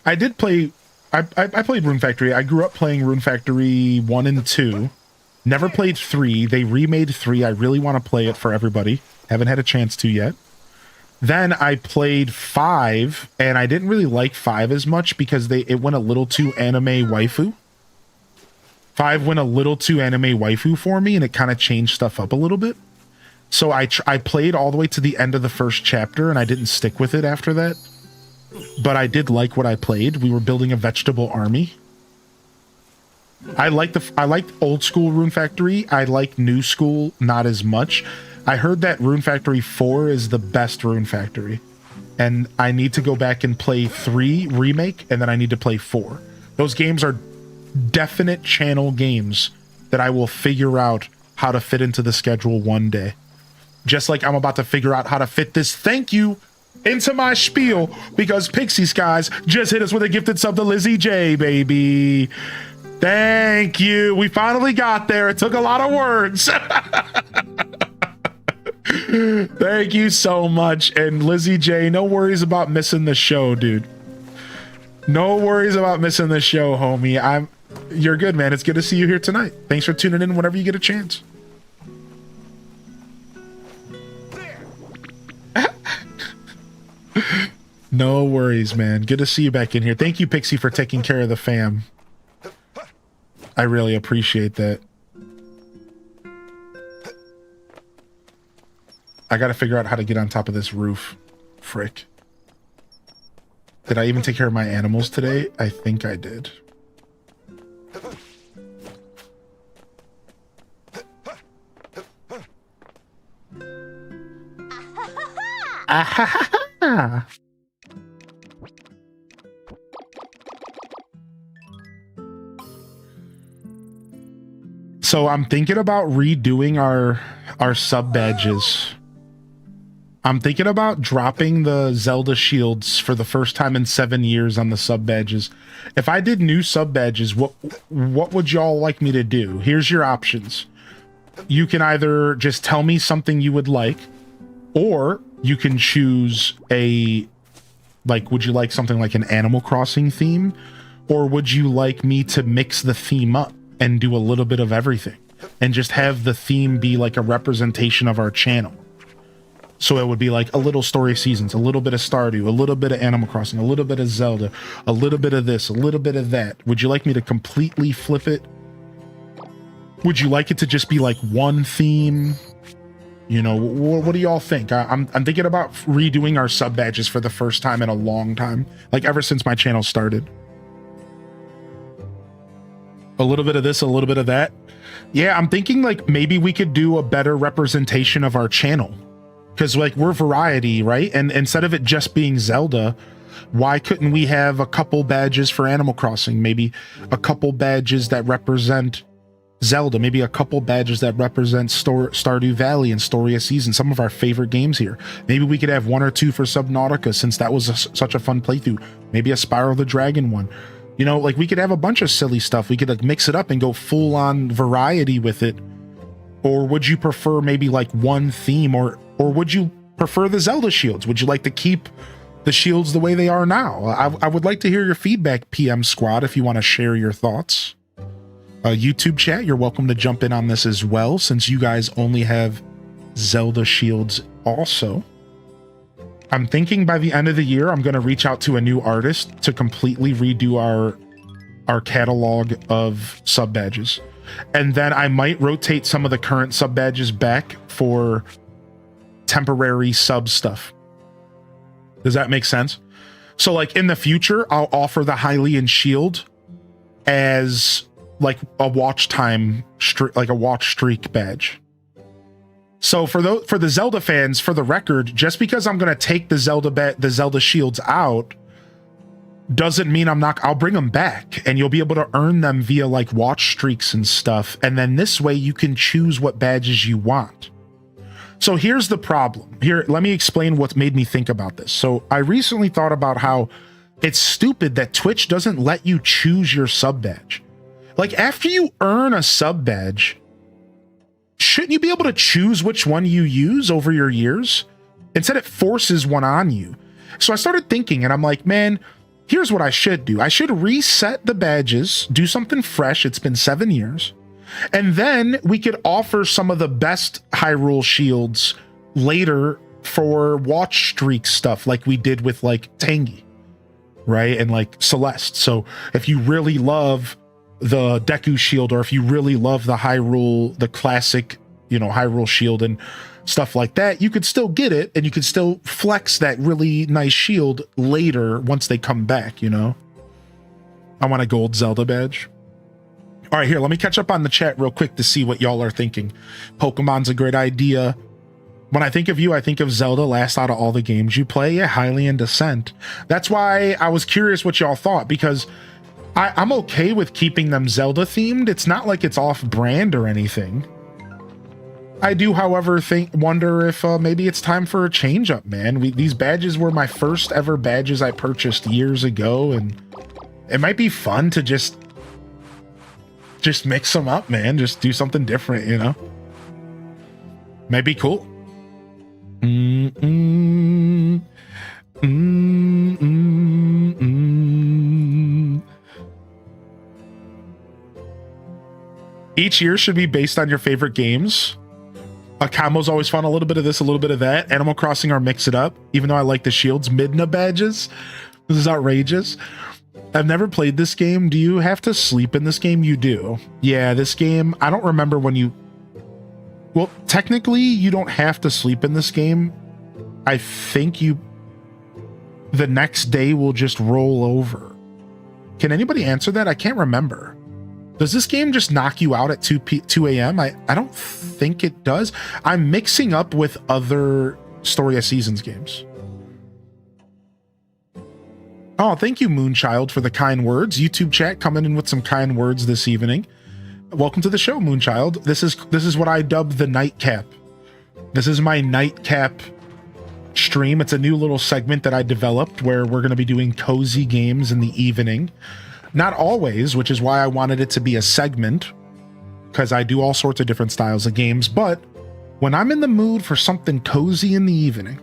[SPEAKER 1] I did play. I played Rune Factory. I grew up playing Rune Factory 1 and 2. Never played 3. They remade 3. I really want to play it for everybody. Haven't had a chance to yet. Then I played 5, and I didn't really like 5 as much because it went a little too anime waifu. 5 went a little too anime waifu for me, and it kind of changed stuff up a little bit. So I played all the way to the end of the first chapter, and I didn't stick with it after that. But I did like what I played. We were building a vegetable army. I liked old school Rune Factory. I like new school not as much. I heard that Rune Factory 4 is the best Rune Factory. And I need to go back and play 3 remake, and then I need to play 4. Those games are definite channel games that I will figure out how to fit into the schedule one day. Just like I'm about to figure out how to fit this thank you into my spiel because Pixie Skies just hit us with a gifted sub to Lizzie J, baby. Thank you. We finally got there. It took a lot of words. Thank you so much. And Lizzie J, no worries about missing the show, dude. No worries about missing the show, homie. You're good, man. It's good to see you here tonight. Thanks for tuning in whenever you get a chance. No worries, man. Good to see you back in here. Thank you, Pixie, for taking care of the fam. I really appreciate that. I gotta figure out how to get on top of this roof. Frick. Did I even take care of my animals today? I think I did. Ah-ha-ha-ha! So I'm thinking about redoing our sub badges. I'm thinking about dropping the Zelda shields for the first time in 7 years on the sub badges. If I did new sub badges, what would y'all like me to do? Here's your options. You can either just tell me something you would like, or you can choose would you like something like an Animal Crossing theme? Or would you like me to mix the theme up and do a little bit of everything and just have the theme be like a representation of our channel? So it would be like a little Story Seasons, a little bit of Stardew, a little bit of Animal Crossing, a little bit of Zelda, a little bit of this, a little bit of that. Would you like me to completely flip it? Would you like it to just be like one theme? You know, what do y'all think? I'm thinking about redoing our sub badges for the first time in a long time, like ever since my channel started. A little bit of this, a little bit of that. Yeah, I'm thinking like maybe we could do a better representation of our channel. Because like we're variety, right? And instead of it just being Zelda, why couldn't we have a couple badges for Animal Crossing? Maybe a couple badges that represent Zelda. Maybe a couple badges that represent Stardew Valley and Story of Seasons, some of our favorite games here. Maybe we could have 1 or 2 for Subnautica, since that was such a fun playthrough. Maybe a Spyro the Dragon one. You know, like we could have a bunch of silly stuff. We could like mix it up and go full on variety with it. Or would you prefer maybe like one theme, or would you prefer the Zelda shields? Would you like to keep the shields the way they are now? I would like to hear your feedback, PM Squad, if you want to share your thoughts. YouTube chat, you're welcome to jump in on this as well, since you guys only have Zelda shields also. I'm thinking by the end of the year, I'm going to reach out to a new artist to completely redo our catalog of sub badges. And then I might rotate some of the current sub badges back for temporary sub stuff. Does that make sense? So like in the future, I'll offer the Hylian shield as like a watch time, like a watch streak badge. So for the Zelda fans, for the record, just because I'm going to take the Zelda shields out doesn't mean I'll bring them back, and you'll be able to earn them via like watch streaks and stuff. And then this way you can choose what badges you want. So here's the problem. Here, let me explain what made me think about this. So I recently thought about how it's stupid that Twitch doesn't let you choose your sub badge. Like after you earn a sub badge, shouldn't you be able to choose which one you use over your years? Instead, it forces one on you. So I started thinking, and I'm like, man, here's what I should do. I should reset the badges, do something fresh. It's been 7 years. And then we could offer some of the best Hyrule shields later for watch streak stuff, like we did with like Tangy, right? And like Celeste. So if you really love the Deku shield, or if you really love the Hyrule, the classic, you know, Hyrule shield and stuff like that, you could still get it, and you could still flex that really nice shield later once they come back, you know? I want a gold Zelda badge. All right, here, let me catch up on the chat real quick to see what y'all are thinking. Pokemon's a great idea. When I think of you, I think of Zelda last out of all the games you play. Yeah, Hylian Descent. That's why I was curious what y'all thought, because I'm okay with keeping them Zelda themed. It's not like it's off brand or anything. I do, however, wonder if maybe it's time for a change up, man. These badges were my first ever badges I purchased years ago, and it might be fun to just Just mix them up, man. Just do something different, you know? Might be cool. Each year should be based on your favorite games. A combo's always fun. A little bit of this, a little bit of that. Animal Crossing or mix it up. Even though I like the shields, Midna badges. This is outrageous. I've never played this game. Do you have to sleep in this game? You do. Yeah, this game, I don't remember when you... Well, technically, you don't have to sleep in this game. I think you... The next day will just roll over. Can anybody answer that? I can't remember. Does this game just knock you out at 2 a.m.? I don't think it does. I'm mixing up with other Story of Seasons games. Oh, thank you, Moonchild, for the kind words. YouTube chat coming in with some kind words this evening. Welcome to the show, Moonchild. This is what I dub the nightcap. This is my nightcap stream. It's a new little segment that I developed where we're going to be doing cozy games in the evening. Not always, which is why I wanted it to be a segment, because I do all sorts of different styles of games. But when I'm in the mood for something cozy in the evening,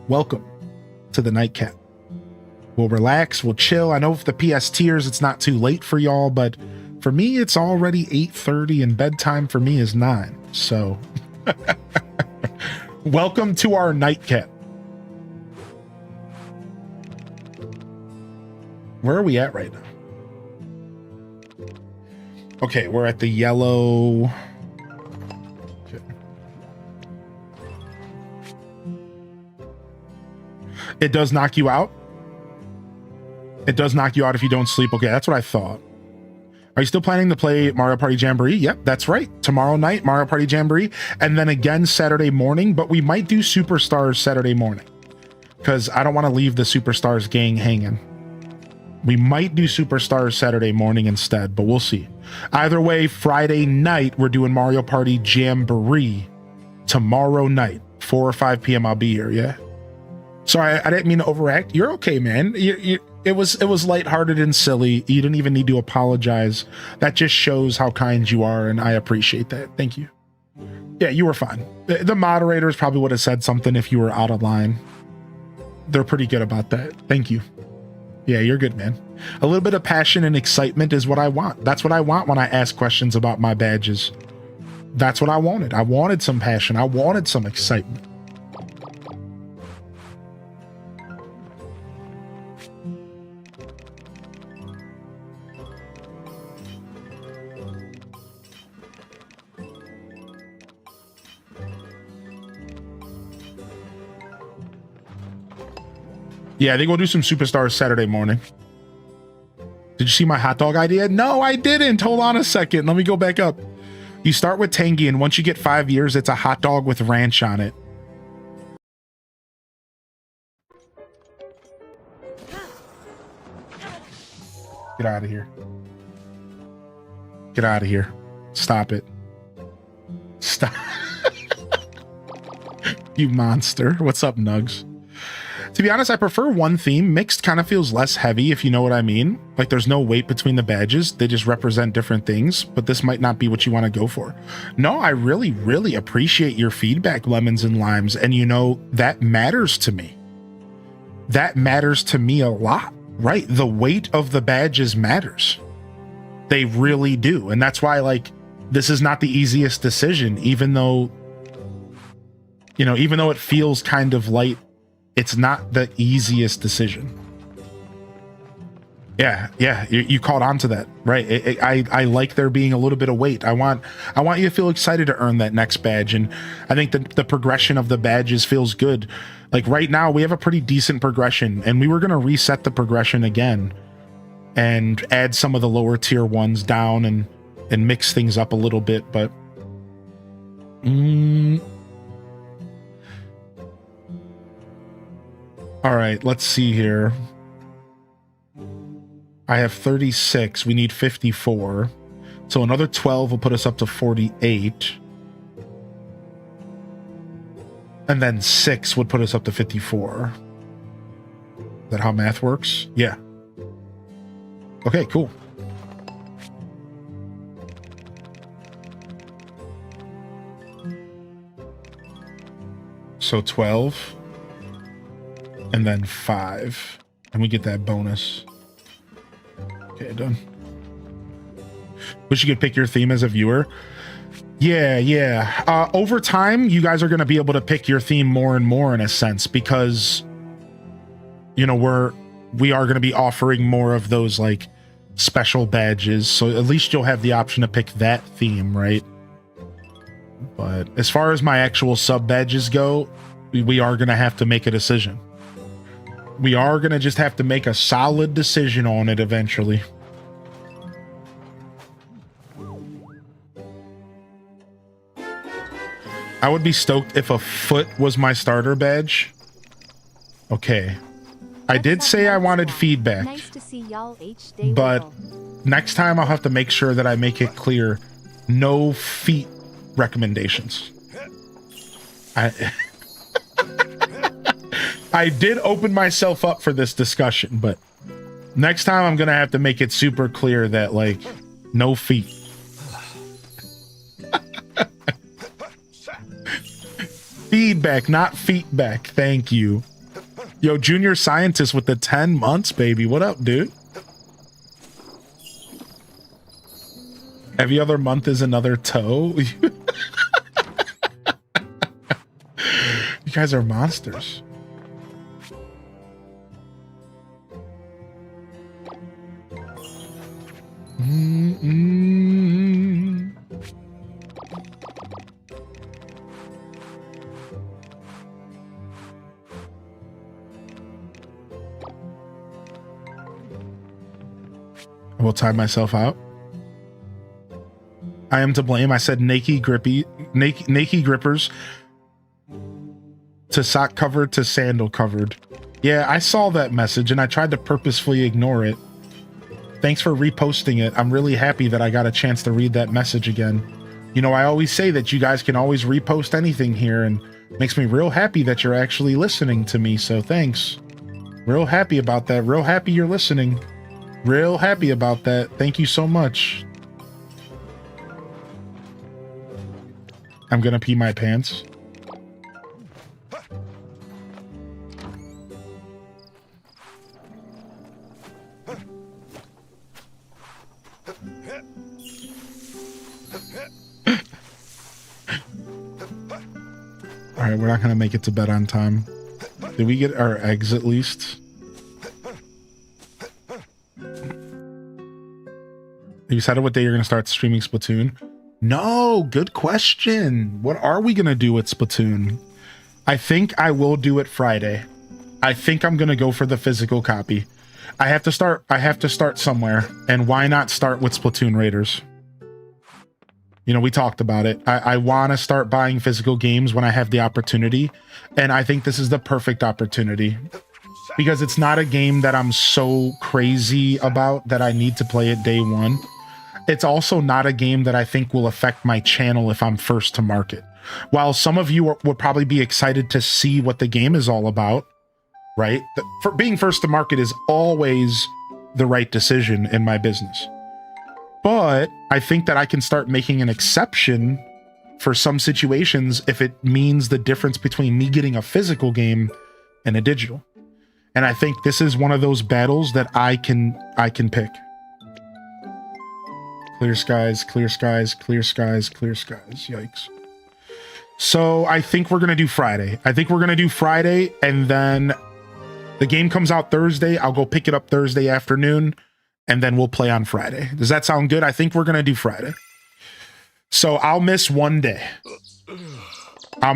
[SPEAKER 1] welcome to the nightcap. We'll relax, we'll chill. I know if the PS tiers, it's not too late for y'all, but for me, it's already 8:30 and bedtime for me is 9. So welcome to our nightcap. Where are we at right now? Okay, we're at the yellow. Okay. It does knock you out. It does knock you out if you don't sleep. Okay, that's what I thought. Are you still planning to play Mario Party Jamboree? Yep, that's right. Tomorrow night, Mario Party Jamboree, and then again Saturday morning, but we might do Superstars Saturday morning because I don't want to leave the Superstars gang hanging. We might do Superstars Saturday morning instead, but we'll see. Either way, Friday night, we're doing Mario Party Jamboree. Tomorrow night, 4 or 5 p.m. I'll be here, yeah? Sorry, I didn't mean to overact. You're okay, man. It was lighthearted and silly. You didn't even need to apologize. That just shows how kind you are, and I appreciate that. Thank you. Yeah, you were fine. The moderators probably would have said something if you were out of line. They're pretty good about that. Thank you. Yeah, you're good, man. A little bit of passion and excitement is what I want. That's what I want when I ask questions about my badges. That's what I wanted. I wanted some passion. I wanted some excitement. Yeah, I think we'll do some Superstars Saturday morning. Did you see my hot dog idea? No, I didn't. Hold on a second. Let me go back up. You start with tangy, and once you get 5 years, it's a hot dog with ranch on it. Get out of here. Get out of here. Stop it. Stop. You monster. What's up, Nugs? To be honest, I prefer one theme. Mixed kind of feels less heavy, if you know what I mean. Like there's no weight between the badges. They just represent different things, but this might not be what you want to go for. No, I really, really appreciate your feedback, Lemons and Limes. And you know, that matters to me. That matters to me a lot, right? The weight of the badges matters. They really do. And that's why, like, this is not the easiest decision, even though, you know, even though it feels kind of light, it's not the easiest decision. Yeah, you caught on to that, right? I like there being a little bit of weight. I want you to feel excited to earn that next badge, and I think the progression of the badges feels good. Like right now, we have a pretty decent progression, and we were gonna reset the progression again, and add some of the lower tier ones down and mix things up a little bit, but. All right, let's see here. I have 36. We need 54. So another 12 will put us up to 48. And then 6 would put us up to 54. Is that how math works? Yeah. Okay, cool. So 12. And then 5. And we get that bonus. Okay, done. Wish you could pick your theme as a viewer. Yeah. Over time, you guys are going to be able to pick your theme more and more in a sense because, you know, we are going to be offering more of those like special badges. So at least you'll have the option to pick that theme, right? But as far as my actual sub badges go, we are going to have to make a decision. We are going to just have to make a solid decision on it eventually. I would be stoked if a foot was my starter badge. Okay. I did say I wanted feedback.
[SPEAKER 4] Nice to see y'all H-Day
[SPEAKER 1] But
[SPEAKER 4] Wiggle.
[SPEAKER 1] next time I'll have to make sure that I make it clear. No feet recommendations. I did open myself up for this discussion, but next time I'm going to have to make it super clear that, like, no feet. Feedback, not feedback. Thank you. Yo, junior scientist with the 10 months, baby. What up, dude? Every other month is another toe. You guys are monsters. I will time myself out. I am to blame. I said naked grippers to sock covered to sandal covered. Yeah, I saw that message and I tried to purposefully ignore it. Thanks for reposting it. I'm really happy that I got a chance to read that message again. You know, I always say that you guys can always repost anything here, and it makes me real happy that you're actually listening to me, so thanks. Real happy about that. Real happy you're listening. Real happy about that. Thank you so much. I'm gonna pee my pants. All right, we're not gonna make it to bed on time. Did we get our eggs at least? You decided what day you're gonna start streaming Splatoon? No, good question. What are we gonna do with Splatoon? I think I will do it Friday. I think I'm gonna go for the physical copy. I have to start somewhere, and why not start with Splatoon Raiders? You know, we talked about it. I want to start buying physical games when I have the opportunity, and I think this is the perfect opportunity. Because it's not a game that I'm so crazy about that I need to play it day one. It's also not a game that I think will affect my channel if I'm first to market. While some of you would probably be excited to see what the game is all about, right? For being first to market is always the right decision in my business. But I think that I can start making an exception for some situations if it means the difference between me getting a physical game and a digital. And I think this is one of those battles that I can pick. Clear skies, clear skies, clear skies, clear skies. Yikes. So I think we're going to do Friday. And then the game comes out Thursday. I'll go pick it up Thursday afternoon, and then we'll play on Friday. Does that sound good? I think we're going to do Friday. So I'll miss one day. I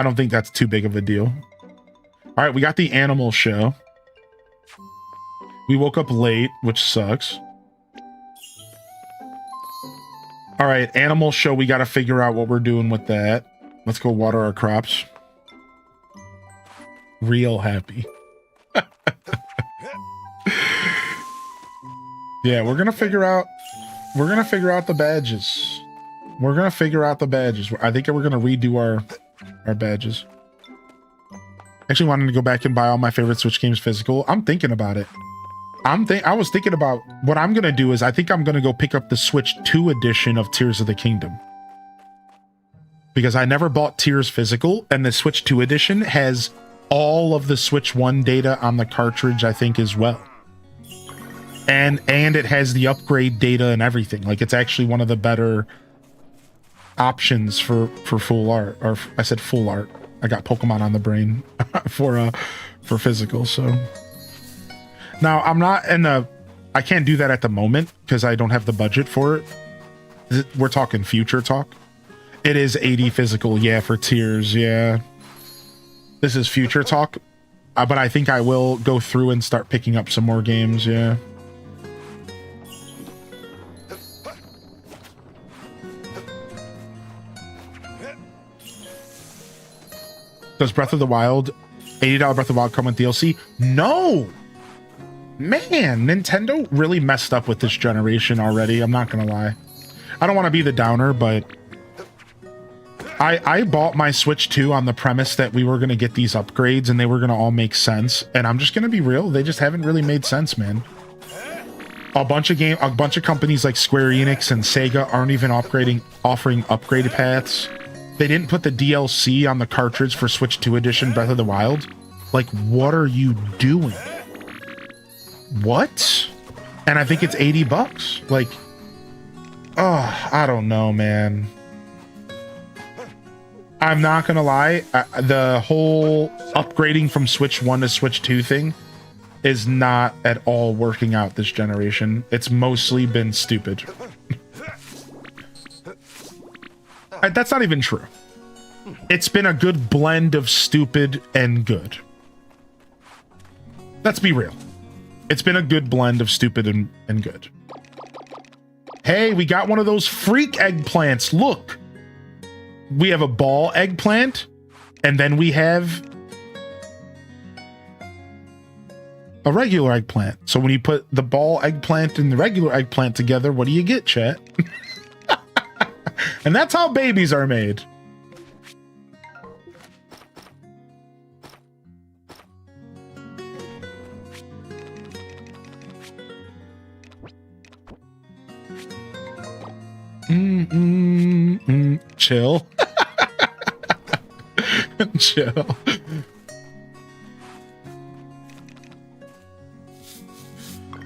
[SPEAKER 1] don't think that's too big of a deal. All right, we got the animal show. We woke up late, which sucks. All right, animal show. We got to figure out what we're doing with that. Let's go water our crops. Real happy. Yeah, we're gonna figure out the badges. I think we're gonna redo our badges. Actually wanted to go back and buy all my favorite Switch games physical. I'm thinking about it. I was thinking about what I'm gonna do is I think I'm gonna go pick up the Switch 2 edition of Tears of the Kingdom. because I never bought Tears physical, and the Switch 2 edition has all of the Switch 1 data on the cartridge, I think, as well. And it has the upgrade data and everything. Like, it's actually one of the better options for full art. Or I said full art. I got Pokemon on the brain for physical. So now I'm not I can't do that at the moment because I don't have the budget for it. We're talking future talk. It is 80 physical, yeah, for Tears, yeah. This is future talk, but I think I will go through and start picking up some more games, yeah. Does Breath of the Wild, $80 Breath of the Wild come with DLC? No! Man, Nintendo really messed up with this generation already, I'm not gonna lie. I don't want to be the downer, but I bought my Switch 2 on the premise that we were going to get these upgrades and they were going to all make sense. And I'm just going to be real. They just haven't really made sense, man. A bunch of companies like Square Enix and Sega aren't even offering upgrade paths. They didn't put the DLC on the cartridge for Switch 2 edition Breath of the Wild. Like, what are you doing? What? And I think it's $80. Like, oh, I don't know, man. I'm not gonna lie, the whole upgrading from Switch 1 to Switch 2 thing is not at all working out this generation. It's mostly been stupid. That's not even true. It's been a good blend of stupid and good. Let's be real. It's been a good blend of stupid and good. Hey, we got one of those freak eggplants. Look. We have a ball eggplant, and then we have a regular eggplant. So when you put the ball eggplant and the regular eggplant together, what do you get, chat? And that's how babies are made. Chill. Chill.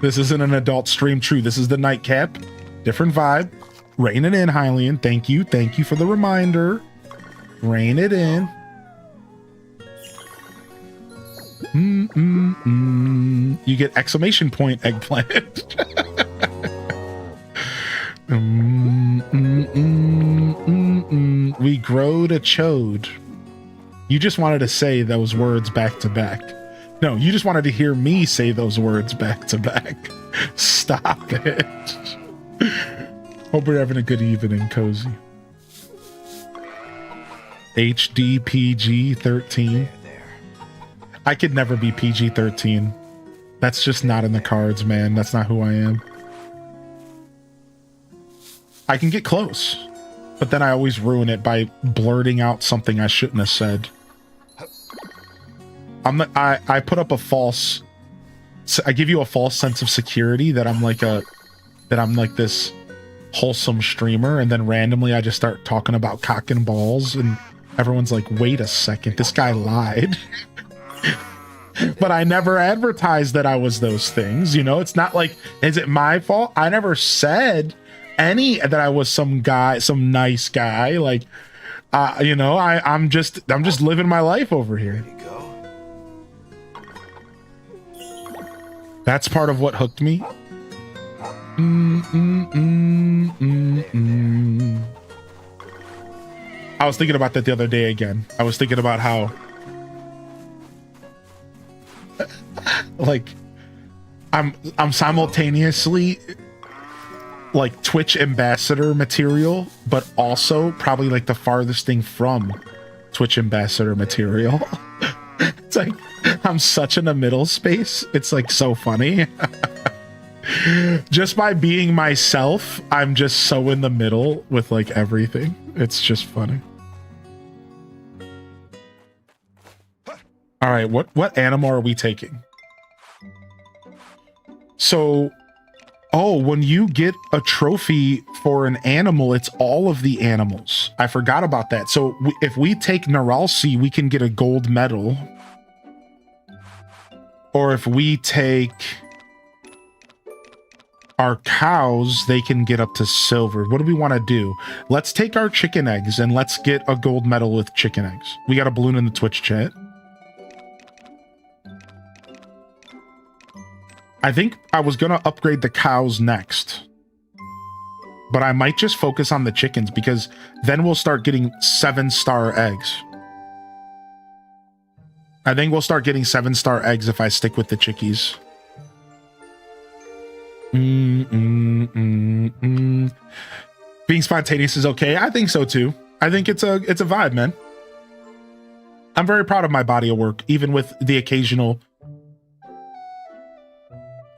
[SPEAKER 1] This isn't an adult stream. True. This is the nightcap. Different vibe. Rein it in, Hylian. Thank you. Thank you for the reminder. Rein it in. You get exclamation point eggplant. We growed a chode. You just wanted to say those words back to back. No, you just wanted to hear me say those words back to back. Stop it. Hope we're having a good evening, Cozy. HD PG 13. I could never be PG 13. That's just not in the cards, man. That's not who I am. I can get close, but then I always ruin it by blurting out something I shouldn't have said. I put up a false, I give you a false sense of security that I'm like this wholesome streamer, and then randomly I just start talking about cock and balls, and everyone's like, wait a second, this guy lied. But I never advertised that I was those things, you know? It's not like, is it my fault? I never said that I was some guy, some nice guy. Like, you know, I'm just living my life over here.
[SPEAKER 3] There you go.
[SPEAKER 1] That's part of what hooked me. I was thinking about that the other day again. I was thinking about how like I'm simultaneously like Twitch ambassador material, but also probably like the farthest thing from Twitch ambassador material. It's like I'm such in a middle space. It's like so funny. Just by being myself, I'm just so in the middle with like everything. It's just funny. All right, what animal are we taking? So Oh, when you get a trophy for an animal, it's all of the animals. I forgot about that. So if we take Naralsi, we can get a gold medal. Or if we take our cows, they can get up to silver. What do we want to do? Let's take our chicken eggs and let's get a gold medal with chicken eggs. We got a balloon in the Twitch chat. I think I was going to upgrade the cows next. But I might just focus on the chickens because then we'll start getting 7-star eggs. I think we'll start getting 7-star eggs if I stick with the chickies. Being spontaneous is okay. I think so too. I think it's a vibe, man. I'm very proud of my body of work, even with the occasional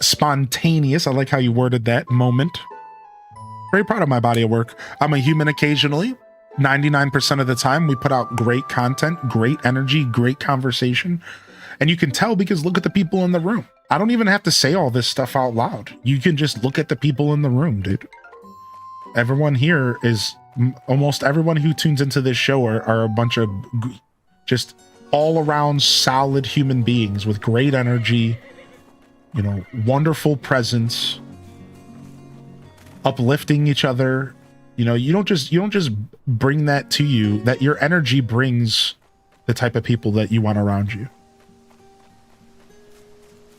[SPEAKER 1] spontaneous, I like how you worded that, moment. Very proud of my body of work. I'm a human occasionally. 99% of the time we put out great content, great energy, great conversation. And you can tell because look at the people in the room. I don't even have to say all this stuff out loud. You can just look at the people in the room, dude. Everyone here is, almost everyone who tunes into this show are a bunch of just all around solid human beings with great energy, you know, wonderful presence, uplifting each other. You know, you don't just bring that to you, that your energy brings the type of people that you want around you.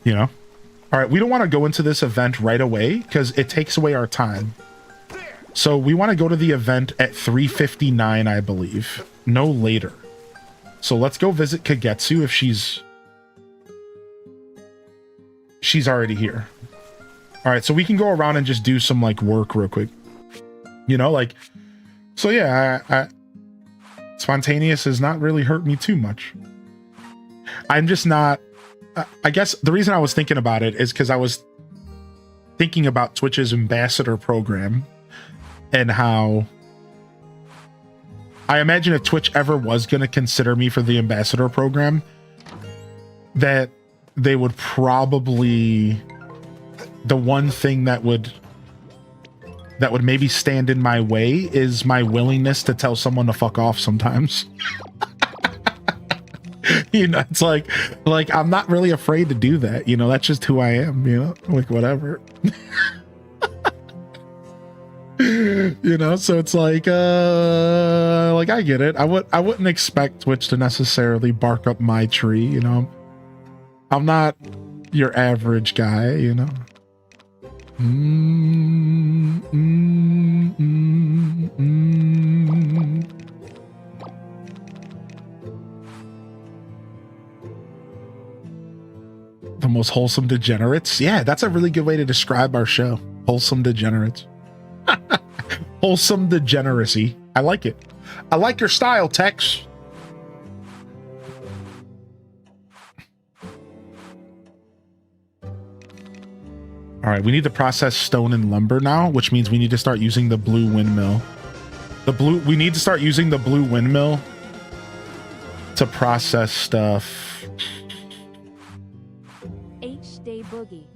[SPEAKER 1] You know? All right, we don't want to go into this event right away because it takes away our time. So we want to go to the event at 3:59, I believe. No later. So let's go visit Kagetsu if she's already here. All right, so we can go around and just do some like work real quick. You know, like, so yeah, spontaneous has not really hurt me too much. I'm just not, I guess the reason I was thinking about it is because I was thinking about Twitch's ambassador program and how I imagine if Twitch ever was going to consider me for the ambassador program, that they would probably, the one thing that would maybe stand in my way is my willingness to tell someone to fuck off sometimes. You know, it's like I'm not really afraid to do that. You know, that's just who I am, you know, like whatever. You know, so it's like I get it. I wouldn't expect Twitch to necessarily bark up my tree, you know. I'm not your average guy, you know. The most wholesome degenerates. Yeah, that's a really good way to describe our show. Wholesome degenerates. Wholesome degeneracy. I like it. I like your style, Tex. All right, we need to process stone and lumber now, which means we need to start using the blue windmill. We need to start using the blue windmill to process stuff.
[SPEAKER 4] H-Day Boogie.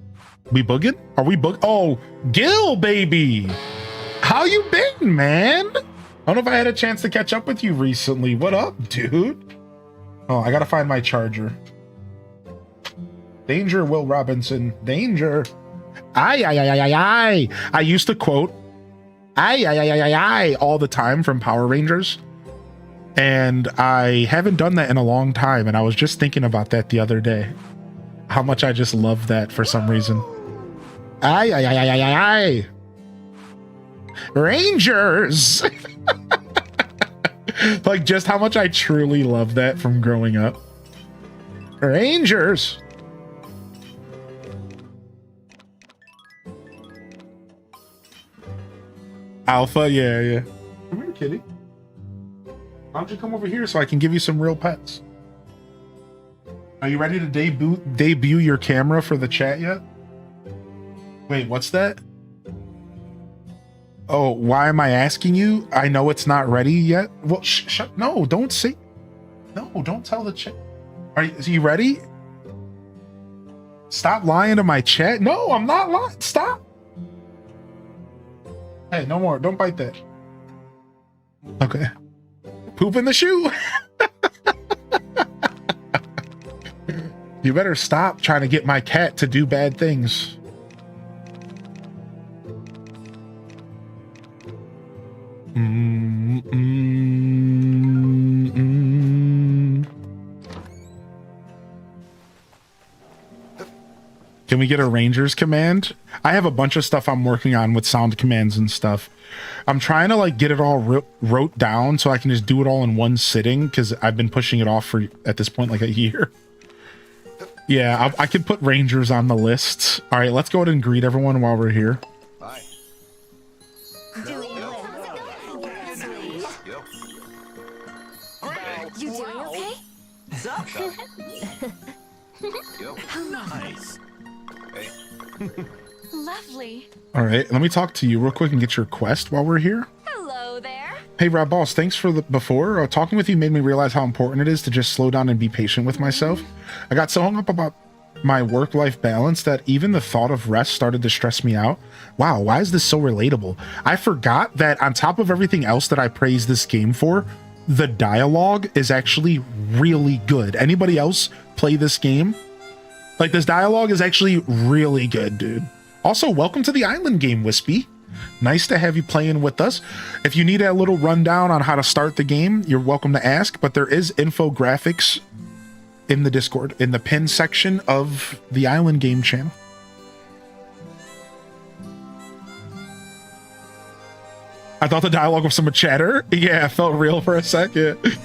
[SPEAKER 1] We booging? Are we boog? Oh, Gil, baby. How you been, man? I don't know if I had a chance to catch up with you recently. What up, dude? Oh, I gotta find my charger. Danger, Will Robinson. Danger. Aye, aye, aye, aye, aye. I used to quote aye, aye, aye, aye, aye all the time from Power Rangers. And I haven't done that in a long time. And I was just thinking about that the other day. How much I just love that for some reason. Aye, aye, aye, aye, aye, aye. Rangers. Like just how much I truly love that from growing up. Rangers. Alpha, yeah. Come here, kitty. Why don't you come over here so I can give you some real pets? Are you ready to debut your camera for the chat yet? Wait, what's that? Oh, why am I asking you? I know it's not ready yet. Well, no, don't say. No, don't tell the chat. Are you ready? Stop lying to my chat. No, I'm not lying. Stop. Hey, no more. Don't bite that. Okay. Poop in the shoe. You better stop trying to get my cat to do bad things. Can we get a ranger's command? I have a bunch of stuff I'm working on with sound commands and stuff. I'm trying to like get it all wrote down so I can just do it all in one sitting because I've been pushing it off for at this point like a year. Yeah, I could put rangers on the list. All right, let's go ahead and greet everyone while we're here.
[SPEAKER 3] Bye.
[SPEAKER 2] Doing well.
[SPEAKER 3] Yo.
[SPEAKER 2] You doing okay?
[SPEAKER 3] Yo.
[SPEAKER 2] Nice.
[SPEAKER 3] Hey.
[SPEAKER 2] Lovely.
[SPEAKER 1] All right, let me talk to you real quick and get your quest while we're here.
[SPEAKER 2] Hello there.
[SPEAKER 1] Hey, Rob Boss, thanks for the before. Talking with you made me realize how important it is to just slow down and be patient with myself. I got so hung up about my work-life balance that even the thought of rest started to stress me out. Wow, why is this so relatable? I forgot that on top of everything else that I praise this game for, the dialogue is actually really good. Anybody else play this game? Like, this dialogue is actually really good, dude. Also, welcome to the island game, Wispy. Nice to have you playing with us. If you need a little rundown on how to start the game, you're welcome to ask, but there is infographics in the Discord, in the pin section of the island game channel. I thought the dialogue was some chatter. Yeah, it felt real for a second.
[SPEAKER 2] Right.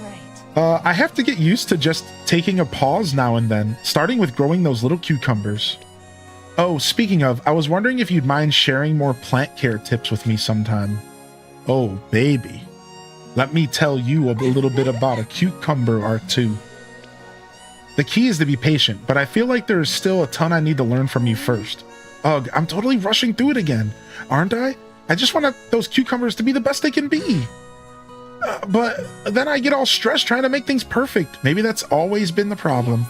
[SPEAKER 1] I have to get used to just taking a pause now and then, starting with growing those little cucumbers. Oh, speaking of, I was wondering if you'd mind sharing more plant care tips with me sometime. Oh, baby. Let me tell you a little bit about a cucumber or two. The key is to be patient, but I feel like there's still a ton I need to learn from you first. Ugh, I'm totally rushing through it again, aren't I? I just want those cucumbers to be the best they can be. But then I get all stressed trying to make things perfect. Maybe that's always been the problem.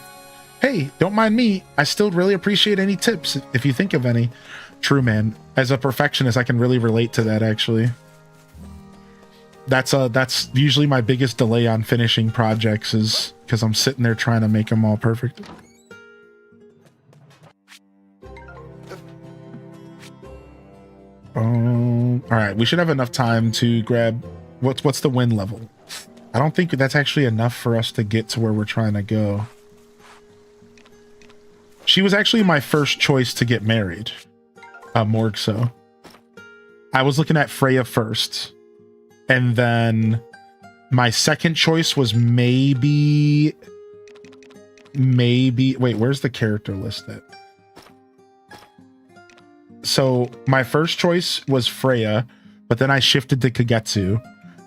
[SPEAKER 1] Hey, don't mind me. I still really appreciate any tips if you think of any. True, man. As a perfectionist, I can really relate to that, actually. That's usually my biggest delay on finishing projects is because I'm sitting there trying to make them all perfect. All right, we should have enough time to grab what's the win level. I don't think that's actually enough for us to get to where we're trying to go. She was actually my first choice to get married. Morgso. I was looking at Freya first. And then my second choice was maybe... Wait, where's the character list at? So my first choice was Freya, but then I shifted to Kagetsu.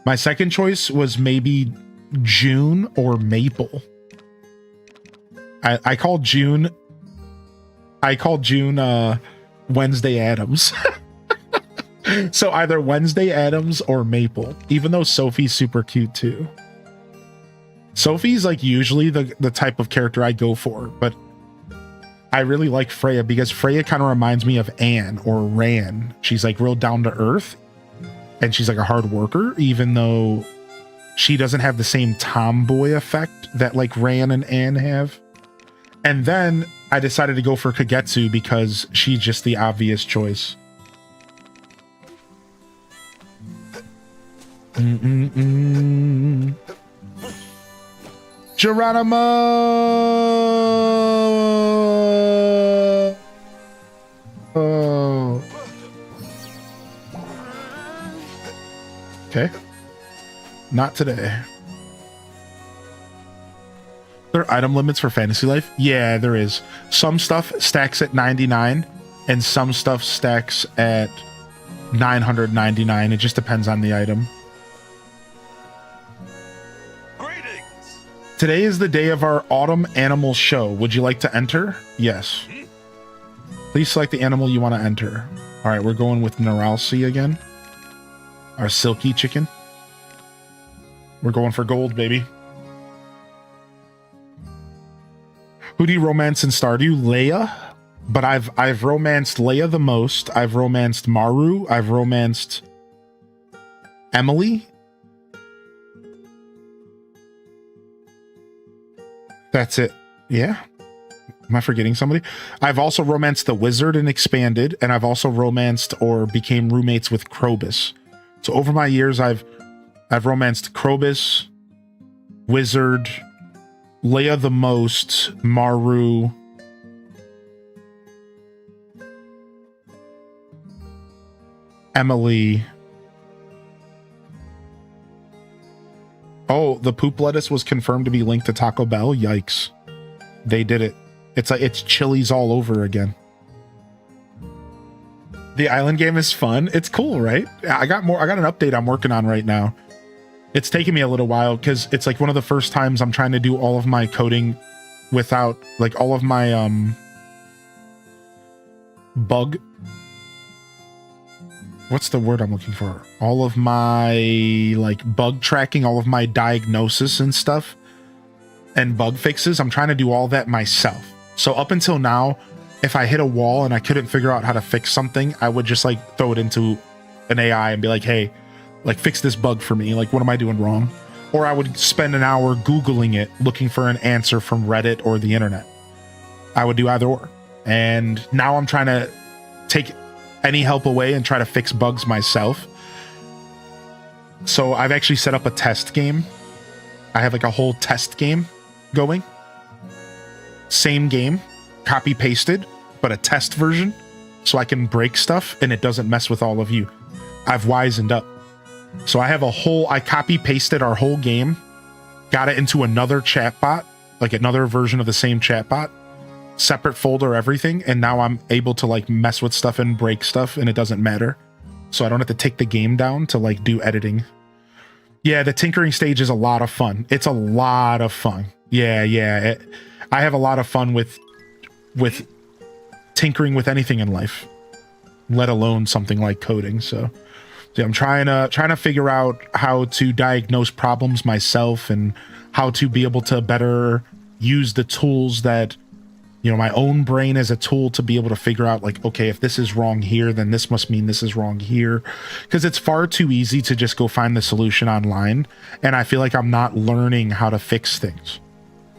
[SPEAKER 1] My second choice was maybe June or Maple. I called June Wednesday Addams. So either Wednesday Addams or Maple, even though Sophie's super cute too. Sophie's like usually the type of character I go for, but I really like Freya because Freya kind of reminds me of Anne or Ran. She's like real down to earth and she's like a hard worker, even though she doesn't have the same tomboy effect that like Ran and Anne have. And then I decided to go for Kagetsu because she's just the obvious choice. Geronimo! Oh. Okay. Not today. There are item limits for Fantasy Life? Yeah, there is. Some stuff stacks at 99 and some stuff stacks at 999. It just depends on the item.
[SPEAKER 3] Greetings.
[SPEAKER 1] Today is the day of our autumn animal show. Would you like to enter? Yes. Please select the animal you want to enter. All right, we're going with Naralsi again. Our silky chicken. We're going for gold, baby. Who do you romance in Stardew? Leia. But I've romanced Leia the most. I've romanced Maru. I've romanced Emily. That's it. Yeah. Am I forgetting somebody? I've also romanced the wizard and expanded, and I've also romanced or became roommates with Krobus. So over my years, I've romanced Krobus, wizard, Leia the Most, Maru, Emily. Oh, the poop lettuce was confirmed to be linked to Taco Bell. Yikes. They did it. It's like it's Chili's all over again. The island game is fun. It's cool, right? I got an update I'm working on right now. It's taken me a little while because it's like one of the first times I'm trying to do all of my coding without like all of my bug. What's the word I'm looking for? All of my like bug tracking, all of my diagnosis and stuff and bug fixes. I'm trying to do all that myself. So up until now, if I hit a wall and I couldn't figure out how to fix something, I would just like throw it into an AI and be like, hey, like fix this bug for me. Like, what am I doing wrong? Or I would spend an hour Googling it, looking for an answer from Reddit or the internet. I would do either or. And now I'm trying to take any help away and try to fix bugs myself. So I've actually set up a test game. I have like a whole test game going. Same game, copy pasted, but a test version so I can break stuff and it doesn't mess with all of you. I've wisened up. So I have I copy pasted our whole game, got it into another chatbot, like another version of the same chatbot, separate folder, everything. And now I'm able to like mess with stuff and break stuff and it doesn't matter. So I don't have to take the game down to like do editing. Yeah, the tinkering stage is a lot of fun. It's a lot of fun. Yeah. I have a lot of fun with tinkering with anything in life, let alone something like coding. So I'm trying to figure out how to diagnose problems myself and how to be able to better use the tools that, you know, my own brain as a tool to be able to figure out like, okay, if this is wrong here, then this must mean this is wrong here. Because it's far too easy to just go find the solution online. And I feel like I'm not learning how to fix things.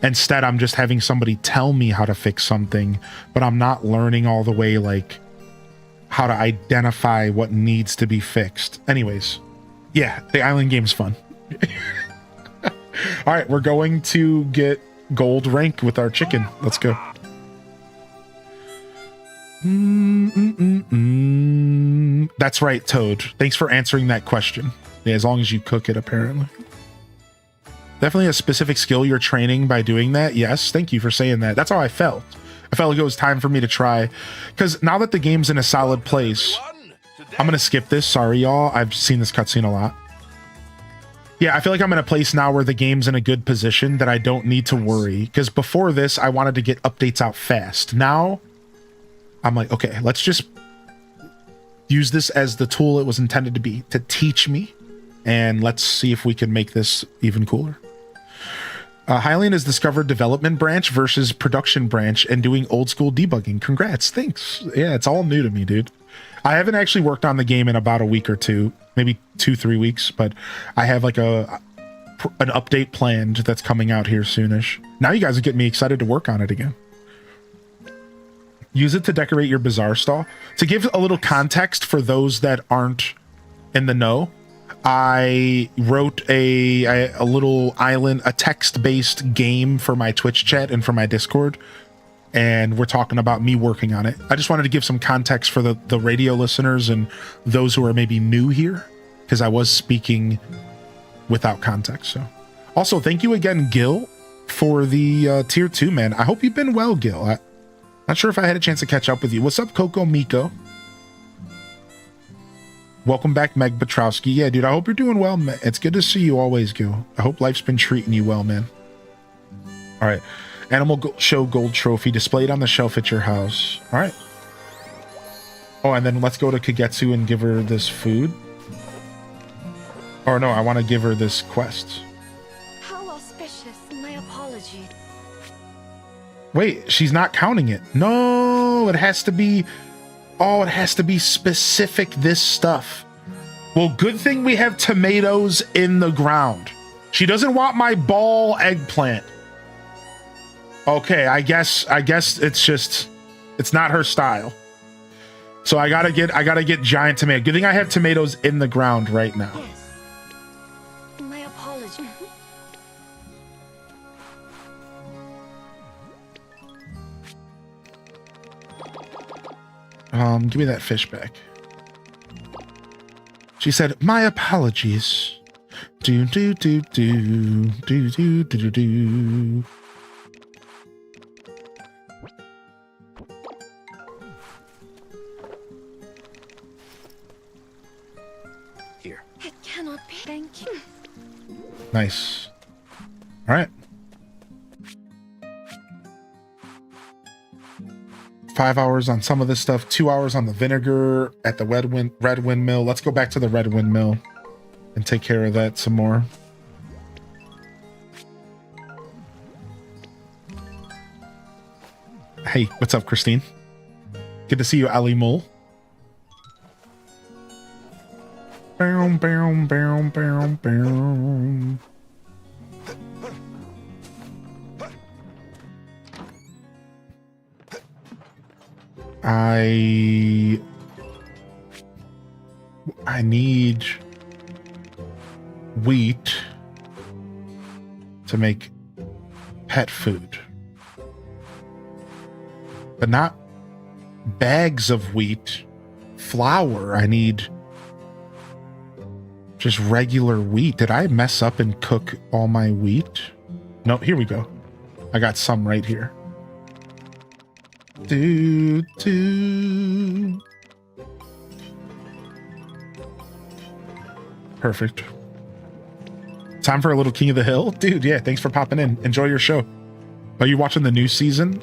[SPEAKER 1] Instead, I'm just having somebody tell me how to fix something, but I'm not learning all the way like how to identify what needs to be fixed. Anyways, yeah, the island game's fun. All right, we're going to get gold rank with our chicken. Let's go. That's right, Toad. Thanks for answering that question. Yeah, as long as you cook it, apparently. Definitely a specific skill you're training by doing that. Yes, thank you for saying that. That's how I felt. I felt like it was time for me to try. Because now that the game's in a solid place, I'm going to skip this. Sorry, y'all. I've seen this cutscene a lot. Yeah, I feel like I'm in a place now where the game's in a good position that I don't need to worry. Because before this, I wanted to get updates out fast. Now, I'm like, okay, let's just use this as the tool it was intended to be, to teach me. And let's see if we can make this even cooler. Hylian has discovered development branch versus production branch and doing old school debugging. Congrats. Thanks. Yeah, it's all new to me, dude. I haven't actually worked on the game in about a week or two, maybe 2-3 weeks, but I have like an update planned that's coming out here soonish. Now you guys are getting me excited to work on it again. Use it to decorate your Bazaar stall. To give a little context for those that aren't in the know, I wrote a little island, a text-based game for my Twitch chat and for my Discord, and we're talking about me working on it. I just wanted to give some context for the radio listeners and those who are maybe new here, because I was speaking without context. So, also, thank you again, Gil, for the tier 2, man. I hope you've been well, Gil. Not sure if I had a chance to catch up with you. What's up, Coco Miko? Welcome back, Meg Petrowski. Yeah, dude, I hope you're doing well, man. It's good to see you always, Gil. I hope life's been treating you well, man. All right. Animal Show Gold Trophy displayed on the shelf at your house. All right. Oh, and then let's go to Kagetsu and give her this food. Or no, I want to give her this quest.
[SPEAKER 2] How auspicious. My apology.
[SPEAKER 1] Wait, she's not counting it. No, it has to be... Oh, it has to be specific, this stuff. Well, good thing we have tomatoes in the ground. She doesn't want my ball eggplant. Okay, I guess it's not her style. So I gotta get giant tomato. Good thing I have tomatoes in the ground right now.
[SPEAKER 2] Yes. My apologies.
[SPEAKER 1] Give me that fish back. She said, "My apologies." Do do do do do do do do.
[SPEAKER 3] Here.
[SPEAKER 2] It cannot be. Thank you.
[SPEAKER 1] Nice. All right. 5 hours on some of this stuff, 2 hours on the vinegar at the red windmill. Let's go back to the red windmill and take care of that some more. Hey, what's up, Christine? Good to see you, Ali Mole. Bow, bow, bow, bow, bow. I need wheat to make pet food, but not bags of wheat. Flour. I need just regular wheat. Did I mess up and cook all my wheat? No, here we go. I got some right here. Do, do. Perfect. Time for a little King of the Hill? Dude, yeah, thanks for popping in. Enjoy your show. Are you watching the new season?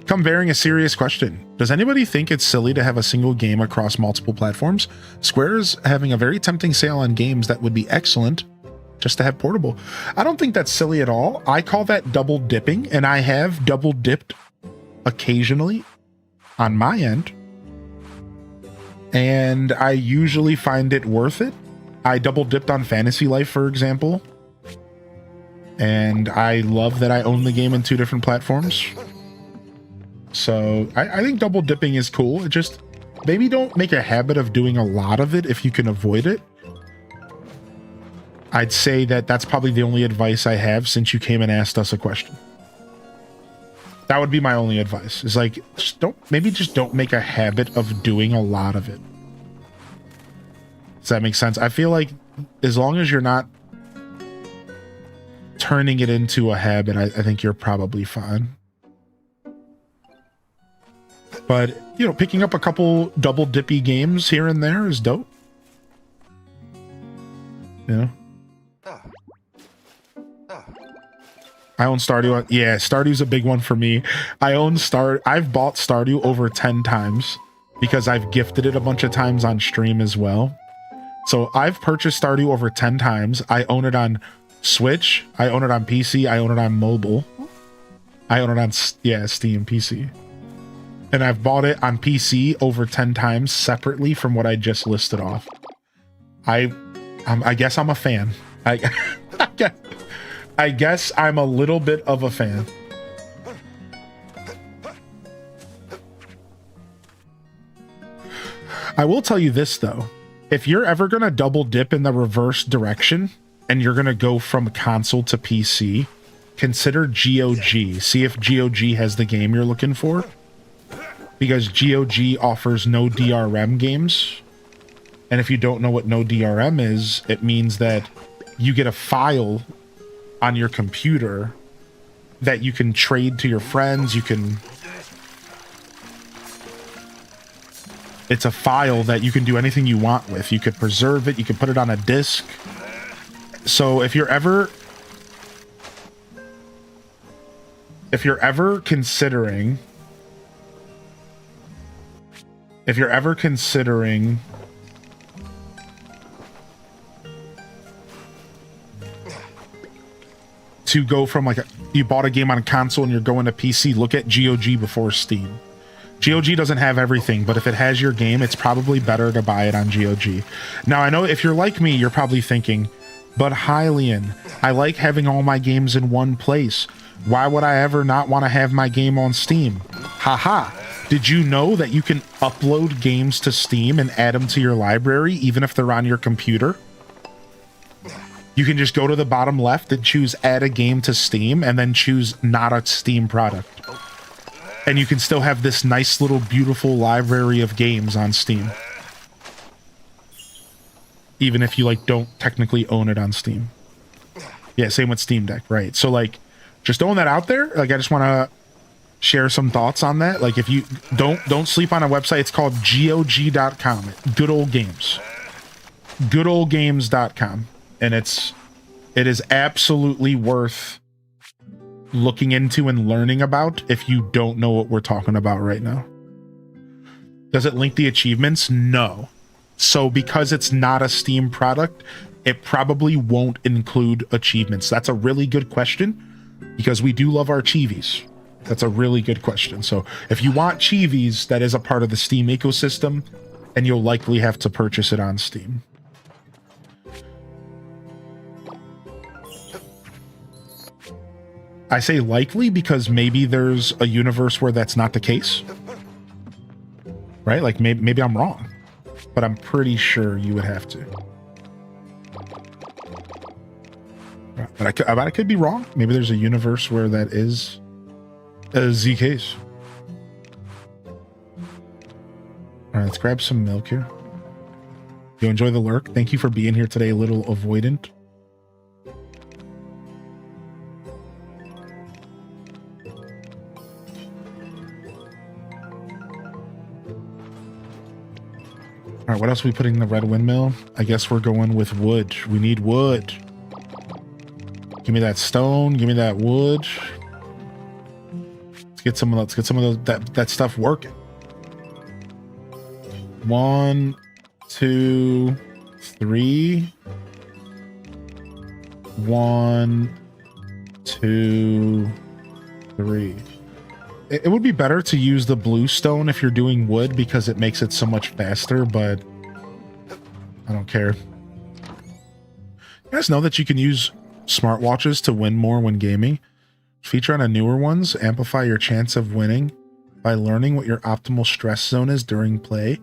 [SPEAKER 1] Come bearing a serious question. Does anybody think it's silly to have a single game across multiple platforms? Square's having a very tempting sale on games that would be excellent just to have portable. I don't think that's silly at all. I call that double dipping, and I have double dipped occasionally on my end, and I usually find it worth it. I double dipped on Fantasy Life, for example, and I love that I own the game in 2 different platforms. So I think double dipping is cool. It just maybe don't make a habit of doing a lot of it if you can avoid it. I'd say that that's probably the only advice I have since you came and asked us a question. That would be my only advice. Is like, just don't make a habit of doing a lot of it. Does that make sense? I feel like as long as you're not turning it into a habit, I think you're probably fine. But, you know, picking up a couple double dippy games here and there is dope. You know? I own Stardew. Yeah, Stardew's a big one for me. I've bought Stardew over 10 times because I've gifted it a bunch of times on stream as well. So I've purchased Stardew over 10 times. I own it on Switch. I own it on PC. I own it on mobile. I own it on, Steam PC. And I've bought it on PC over 10 times separately from what I just listed off. I guess I'm a fan. I guess I'm a little bit of a fan. I will tell you this, though. If you're ever going to double dip in the reverse direction and you're going to go from console to PC, consider GOG. See if GOG has the game you're looking for. Because GOG offers no DRM games. And if you don't know what no DRM is, it means that you get a file on your computer that you can trade to your friends. It's a file that you can do anything you want with. You could preserve it. You could put it on a disk. So if you're ever considering to go from you bought a game on a console and you're going to PC, look at GOG before Steam. GOG doesn't have everything, but if it has your game, it's probably better to buy it on GOG. Now, I know if you're like me, you're probably thinking, but Hylian, I like having all my games in one place. Why would I ever not want to have my game on Steam? Haha. Did you know that you can upload games to Steam and add them to your library, even if they're on your computer? You can just go to the bottom left and choose add a game to Steam and then choose not a Steam product. And you can still have this nice little beautiful library of games on Steam. Even if you like don't technically own it on Steam. Yeah, same with Steam Deck, right? So like just throwing that out there, like I just want to share some thoughts on that. Like if you don't sleep on a website, it's called GOG.com. Good Old Games. Goodoldgames.com. And it is absolutely worth looking into and learning about if you don't know what we're talking about right now. Does it link the achievements? No. So because it's not a Steam product, it probably won't include achievements. That's a really good question because we do love our Chivis. That's a really good question. So if you want Chivis, that is a part of the Steam ecosystem, and you'll likely have to purchase it on Steam. I say likely because maybe there's a universe where that's not the case. Right? Like maybe I'm wrong, but I'm pretty sure you would have to. But I could be wrong. Maybe there's a universe where that is the case. All right, let's grab some milk here. You enjoy the lurk. Thank you for being here today, little avoidant. All right, what else are we putting in the red windmill? I guess we're going with wood. We need wood. Give me that stone. Give me that wood. Let's get some of that stuff working. 1, 2, 3. 1, 2, 3. It would be better to use the blue stone if you're doing wood because it makes it so much faster, but I don't care. You guys know that you can use smartwatches to win more when gaming? Feature on the newer ones, amplify your chance of winning by learning what your optimal stress zone is during play,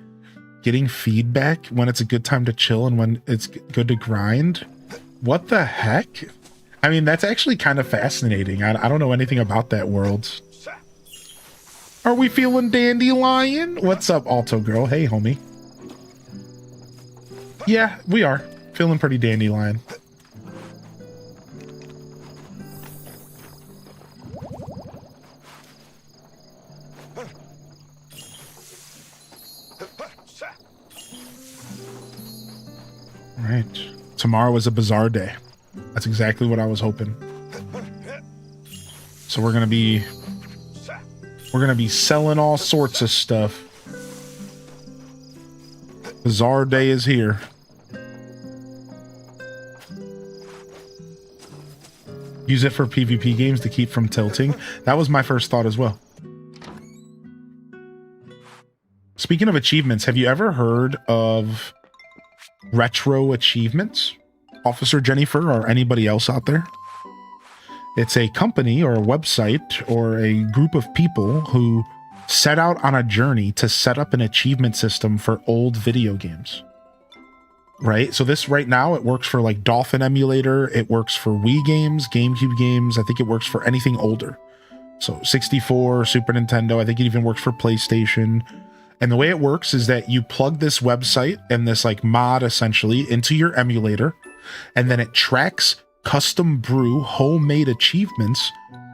[SPEAKER 1] getting feedback when it's a good time to chill and when it's good to grind. What the heck? I mean, that's actually kind of fascinating. I don't know anything about that world. Are we feeling dandelion? What's up, Alto Girl? Hey, homie. Yeah, we are. Feeling pretty dandelion. All right. Tomorrow is a Bazaar day. That's exactly what I was hoping. So we're going to be selling all sorts of stuff. Bazaar day is here. Use it for PvP games to keep from tilting. That was my first thought as well. Speaking of achievements, have you ever heard of retro achievements? Officer Jennifer or anybody else out there? It's a company or a website or a group of people who set out on a journey to set up an achievement system for old video games. Right? So this right now, it works for like Dolphin Emulator. It works for Wii games, GameCube games. I think it works for anything older. So 64, Super Nintendo. I think it even works for PlayStation. And the way it works is that you plug this website and this like mod essentially into your emulator, and then it tracks custom brew homemade achievements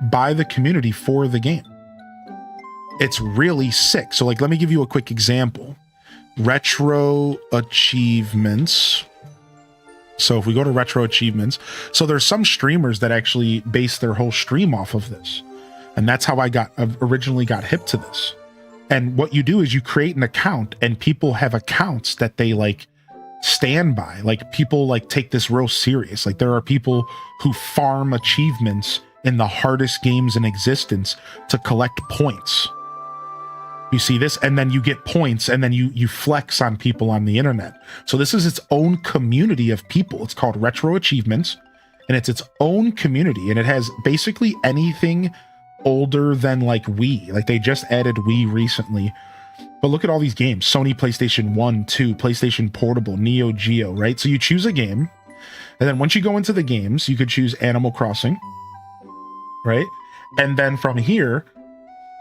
[SPEAKER 1] by the community for the game. It's really sick. So like, let me give you a quick example. Retro achievements. So if we go to retro achievements, so there's some streamers that actually base their whole stream off of this. And that's how I originally got hip to this. And what you do is you create an account, and people have accounts that they like stand by. Like people like take this real serious. Like there are people who farm achievements in the hardest games in existence to collect points. You see this, and then you get points, and then you flex on people on the internet. So this is its own community of people. It's called Retro Achievements, and it's its own community, and it has basically anything older than like Wii. Like they just added Wii recently. But look at all these games. Sony PlayStation 1, 2, PlayStation Portable, Neo Geo, right? So you choose a game, and then once you go into the games, you could choose Animal Crossing, right? And then from here,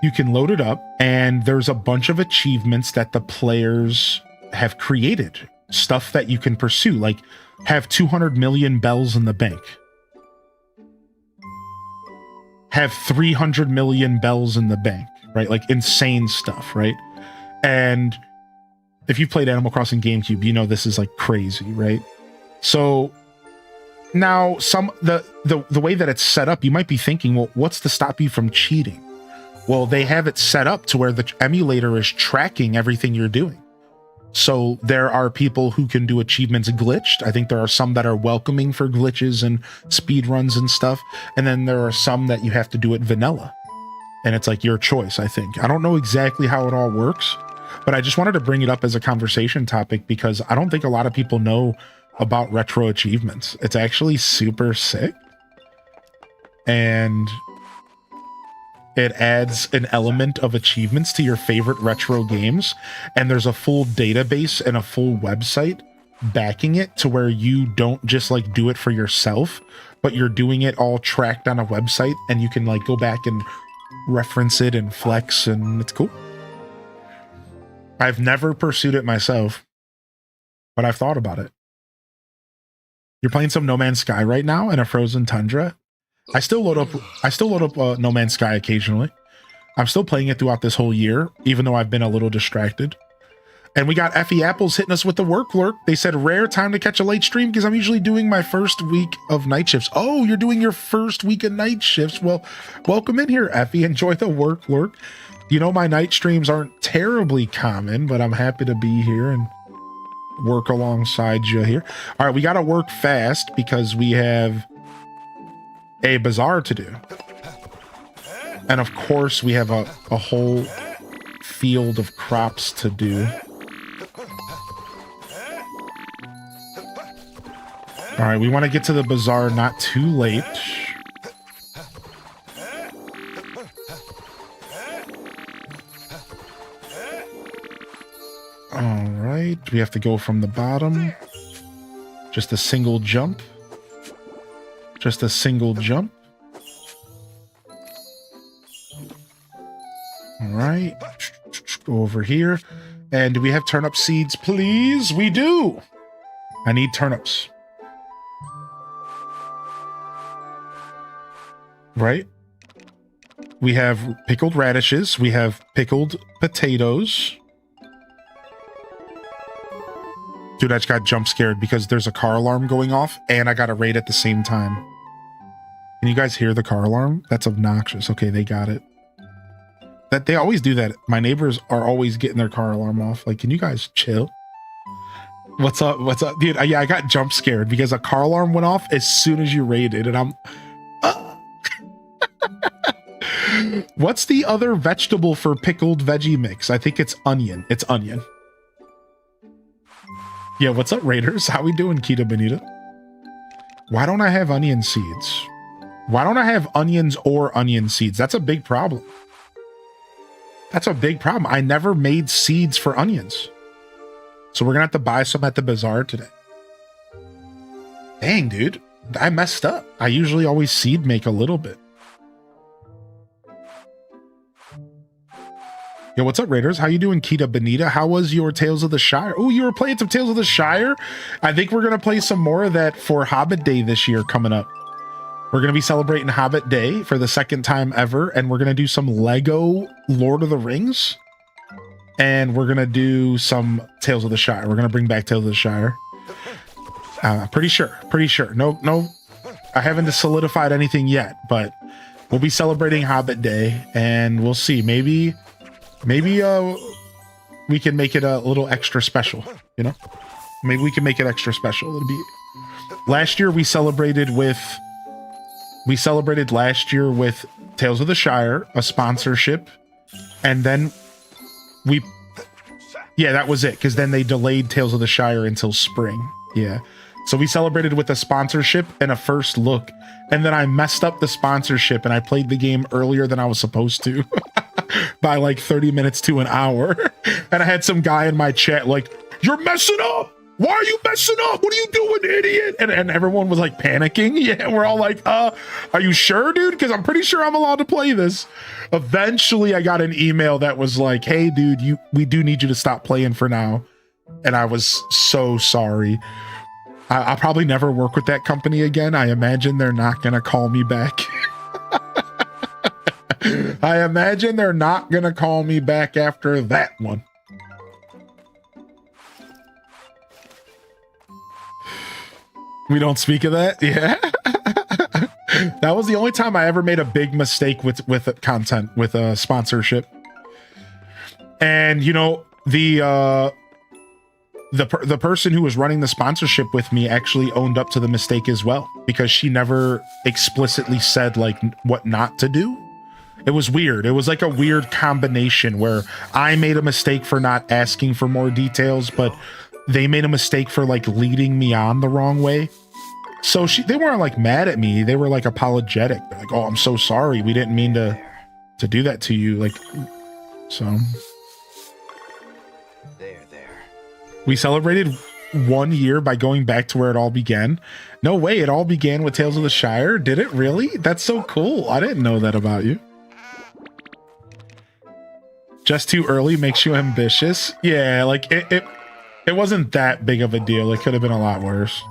[SPEAKER 1] you can load it up, and there's a bunch of achievements that the players have created. Stuff that you can pursue, like have 200 million bells in the bank. Have 300 million bells in the bank, right? Like insane stuff, right? And if you've played Animal Crossing GameCube, you know this is like crazy, right? So now the way that it's set up, you might be thinking, well, what's to stop you from cheating? Well, they have it set up to where the emulator is tracking everything you're doing. So there are people who can do achievements glitched. I think there are some that are welcoming for glitches and speed runs and stuff. And then there are some that you have to do it vanilla. And it's like your choice, I think. I don't know exactly how it all works, but I just wanted to bring it up as a conversation topic because I don't think a lot of people know about retro achievements. It's actually super sick. And it adds an element of achievements to your favorite retro games. And there's a full database and a full website backing it to where you don't just like do it for yourself, but you're doing it all tracked on a website, and you can like go back and reference it and flex, and it's cool. I've never pursued it myself, but I've thought about it. You're playing some No Man's Sky right now in a frozen tundra. I still load up No Man's Sky occasionally. I'm still playing it throughout this whole year, even though I've been a little distracted. And we got Effie Apples hitting us with the work lurk. They said rare time to catch a late stream because I'm usually doing my first week of night shifts. Oh, you're doing your first week of night shifts. Well, welcome in here, Effie. Enjoy the work lurk. You know, my night streams aren't terribly common, but I'm happy to be here and work alongside you here. All right, we got to work fast because we have a bazaar to do. And of course, we have a whole field of crops to do. All right, we want to get to the bazaar not too late. All right, we have to go from the bottom. Just a single jump. Just a single jump. All right, go over here. And do we have turnip seeds, please? We do. I need turnips. Right? We have pickled radishes. We have pickled potatoes. Dude, I just got jump scared because there's a car alarm going off and I got a raid at the same time. Can you guys hear the car alarm? That's obnoxious. Okay, they got it. That they always do that. My neighbors are always getting their car alarm off. Like, can you guys chill? What's up? What's up? Dude, yeah, I got jump scared because a car alarm went off as soon as you raided and I'm... What's the other vegetable for pickled veggie mix? I think it's onion. It's onion. Yeah, what's up, Raiders? How we doing, Kita Benita? Why don't I have onion seeds? Why don't I have onions or onion seeds? That's a big problem. That's a big problem. I never made seeds for onions. So we're gonna have to buy some at the bazaar today. Dang, dude. I messed up. I usually always seed make a little bit. Yo, what's up, Raiders? How you doing, Kita Benita? How was your Tales of the Shire? Oh, you were playing some Tales of the Shire? I think we're going to play some more of that for Hobbit Day this year coming up. We're going to be celebrating Hobbit Day for the second time ever, and we're going to do some Lego Lord of the Rings. And we're going to do some Tales of the Shire. We're going to bring back Tales of the Shire. Pretty sure. No, I haven't solidified anything yet, but we'll be celebrating Hobbit Day, and we'll see. Maybe we can make it a little extra special, you know? Maybe we can make it extra special. It'll be... Last year we celebrated last year with Tales of the Shire, a sponsorship, and then we yeah, that was it, because then they delayed Tales of the Shire until spring. Yeah. So we celebrated with a sponsorship and a first look, and then I messed up the sponsorship and I played the game earlier than I was supposed to by like 30 minutes to an hour. And I had some guy in my chat like, "You're messing up! Why are you messing up? What are you doing, idiot?" And everyone was like panicking. Yeah, we're all like, are you sure, dude? Because I'm pretty sure I'm allowed to play this. Eventually, I got an email that was like, "Hey, dude, we do need you to stop playing for now." And I was so sorry. I'll probably never work with that company again. I imagine they're not going to call me back. I imagine they're not going to call me back after that one. We don't speak of that? Yeah. That was the only time I ever made a big mistake with content, with a sponsorship. And, you know, the person who was running the sponsorship with me actually owned up to the mistake as well, because she never explicitly said like what not to do. It was weird. It was like a weird combination where I made a mistake for not asking for more details, but they made a mistake for like leading me on the wrong way. So they weren't like mad at me. They were like apologetic. They're like, "Oh, I'm so sorry. We didn't mean to do that to you." Like, so.
[SPEAKER 3] There.
[SPEAKER 1] We celebrated 1 year by going back to where it all began. No way, it all began with Tales of the Shire? Did it really? That's so cool. I didn't know that about you. Just too early makes you ambitious. Yeah, like it wasn't that big of a deal. It could have been a lot worse.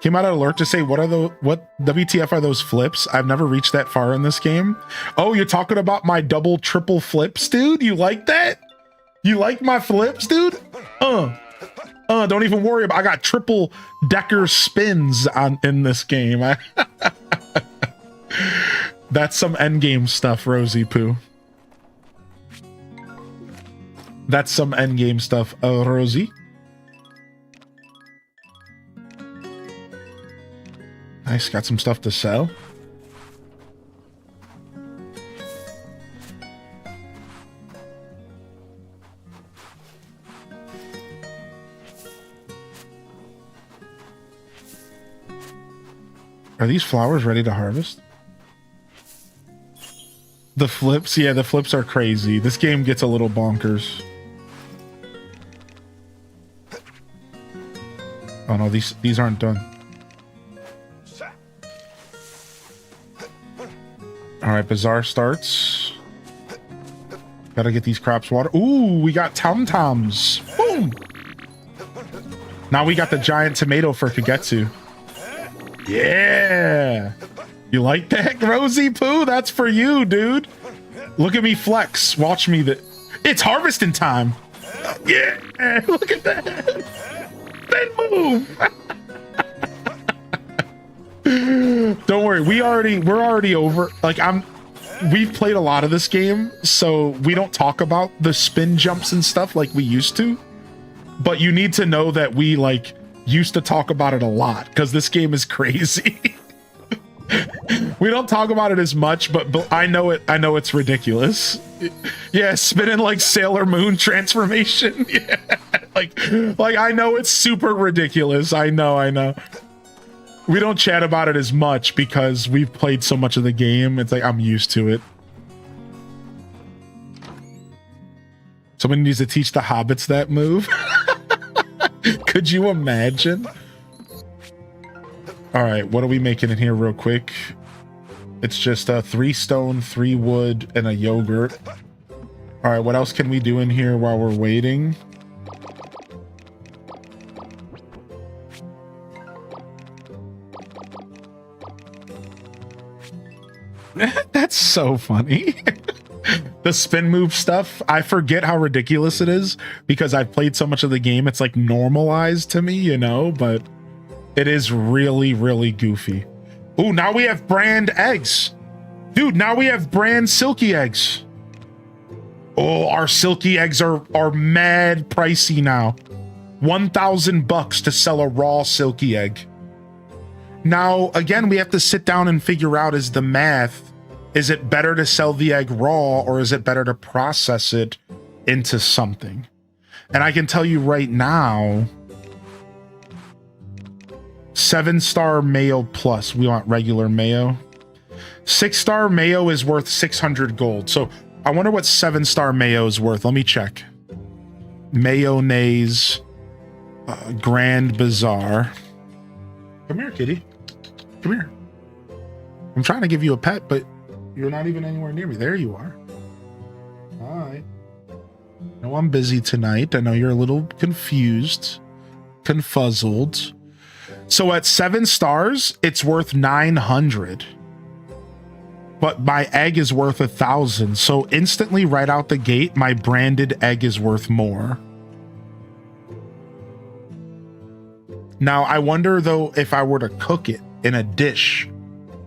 [SPEAKER 1] Came out an alert to say, what WTF are those flips? I've never reached that far in this game. Oh, you're talking about my double, triple flips, dude? You like that? You like my flips, dude? Don't even worry about. I got triple decker spins in this game. That's some endgame stuff, Rosie Poo. That's some endgame stuff, Rosie. Nice, got some stuff to sell. Are these flowers ready to harvest? The flips? Yeah, the flips are crazy. This game gets a little bonkers. Oh no, these aren't done. Alright, Bazaar starts. Gotta get these crops water. Ooh, we got tom-toms. Boom! Now we got the giant tomato for Kagetsu. Yeah! You like that, Rosie Poo? That's for you, dude. Look at me flex. Watch me. It's harvesting time. Yeah! Look at that! Then move! Don't worry, we're already over. Like we've played a lot of this game, so we don't talk about the spin jumps and stuff like we used to. But you need to know that we like used to talk about it a lot because this game is crazy. We don't talk about it as much, but I know it. I know it's ridiculous. Yeah, spinning like Sailor Moon transformation. Yeah, like I know it's super ridiculous. I know. We don't chat about it as much because we've played so much of the game. It's like I'm used to it. Someone needs to teach the hobbits that move. Could you imagine? All right, what are we making in here real quick? It's just 3 stone, 3 wood, and a yogurt. All right, what else can we do in here while we're waiting? That's so funny. The spin move stuff, I forget how ridiculous it is because I've played so much of the game. It's like normalized to me, you know, but it is really, really goofy. Ooh, now we have brand eggs. Dude, now we have brand silky eggs. Oh, our silky eggs are mad pricey now. $1,000 to sell a raw silky egg. Now, again, we have to sit down and figure out is the math. Is it better to sell the egg raw or is it better to process it into something. And I can tell you right now, 7-star mayo plus. We want regular mayo. 6-star mayo is worth 600 gold. So I wonder what 7-star mayo is worth. Let me check. Mayonnaise, Grand Bazaar. Come here, kitty. Come here. I'm trying to give you a pet, but you're not even anywhere near me. There you are. Hi. I know I'm busy tonight. I know you're a little confused, confuzzled. So at 7 stars, it's worth 900. But my egg is worth 1,000. So instantly right out the gate, my branded egg is worth more. Now, I wonder though, if I were to cook it in a dish,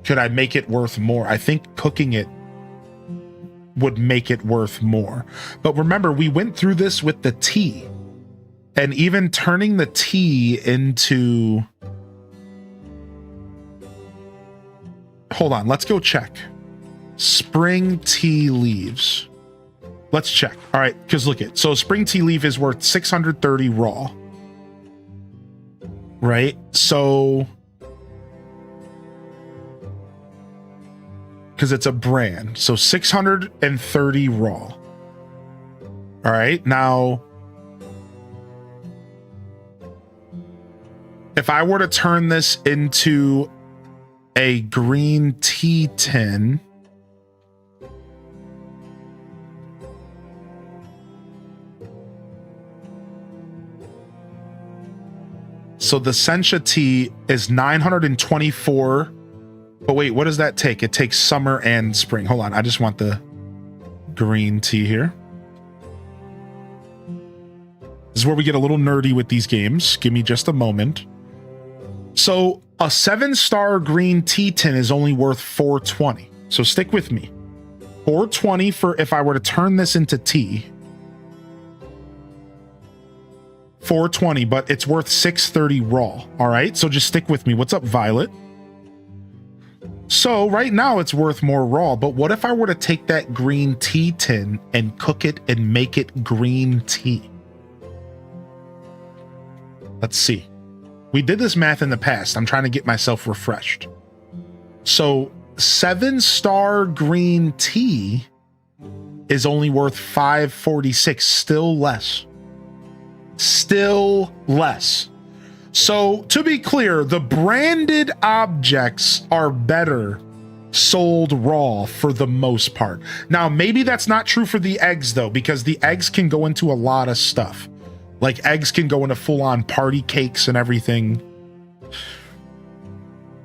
[SPEAKER 1] could I make it worth more? I think cooking it would make it worth more. But remember, we went through this with the tea. And even turning the tea into... Hold on, let's go check. Spring tea leaves. Let's check. All right, because look it. So spring tea leaf is worth 630 raw. Right? So... because it's a brand. So 630 raw. All right, now... if I were to turn this into a green tea tin, so the sencha tea is 924. But wait, what does that take? It takes summer and spring. Hold on, I just want the green tea here. This is where we get a little nerdy with these games. Give me just a moment. So a 7-star green tea tin is only worth 420. So stick with me. 420 for if I were to turn this into tea. 420, but it's worth 630 raw. All right, so just stick with me. What's up, Violet? So right now it's worth more raw, but what if I were to take that green tea tin and cook it and make it green tea? Let's see. We did this math in the past. I'm trying to get myself refreshed. So 7-star green tea is only worth 546, still less. Still less. So to be clear, the branded objects are better sold raw for the most part. Now, maybe that's not true for the eggs though, because the eggs can go into a lot of stuff. Like eggs can go into full-on party cakes and everything.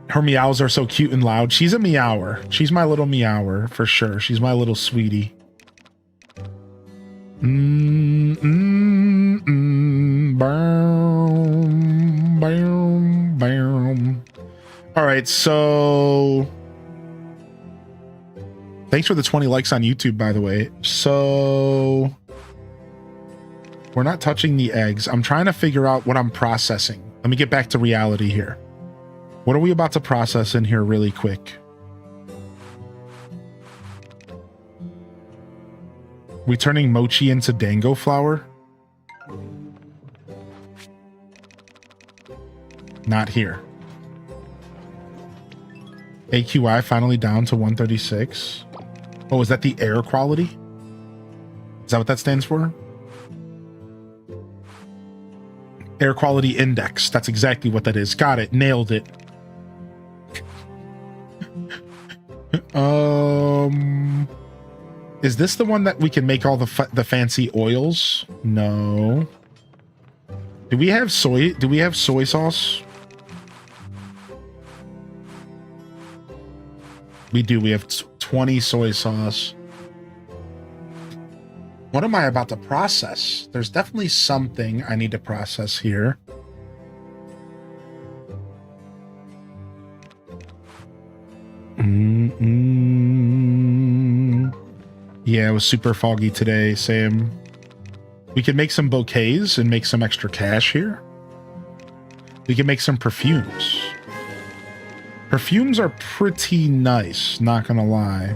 [SPEAKER 1] Her meows are so cute and loud. She's a meower. She's my little meower for sure. She's my little sweetie. All right, so thanks for the 20 likes on YouTube, by the way. So we're not touching the eggs. I'm trying to figure out what I'm processing. Let me get back to reality here. What are we about to process in here really quick? We turning mochi into dango flour? Not here. AQI finally down to 136. Oh, is that the air quality? Is that what that stands for? Air quality index. That's exactly what that is. Got it. Nailed it. Is this the one that we can make all the fancy oils? No. Do we have soy? Do we have soy sauce? We do. We have 20 soy sauce. What am I about to process? There's definitely something I need to process here. Yeah, it was super foggy today, Sam. We can make some bouquets and make some extra cash here. We can make some perfumes. Perfumes are pretty nice, not gonna lie.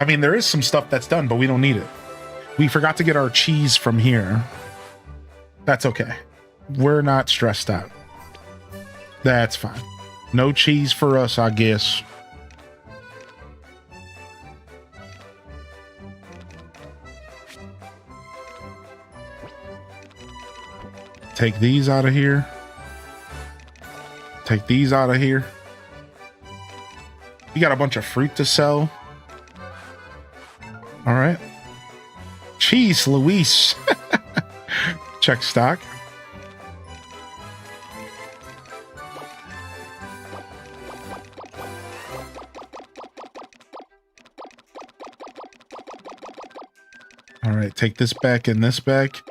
[SPEAKER 1] I mean, there is some stuff that's done, but we don't need it. We forgot to get our cheese from here. That's okay. We're not stressed out. That's fine. No cheese for us, I guess. Take these out of here. Take these out of here. We got a bunch of fruit to sell. All right. Cheese, Luis. Check stock. All right, take this back and this back.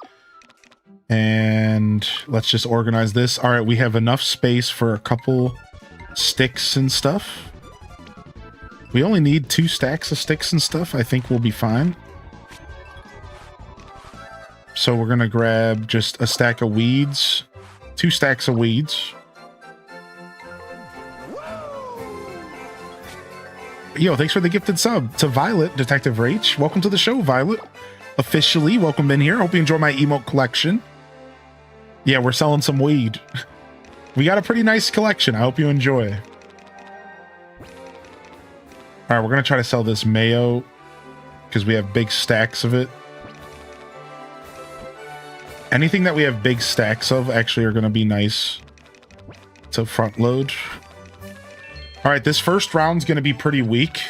[SPEAKER 1] And let's just organize this. All right, we have enough space for a couple sticks and stuff. We only need 2 stacks of sticks and stuff. I think we'll be fine. So we're gonna grab just a stack of weeds, 2 stacks of weeds. Yo, thanks for the gifted sub to Violet, Detective Rach. Welcome to the show, Violet. Officially, welcome in here. Hope you enjoy my emote collection. Yeah, we're selling some weed. We got a pretty nice collection. I hope you enjoy. All right, we're gonna try to sell this mayo because we have big stacks of it. Anything that we have big stacks of actually are gonna be nice to front load. All right, this first round's gonna be pretty weak,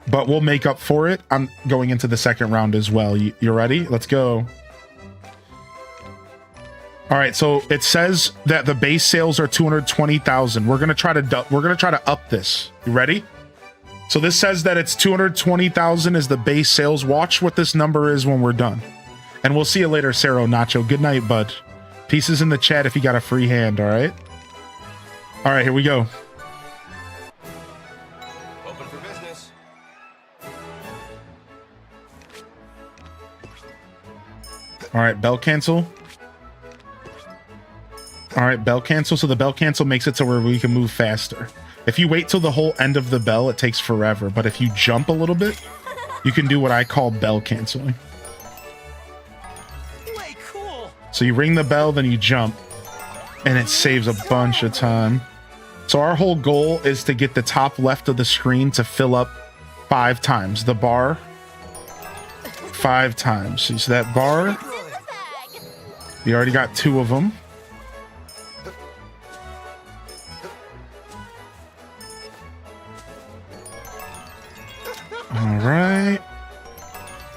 [SPEAKER 1] but we'll make up for it. I'm going into the second round as well. You ready? Let's go. All right, so it says that the base sales are 220,000. We're gonna try to up this. You ready? So this says that it's 220,000 is the base sales. Watch what this number is when we're done. And we'll see you later, Cero Nacho. Good night, bud. Pieces in the chat if you got a free hand, all right? All right, here we go.
[SPEAKER 3] Open for business.
[SPEAKER 1] All right, bell cancel. All right, bell cancel. So the bell cancel makes it to where we can move faster. If you wait till the whole end of the bell, it takes forever. But if you jump a little bit, you can do what I call bell canceling.
[SPEAKER 5] Way cool.
[SPEAKER 1] So you ring the bell, then you jump, and it saves a bunch of time. So our whole goal is to get the top left of the screen to fill up 5 times. The bar, 5 times. So that bar, we already got 2 of them. All right.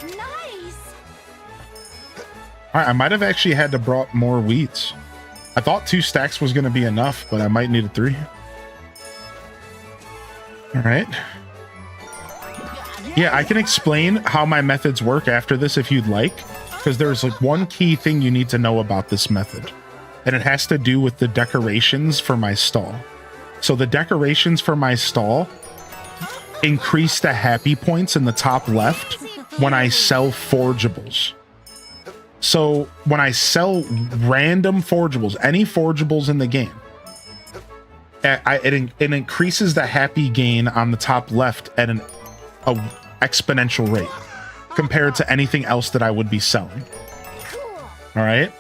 [SPEAKER 2] Nice.
[SPEAKER 1] All right, I might have actually had to brought more wheats. I thought 2 stacks was going to be enough, but I might need a 3. All right. Yeah, I can explain how my methods work after this if you'd like, because there's like one key thing you need to know about this method, and it has to do with the decorations for my stall. So the decorations for my stall increase the happy points in the top left when I sell forgeables. So when I sell random forgeables, any forgeables in the game, it increases the happy gain on the top left at a exponential rate compared to anything else that I would be selling. All right.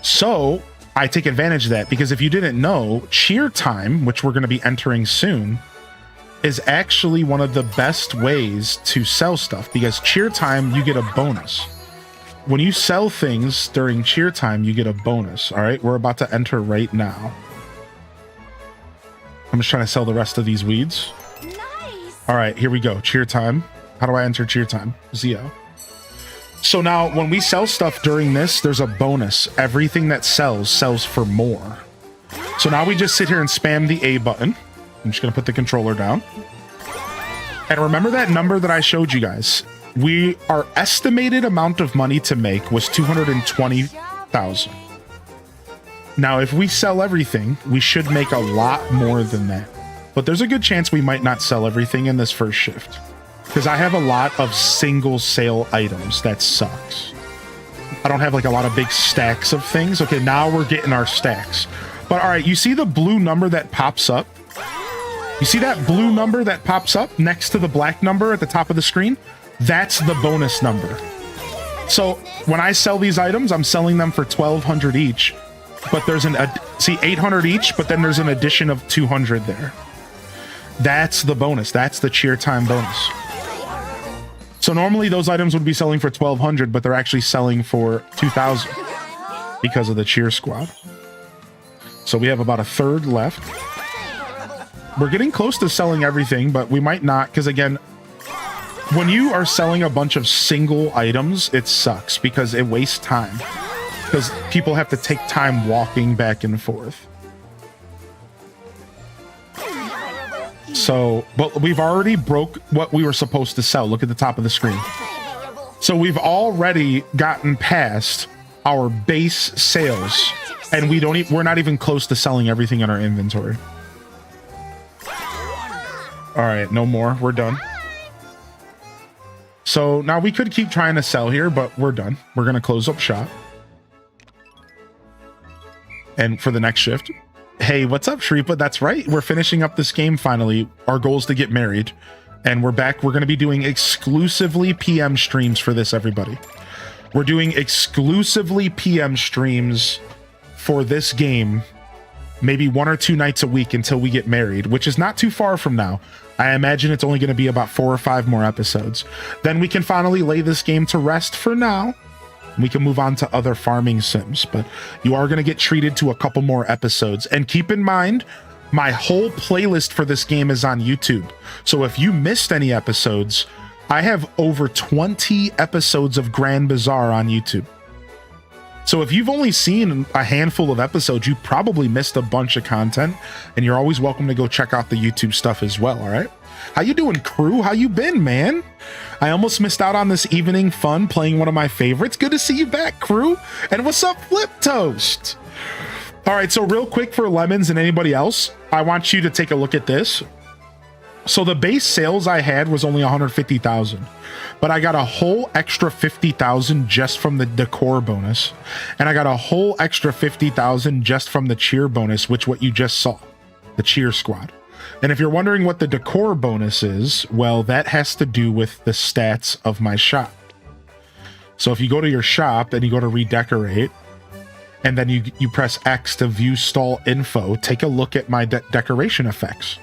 [SPEAKER 1] So I take advantage of that because if you didn't know, cheer time, which we're going to be entering soon, is actually one of the best ways to sell stuff because cheer time, you get a bonus. When you sell things during cheer time, you get a bonus. All right, we're about to enter right now. I'm just trying to sell the rest of these weeds.
[SPEAKER 2] Nice.
[SPEAKER 1] All right, here we go. Cheer time. How do I enter cheer time? Zio. So now when we sell stuff during this, there's a bonus. Everything that sells for more. So now we just sit here and spam the A button. I'm just going to put the controller down. And remember that number that I showed you guys? Our estimated amount of money to make was 220,000. Now, if we sell everything, we should make a lot more than that. But there's a good chance we might not sell everything in this first shift. Because I have a lot of single sale items. That sucks. I don't have like a lot of big stacks of things. Okay, now we're getting our stacks. But all right, you see the blue number that pops up? You see that blue number that pops up next to the black number at the top of the screen? That's the bonus number. So when I sell these items, I'm selling them for 1,200 each, but there's see 800 each, but then there's an addition of 200 there. That's the bonus. That's the cheer time bonus. So normally those items would be selling for 1,200, but they're actually selling for 2,000 because of the cheer squad. So we have about a third left. We're getting close to selling everything, but we might not, because again, when you are selling a bunch of single items, it sucks because it wastes time. Because people have to take time walking back and forth. So, but we've already broke what we were supposed to sell. Look at the top of the screen. So we've already gotten past our base sales, and we're not even close to selling everything in our inventory. All right, no more. We're done. So now we could keep trying to sell here, but we're done. We're going to close up shop. And for the next shift, hey, what's up, Shripa? That's right. We're finishing up this game finally. Our goal is to get married. And we're back. We're going to be doing exclusively PM streams for this, everybody. We're doing exclusively PM streams for this game, maybe 1 or 2 nights a week until we get married, which is not too far from now. I imagine it's only going to be about 4 or 5 more episodes. Then we can finally lay this game to rest for now. We can move on to other farming sims, but you are going to get treated to a couple more episodes. And keep in mind, my whole playlist for this game is on YouTube. So if you missed any episodes, I have over 20 episodes of Grand Bazaar on YouTube. So if you've only seen a handful of episodes, you probably missed a bunch of content, and you're always welcome to go check out the YouTube stuff as well, all right? How you doing, crew? How you been, man? I almost missed out on this evening fun playing one of my favorites. Good to see you back, crew. And what's up, Flip Toast? All right, so real quick for Lemons and anybody else, I want you to take a look at this. So the base sales I had was only 150,000, but I got a whole extra 50,000 just from the decor bonus, and I got a whole extra 50,000 just from the cheer bonus, which what you just saw, the cheer squad. And if you're wondering what the decor bonus is, well, that has to do with the stats of my shop. So if you go to your shop and you go to redecorate, and then you press X to view stall info, take a look at my decoration effects.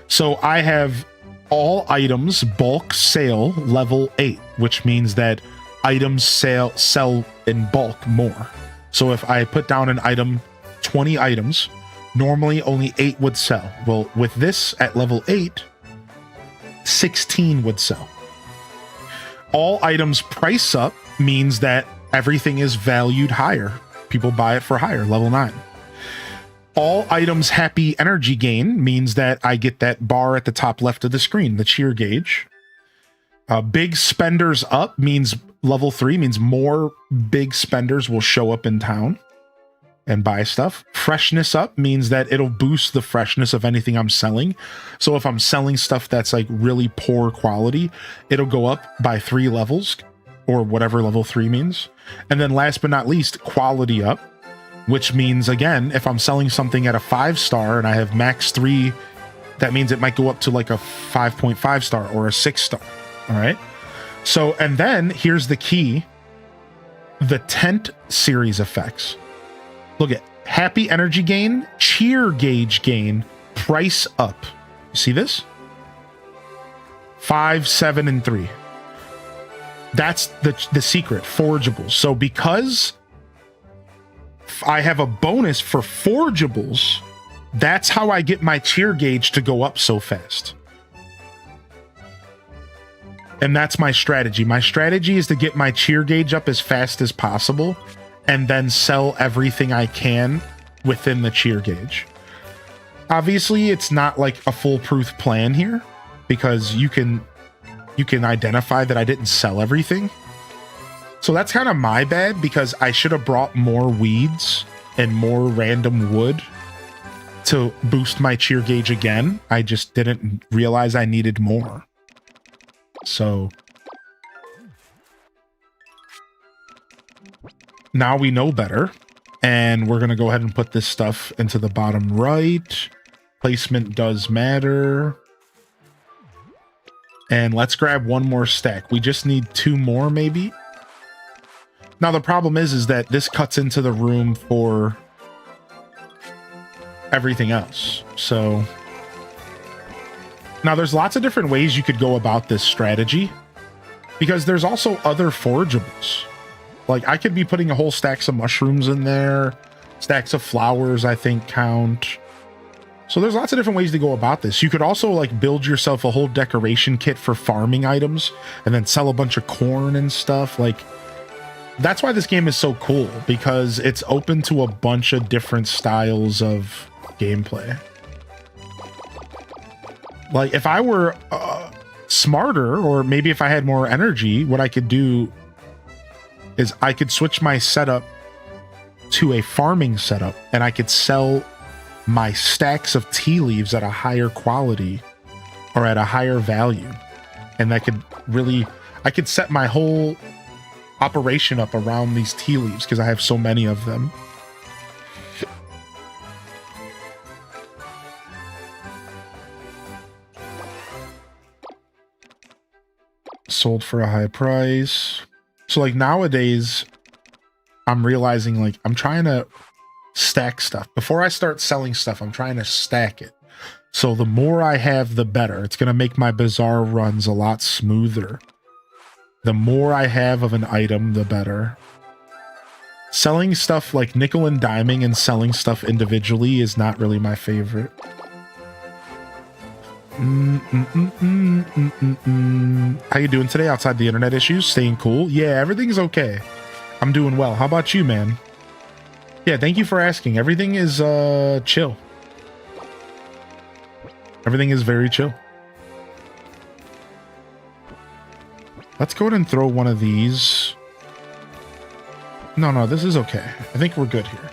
[SPEAKER 1] So I have all items bulk sale level 8, which means that items sell in bulk more. So if I put down an item, 20 items, normally only 8 would sell. Well, with this at level 8, 16 would sell. All items price up means that everything is valued higher. People buy it for higher, level 9. All items happy energy gain means that I get that bar at the top left of the screen, the cheer gauge. Big spenders up means level 3 means more big spenders will show up in town and buy stuff. Freshness up means that it'll boost the freshness of anything I'm selling. So if I'm selling stuff that's like really poor quality, it'll go up by 3 levels or whatever level 3 means. And then last but not least, quality up, which means, again, if I'm selling something at a 5-star and I have max 3, that means it might go up to like a 5.5 star or a 6-star. All right. So, and then here's the key, the tent series effects. Look at happy energy gain, cheer gauge gain, price up. You see this? 5, 7, and 3. That's the secret, forgeables. So because I have a bonus for forgeables, that's how I get my cheer gauge to go up so fast. And that's my strategy. My strategy is to get my cheer gauge up as fast as possible and then sell everything I can within the cheer gauge. Obviously, it's not like a foolproof plan here because you can identify that I didn't sell everything. So that's kind of my bad because I should have brought more weeds and more random wood to boost my cheer gauge again. I just didn't realize I needed more. So now we know better, and we're going to go ahead and put this stuff into the bottom right. Placement does matter. And let's grab one more stack. We just need 2 more, maybe. Now, the problem is that this cuts into the room for everything else. So now there's lots of different ways you could go about this strategy, because there's also other forageables. Like, I could be putting a whole stacks of mushrooms in there. Stacks of flowers, I think, count. So there's lots of different ways to go about this. You could also like build yourself a whole decoration kit for farming items and then sell a bunch of corn and stuff. Like, that's why this game is so cool, because it's open to a bunch of different styles of gameplay. Like, if I were smarter, or maybe if I had more energy, what I could do is I could switch my setup to a farming setup, and I could sell my stacks of tea leaves at a higher quality or at a higher value. And that could really, I could set my whole operation up around these tea leaves because I have so many of them. Sold for a high price. So like nowadays, I'm realizing like I'm trying to stack stuff. Before I start selling stuff, I'm trying to stack it. So the more I have, the better. It's going to make my bazaar runs a lot smoother. The more I have of an item, the better. Selling stuff like nickel and diming and selling stuff individually is not really my favorite. How you doing today outside the internet issues? Staying cool? Yeah, everything's okay. I'm doing well. How about you, man? Yeah, thank you for asking. Everything is chill. Everything is very chill. Let's go ahead and throw one of these. No, this is okay. I think we're good here.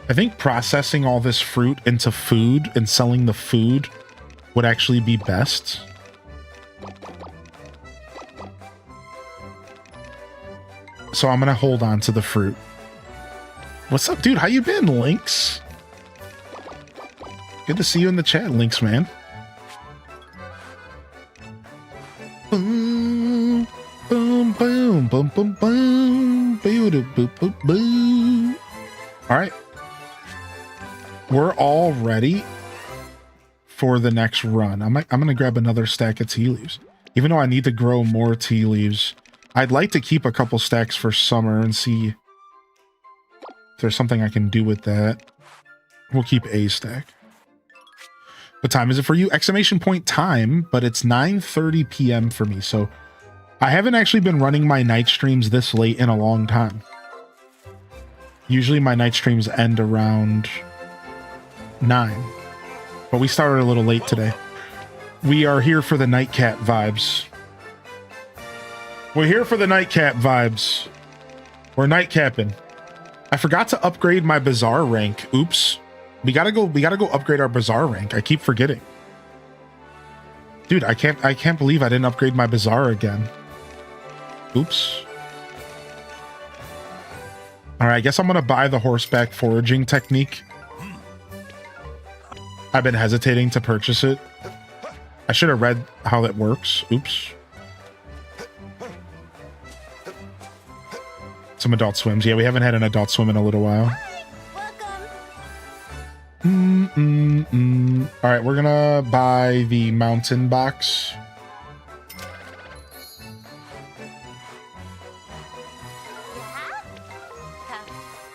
[SPEAKER 1] I think processing all this fruit into food and selling the food would actually be best. So I'm going to hold on to the fruit. What's up, dude? How you been, Lynx? Good to see you in the chat, Lynx, man. Boom, boom, boom, boom, boom, boom, boom, boom, boom, boom. All right. We're all ready for the next run. I'm going to grab another stack of tea leaves. Even though I need to grow more tea leaves, I'd like to keep a couple stacks for summer and see if there's something I can do with that. We'll keep a stack. What time is it for you? Exclamation point time, but it's 9:30 p.m. for me. So I haven't actually been running my night streams this late in a long time. Usually my night streams end around 9, but we started a little late today. We are here for the nightcap vibes. We're here for the nightcap vibes. We're nightcapping. I forgot to upgrade my bazaar rank. Oops. We gotta go upgrade our bazaar rank. I keep forgetting. Dude, I can't believe I didn't upgrade my bazaar again. Oops. All right, I guess I'm gonna buy the horseback foraging technique. I've been hesitating to purchase it. I should have read how that works. Oops. Some adult swims. Yeah, we haven't had an adult swim in a little while. All right, we're gonna buy the mountain box.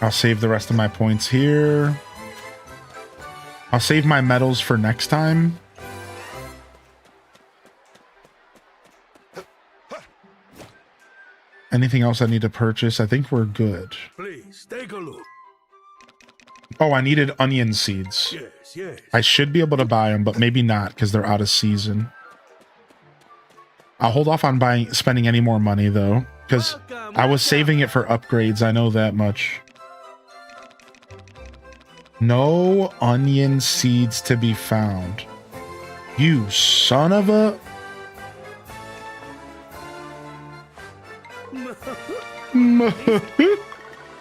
[SPEAKER 1] I'll save the rest of my points here. I'll save my medals for next time. Anything else I need to purchase? I think we're good.
[SPEAKER 7] Please take a look.
[SPEAKER 1] Oh, I needed onion seeds.
[SPEAKER 7] Yes.
[SPEAKER 1] I should be able to buy them, but maybe not because they're out of season. I'll hold off on spending any more money though, because I was saving it for upgrades. I know that much. No onion seeds to be found. You son of a...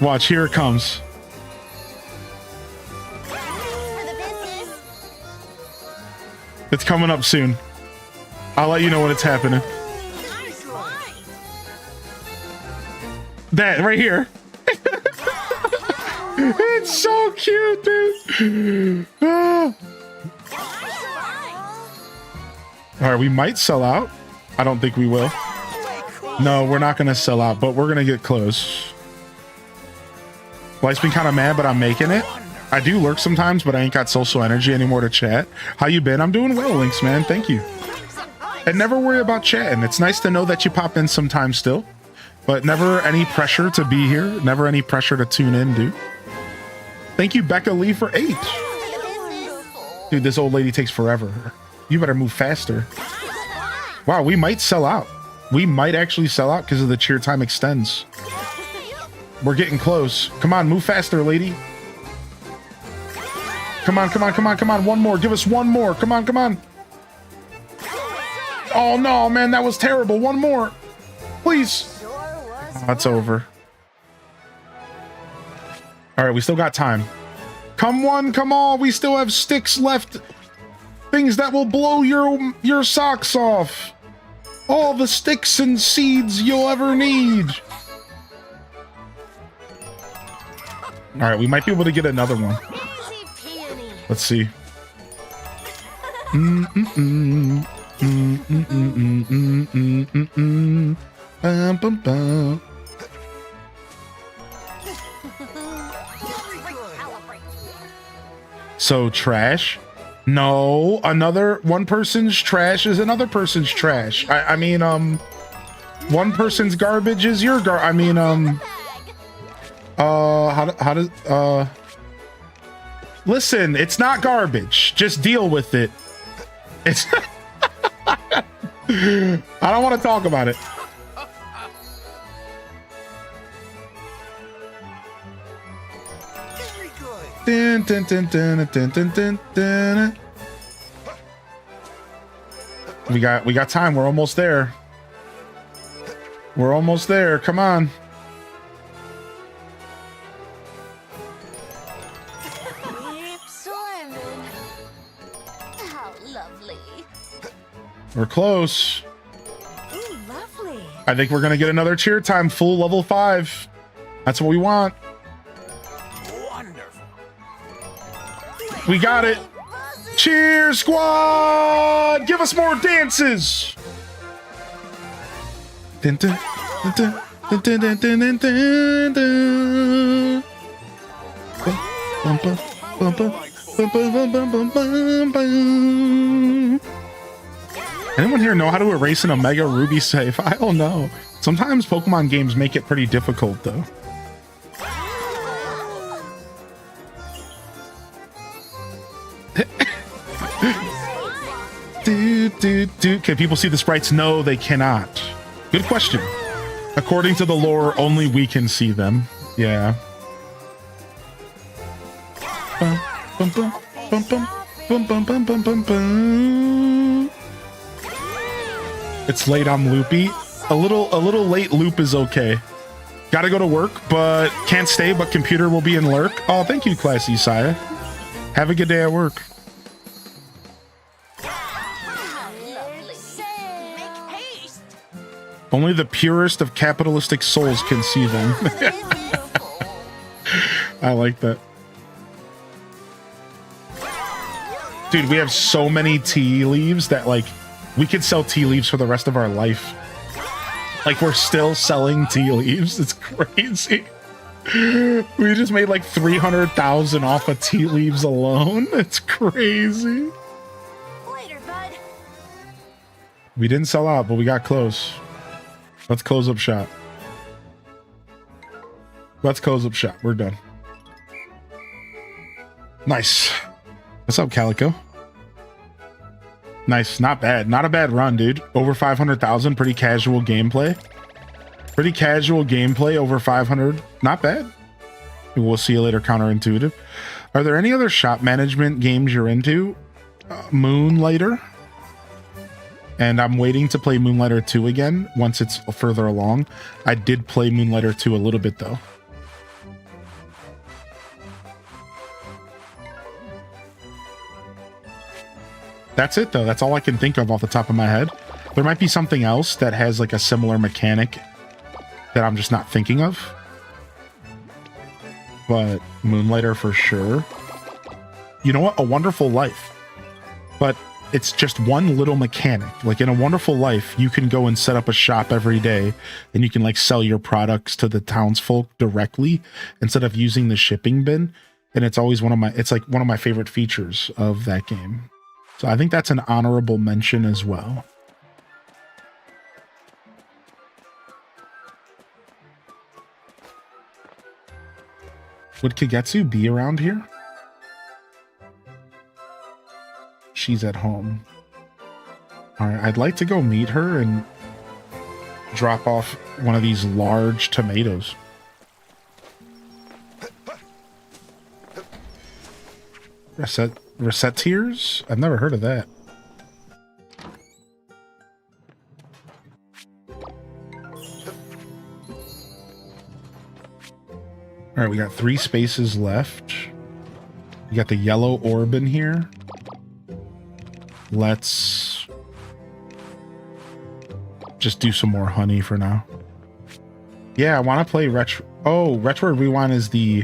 [SPEAKER 1] Watch, here it comes. It's coming up soon. I'll let you know when it's happening. That right here. It's so cute, dude. Ah. All right, we might sell out. I don't think we will. No, we're not gonna sell out, but we're gonna get close. Life's been kind of mad, but I'm making it. I do lurk sometimes, but I ain't got social energy anymore to chat. How you been? I'm doing well, Lynx, man. Thank you. And never worry about chatting. It's nice to know that you pop in sometimes still, but never any pressure to be here. Never any pressure to tune in, dude. Thank you, Becca Lee, for 8. Dude, this old lady takes forever. You better move faster. Wow, we might sell out. We might actually sell out because of the cheer time extends. We're getting close. Come on, move faster, lady. Come on, come on, come on, come on. One more. Give us one more. Come on, come on. Oh, no, man. That was terrible. One more. Please. Oh, it's over. All right, we still got time. Come one, come all. We still have sticks left. Things that will blow your socks off. All the sticks and seeds you'll ever need. All right, we might be able to get another one. Let's see. So trash? No, another one person's trash is another person's trash. I mean, one person's garbage is your I mean, how does listen, it's not garbage. Just deal with it. It's I don't want to talk about it. Dun, dun, dun, dun, dun, dun, dun, dun. We got time. We're almost there. We're almost there. Come on.
[SPEAKER 2] How lovely.
[SPEAKER 1] We're close.
[SPEAKER 2] Ooh, lovely.
[SPEAKER 1] I think we're gonna get another cheer time, full level 5. That's what we want.
[SPEAKER 3] Wonderful.
[SPEAKER 1] We got it. Cheer squad! Give us more dances. Dun, dun, dun, dun, dun, dun, dun, dun, dun, dun. Bum, bum, bum, bum, bum, bum, bum, bum, bum, bum. Anyone here know how to erase an Omega Ruby save? I don't know. Sometimes Pokemon games make it pretty difficult, though. Can people see the sprites? No, they cannot. Good question. According to the lore, only we can see them. Yeah. Bum, bum, bum, bum, bum, bum, bum, bum, bum, bum. It's late, I'm loopy. A little late loop is okay. Gotta go to work, but can't stay, but computer will be in lurk. Oh, thank you, Classy Saya. Have a good day at work. Only the purest of capitalistic souls can see them. I like that. Dude, we have so many tea leaves that, like, we could sell tea leaves for the rest of our life. Like, we're still selling tea leaves. It's crazy. We just made like 300,000 off of tea leaves alone. It's crazy.
[SPEAKER 2] Later, bud.
[SPEAKER 1] We didn't sell out, but we got close. Let's close up shop. Let's close up shop. We're done. Nice. What's up, Calico? Nice. Not bad. Not a bad run, dude. Over 500,000. Pretty casual gameplay. Pretty casual gameplay. Over 500. Not bad. We'll see you later, Counterintuitive. Are there any other shop management games you're into? Moonlighter. And I'm waiting to play Moonlighter 2 again once it's further along. I did play Moonlighter 2 a little bit, though. That's it though. That's all I can think of off the top of my head. There might be something else that has like a similar mechanic that I'm just not thinking of. But Moonlighter for sure. You know what? A Wonderful Life. But it's just one little mechanic. Like in A Wonderful Life, you can go and set up a shop every day and you can like sell your products to the townsfolk directly instead of using the shipping bin. And it's always it's like one of my favorite features of that game. So I think that's an honorable mention as well. Would Kagetsu be around here? She's at home. All right, I'd like to go meet her and drop off one of these large tomatoes. Recettears? I've never heard of that. All right, we got 3 spaces left. We got the yellow orb in here. Let's just do some more honey for now. Yeah, I want to play Retro. Oh, Retro Rewind is the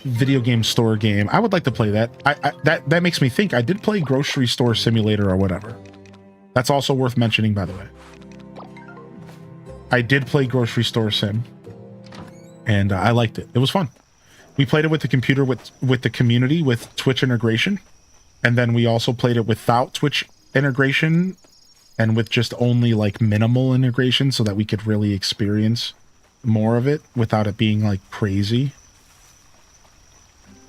[SPEAKER 1] video game store game. I would like to play that. That makes me think I did play Grocery Store Simulator or whatever. That's also worth mentioning, by the way. I did play Grocery Store Sim, and I liked it. It was fun. We played it with the computer, with the community, with Twitch integration, and then we also played it without Twitch integration and with just only like minimal integration so that we could really experience more of it without it being like crazy.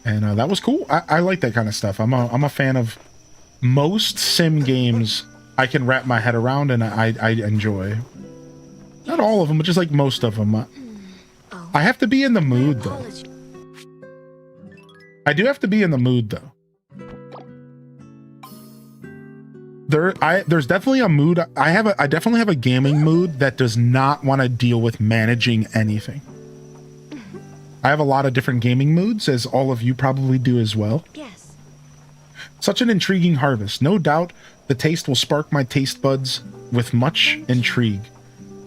[SPEAKER 1] And that was cool. I like that kind of stuff. I'm a fan of most sim games I can wrap my head around and I enjoy. Not all of them, but just like most of them. I have to be in the mood though. I do have to be in the mood though. There's definitely a mood. I definitely have a gaming mood that does not want to deal with managing anything. I have a lot of different gaming moods, as all of you probably do as well.
[SPEAKER 2] Yes.
[SPEAKER 1] Such an intriguing harvest. No doubt the taste will spark my taste buds with much intrigue.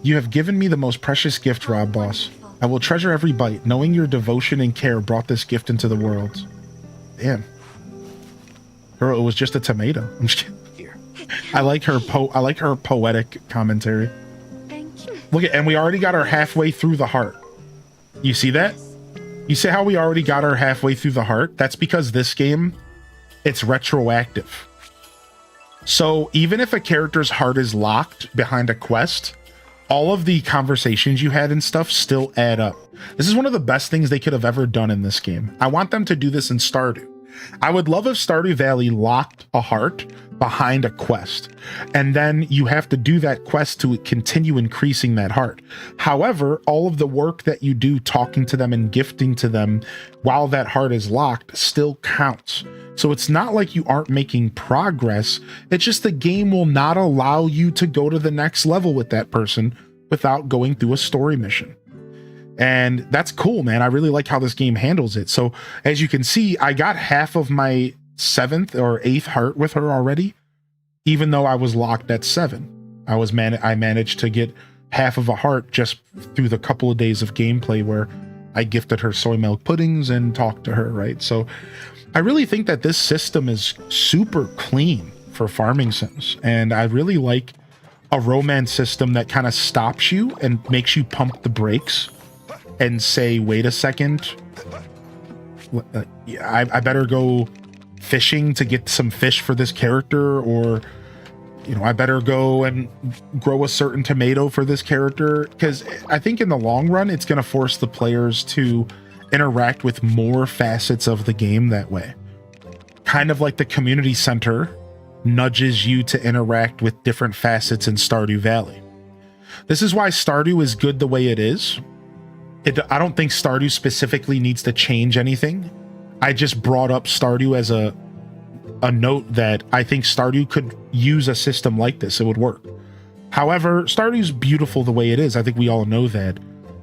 [SPEAKER 1] You have given me the most precious gift, Rob Boss. I will treasure every bite, knowing your devotion and care brought this gift into the world. Damn. Girl, it was just a tomato. I'm just kidding. I like her poetic commentary.
[SPEAKER 2] Thank you.
[SPEAKER 1] Look at, and we already got her halfway through the heart. You see that? You see how we already got her halfway through the heart? That's because this game, it's retroactive. So even if a character's heart is locked behind a quest, all of the conversations you had and stuff still add up. This is one of the best things they could have ever done in this game. I want them to do this in Stardew. I would love if Stardew Valley locked a heart behind a quest, and then you have to do that quest to continue increasing that heart. However, all of the work that you do talking to them and gifting to them while that heart is locked still counts. So it's not like you aren't making progress. It's just the game will not allow you to go to the next level with that person without going through a story mission. And that's cool, man. I really like how this game handles it. So as you can see, I got half of my 7th or 8th heart with her already, even though I was locked at 7. I managed to get half of a heart just through the couple of days of gameplay where I gifted her soy milk puddings and talked to her, right? So I really think that this system is super clean for farming sims. And I really like a romance system that kind of stops you and makes you pump the brakes and say, wait a second, I better go fishing to get some fish for this character, or, you know, I better go and grow a certain tomato for this character. Because I think in the long run, it's going to force the players to interact with more facets of the game that way. Kind of like the community center nudges you to interact with different facets in Stardew Valley. This is why Stardew is good the way it is. I don't think Stardew specifically needs to change anything. I just brought up Stardew as a note that I think Stardew could use a system like this. It would work. However, Stardew's beautiful the way it is. I think we all know that,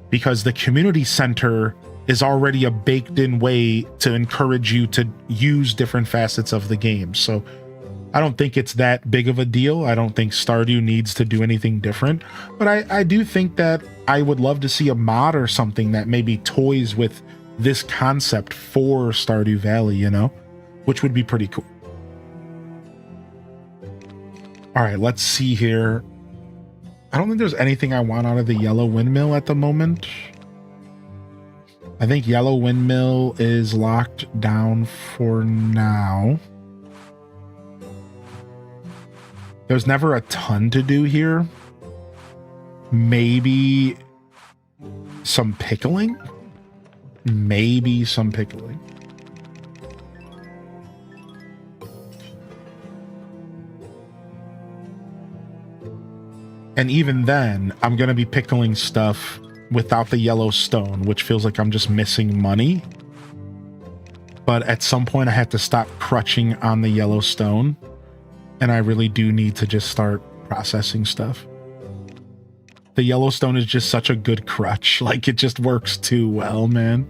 [SPEAKER 1] because the community center is already a baked in way to encourage you to use different facets of the game. So I don't think it's that big of a deal. I don't think Stardew needs to do anything different, but I do think that I would love to see a mod or something that maybe toys with this concept for Stardew Valley, you know, which would be pretty cool. All right, let's see here. I don't think there's anything I want out of the yellow windmill at the moment. I think yellow windmill is locked down for now. There's never a ton to do here. Maybe some pickling? Maybe some pickling. And even then, I'm going to be pickling stuff without the yellow stone, which feels like I'm just missing money. But at some point, I have to stop crutching on the yellow stone. And I really do need to just start processing stuff. The Yellowstone is just such a good crutch. Like, it just works too well, man.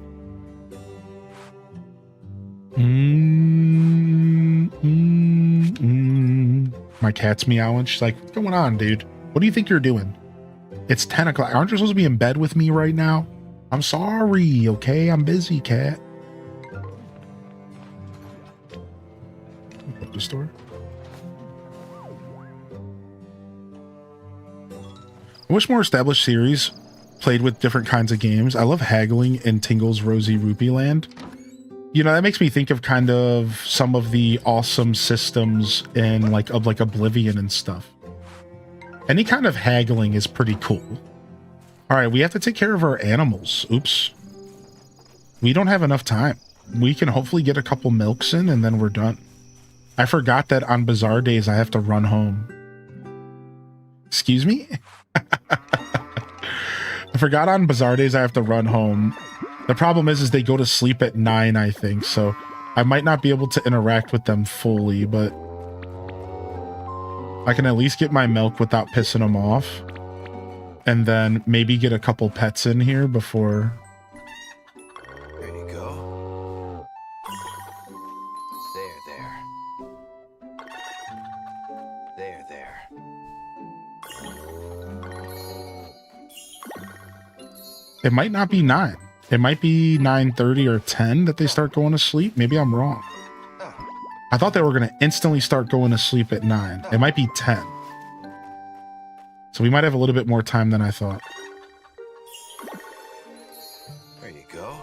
[SPEAKER 1] My cat's meowing. She's like, what's going on, dude? What do you think you're doing? It's 10 o'clock. Aren't you supposed to be in bed with me right now? I'm sorry, okay? I'm busy, cat. Up the store. I wish more established series played with different kinds of games. I love haggling in Tingle's Rosy Rupee Land. You know, that makes me think of kind of some of the awesome systems in like Oblivion and stuff. Any kind of haggling is pretty cool. All right, we have to take care of our animals. Oops. We don't have enough time. We can hopefully get a couple milks in and then we're done. I forgot that on Bazaar days I have to run home. Excuse me? I forgot on Bazaar days I have to run home. The problem is they go to sleep at 9, I think, so I might not be able to interact with them fully, but I can at least get my milk without pissing them off. And then maybe get a couple pets in here before...
[SPEAKER 3] There you go. There.
[SPEAKER 1] It might not be 9. It might be 9:30 or 10 that they start going to sleep. Maybe I'm wrong. I thought they were going to instantly start going to sleep at 9. It might be 10. So we might have a little bit more time than I thought.
[SPEAKER 3] There you go.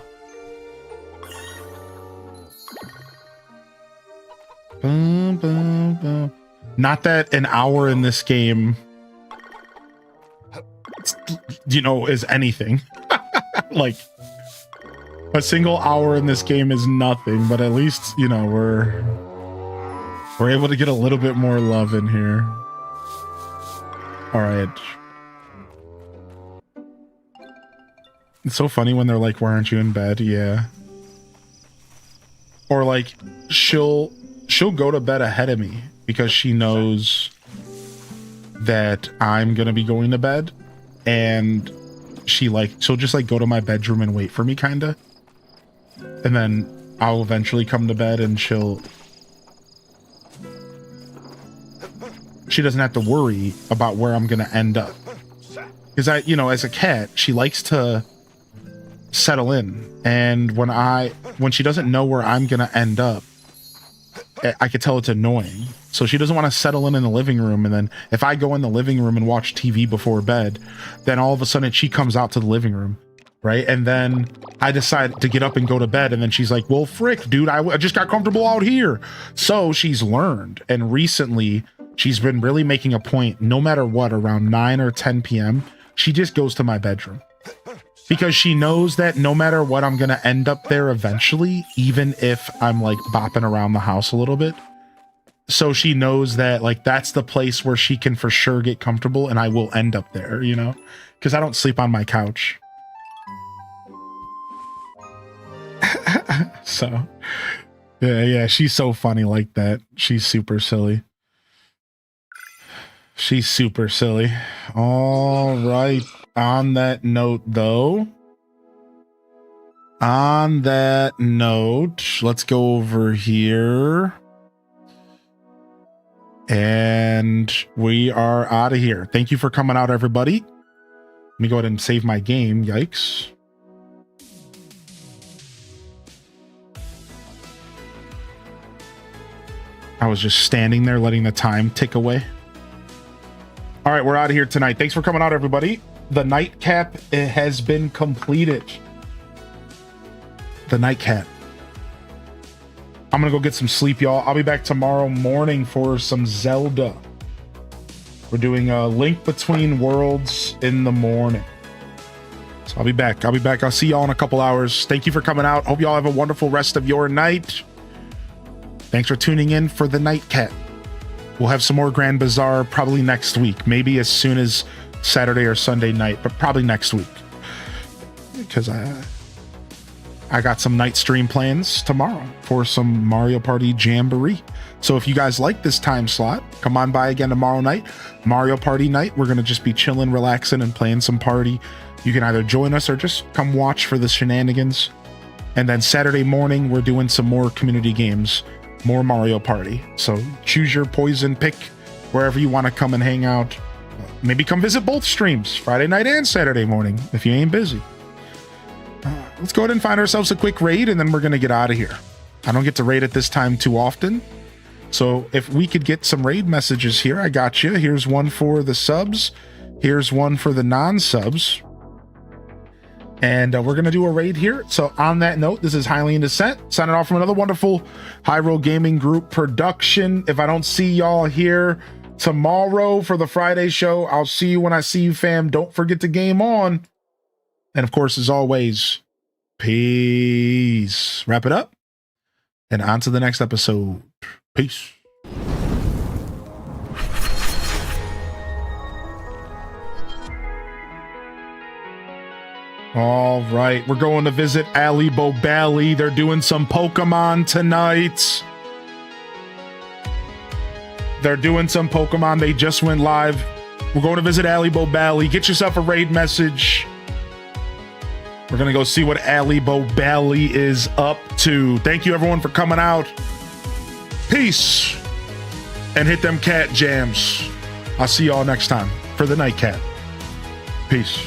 [SPEAKER 1] Boom, boom, boom. Not that an hour in this game, you know, is anything. Like, a single hour in this game is nothing, but at least, you know, we're able to get a little bit more love in here. All right. It's so funny when they're like, why aren't you in bed? Yeah. Or like, she'll go to bed ahead of me because she knows that I'm going to be going to bed, and she'll just like go to my bedroom and wait for me, kind of. And then I'll eventually come to bed and she doesn't have to worry about where I'm going to end up. Because you know, as a cat, she likes to settle in. And when she doesn't know where I'm going to end up, I could tell it's annoying. So she doesn't want to settle in the living room. And then if I go in the living room and watch TV before bed, then all of a sudden she comes out to the living room. Right. And then I decide to get up and go to bed. And then she's like, well, frick, dude, I just got comfortable out here. So she's learned. And recently she's been really making a point, no matter what, around 9 or 10 p.m., she just goes to my bedroom. Because she knows that no matter what, I'm going to end up there eventually, even if I'm like bopping around the house a little bit. So she knows that like that's the place where she can for sure get comfortable, and I will end up there, you know, because I don't sleep on my couch. So yeah, she's so funny like that. She's super silly. She's super silly. All right. On that note, though, On that note, let's go over here. And we are out of here. Thank you for coming out, everybody. Let me go ahead and save my game. Yikes. I was just standing there letting the time tick away. All right, we're out of here tonight. Thanks for coming out, everybody. The nightcap has been completed. The nightcap. I'm gonna go get some sleep, y'all. I'll be back tomorrow morning for some Zelda. We're doing a Link Between Worlds in the morning. So I'll be back. I'll see y'all in a couple hours. Thank you for coming out. Hope y'all have a wonderful rest of your night. Thanks for tuning in for the nightcap. We'll have some more Grand Bazaar probably next week. Maybe as soon as Saturday or Sunday night, but probably next week. Because I got some night stream plans tomorrow for some Mario Party Jamboree. So if you guys like this time slot, come on by again tomorrow night. Mario Party night. We're going to just be chilling, relaxing, and playing some party. You can either join us or just come watch for the shenanigans. And then Saturday morning, we're doing some more community games, more Mario Party. So choose your poison, pick wherever you want to come and hang out. Maybe come visit both streams, Friday night and Saturday morning, if you ain't busy. Let's go ahead and find ourselves a quick raid, and then we're going to get out of here. I don't get to raid at this time too often. So if we could get some raid messages here, I got you. Here's one for the subs. Here's one for the non-subs. And we're going to do a raid here. So on that note, this is Highly in Descent, signing off from another wonderful Hyrule Gaming Group production. If I don't see y'all here tomorrow for the Friday show, I'll see you when I see you, fam. Don't forget to game on. And of course, as always, peace. Wrap it up and on to the next episode. Peace. All right, we're going to visit Ali Bobali. They're doing some Pokemon tonight. They just went live. We're going to visit Ali Bobali. Get yourself a raid message. We're going to go see what Ali Bobali is up to. Thank you, everyone, for coming out. Peace. And hit them cat jams. I'll see y'all next time for the nightcap. Peace.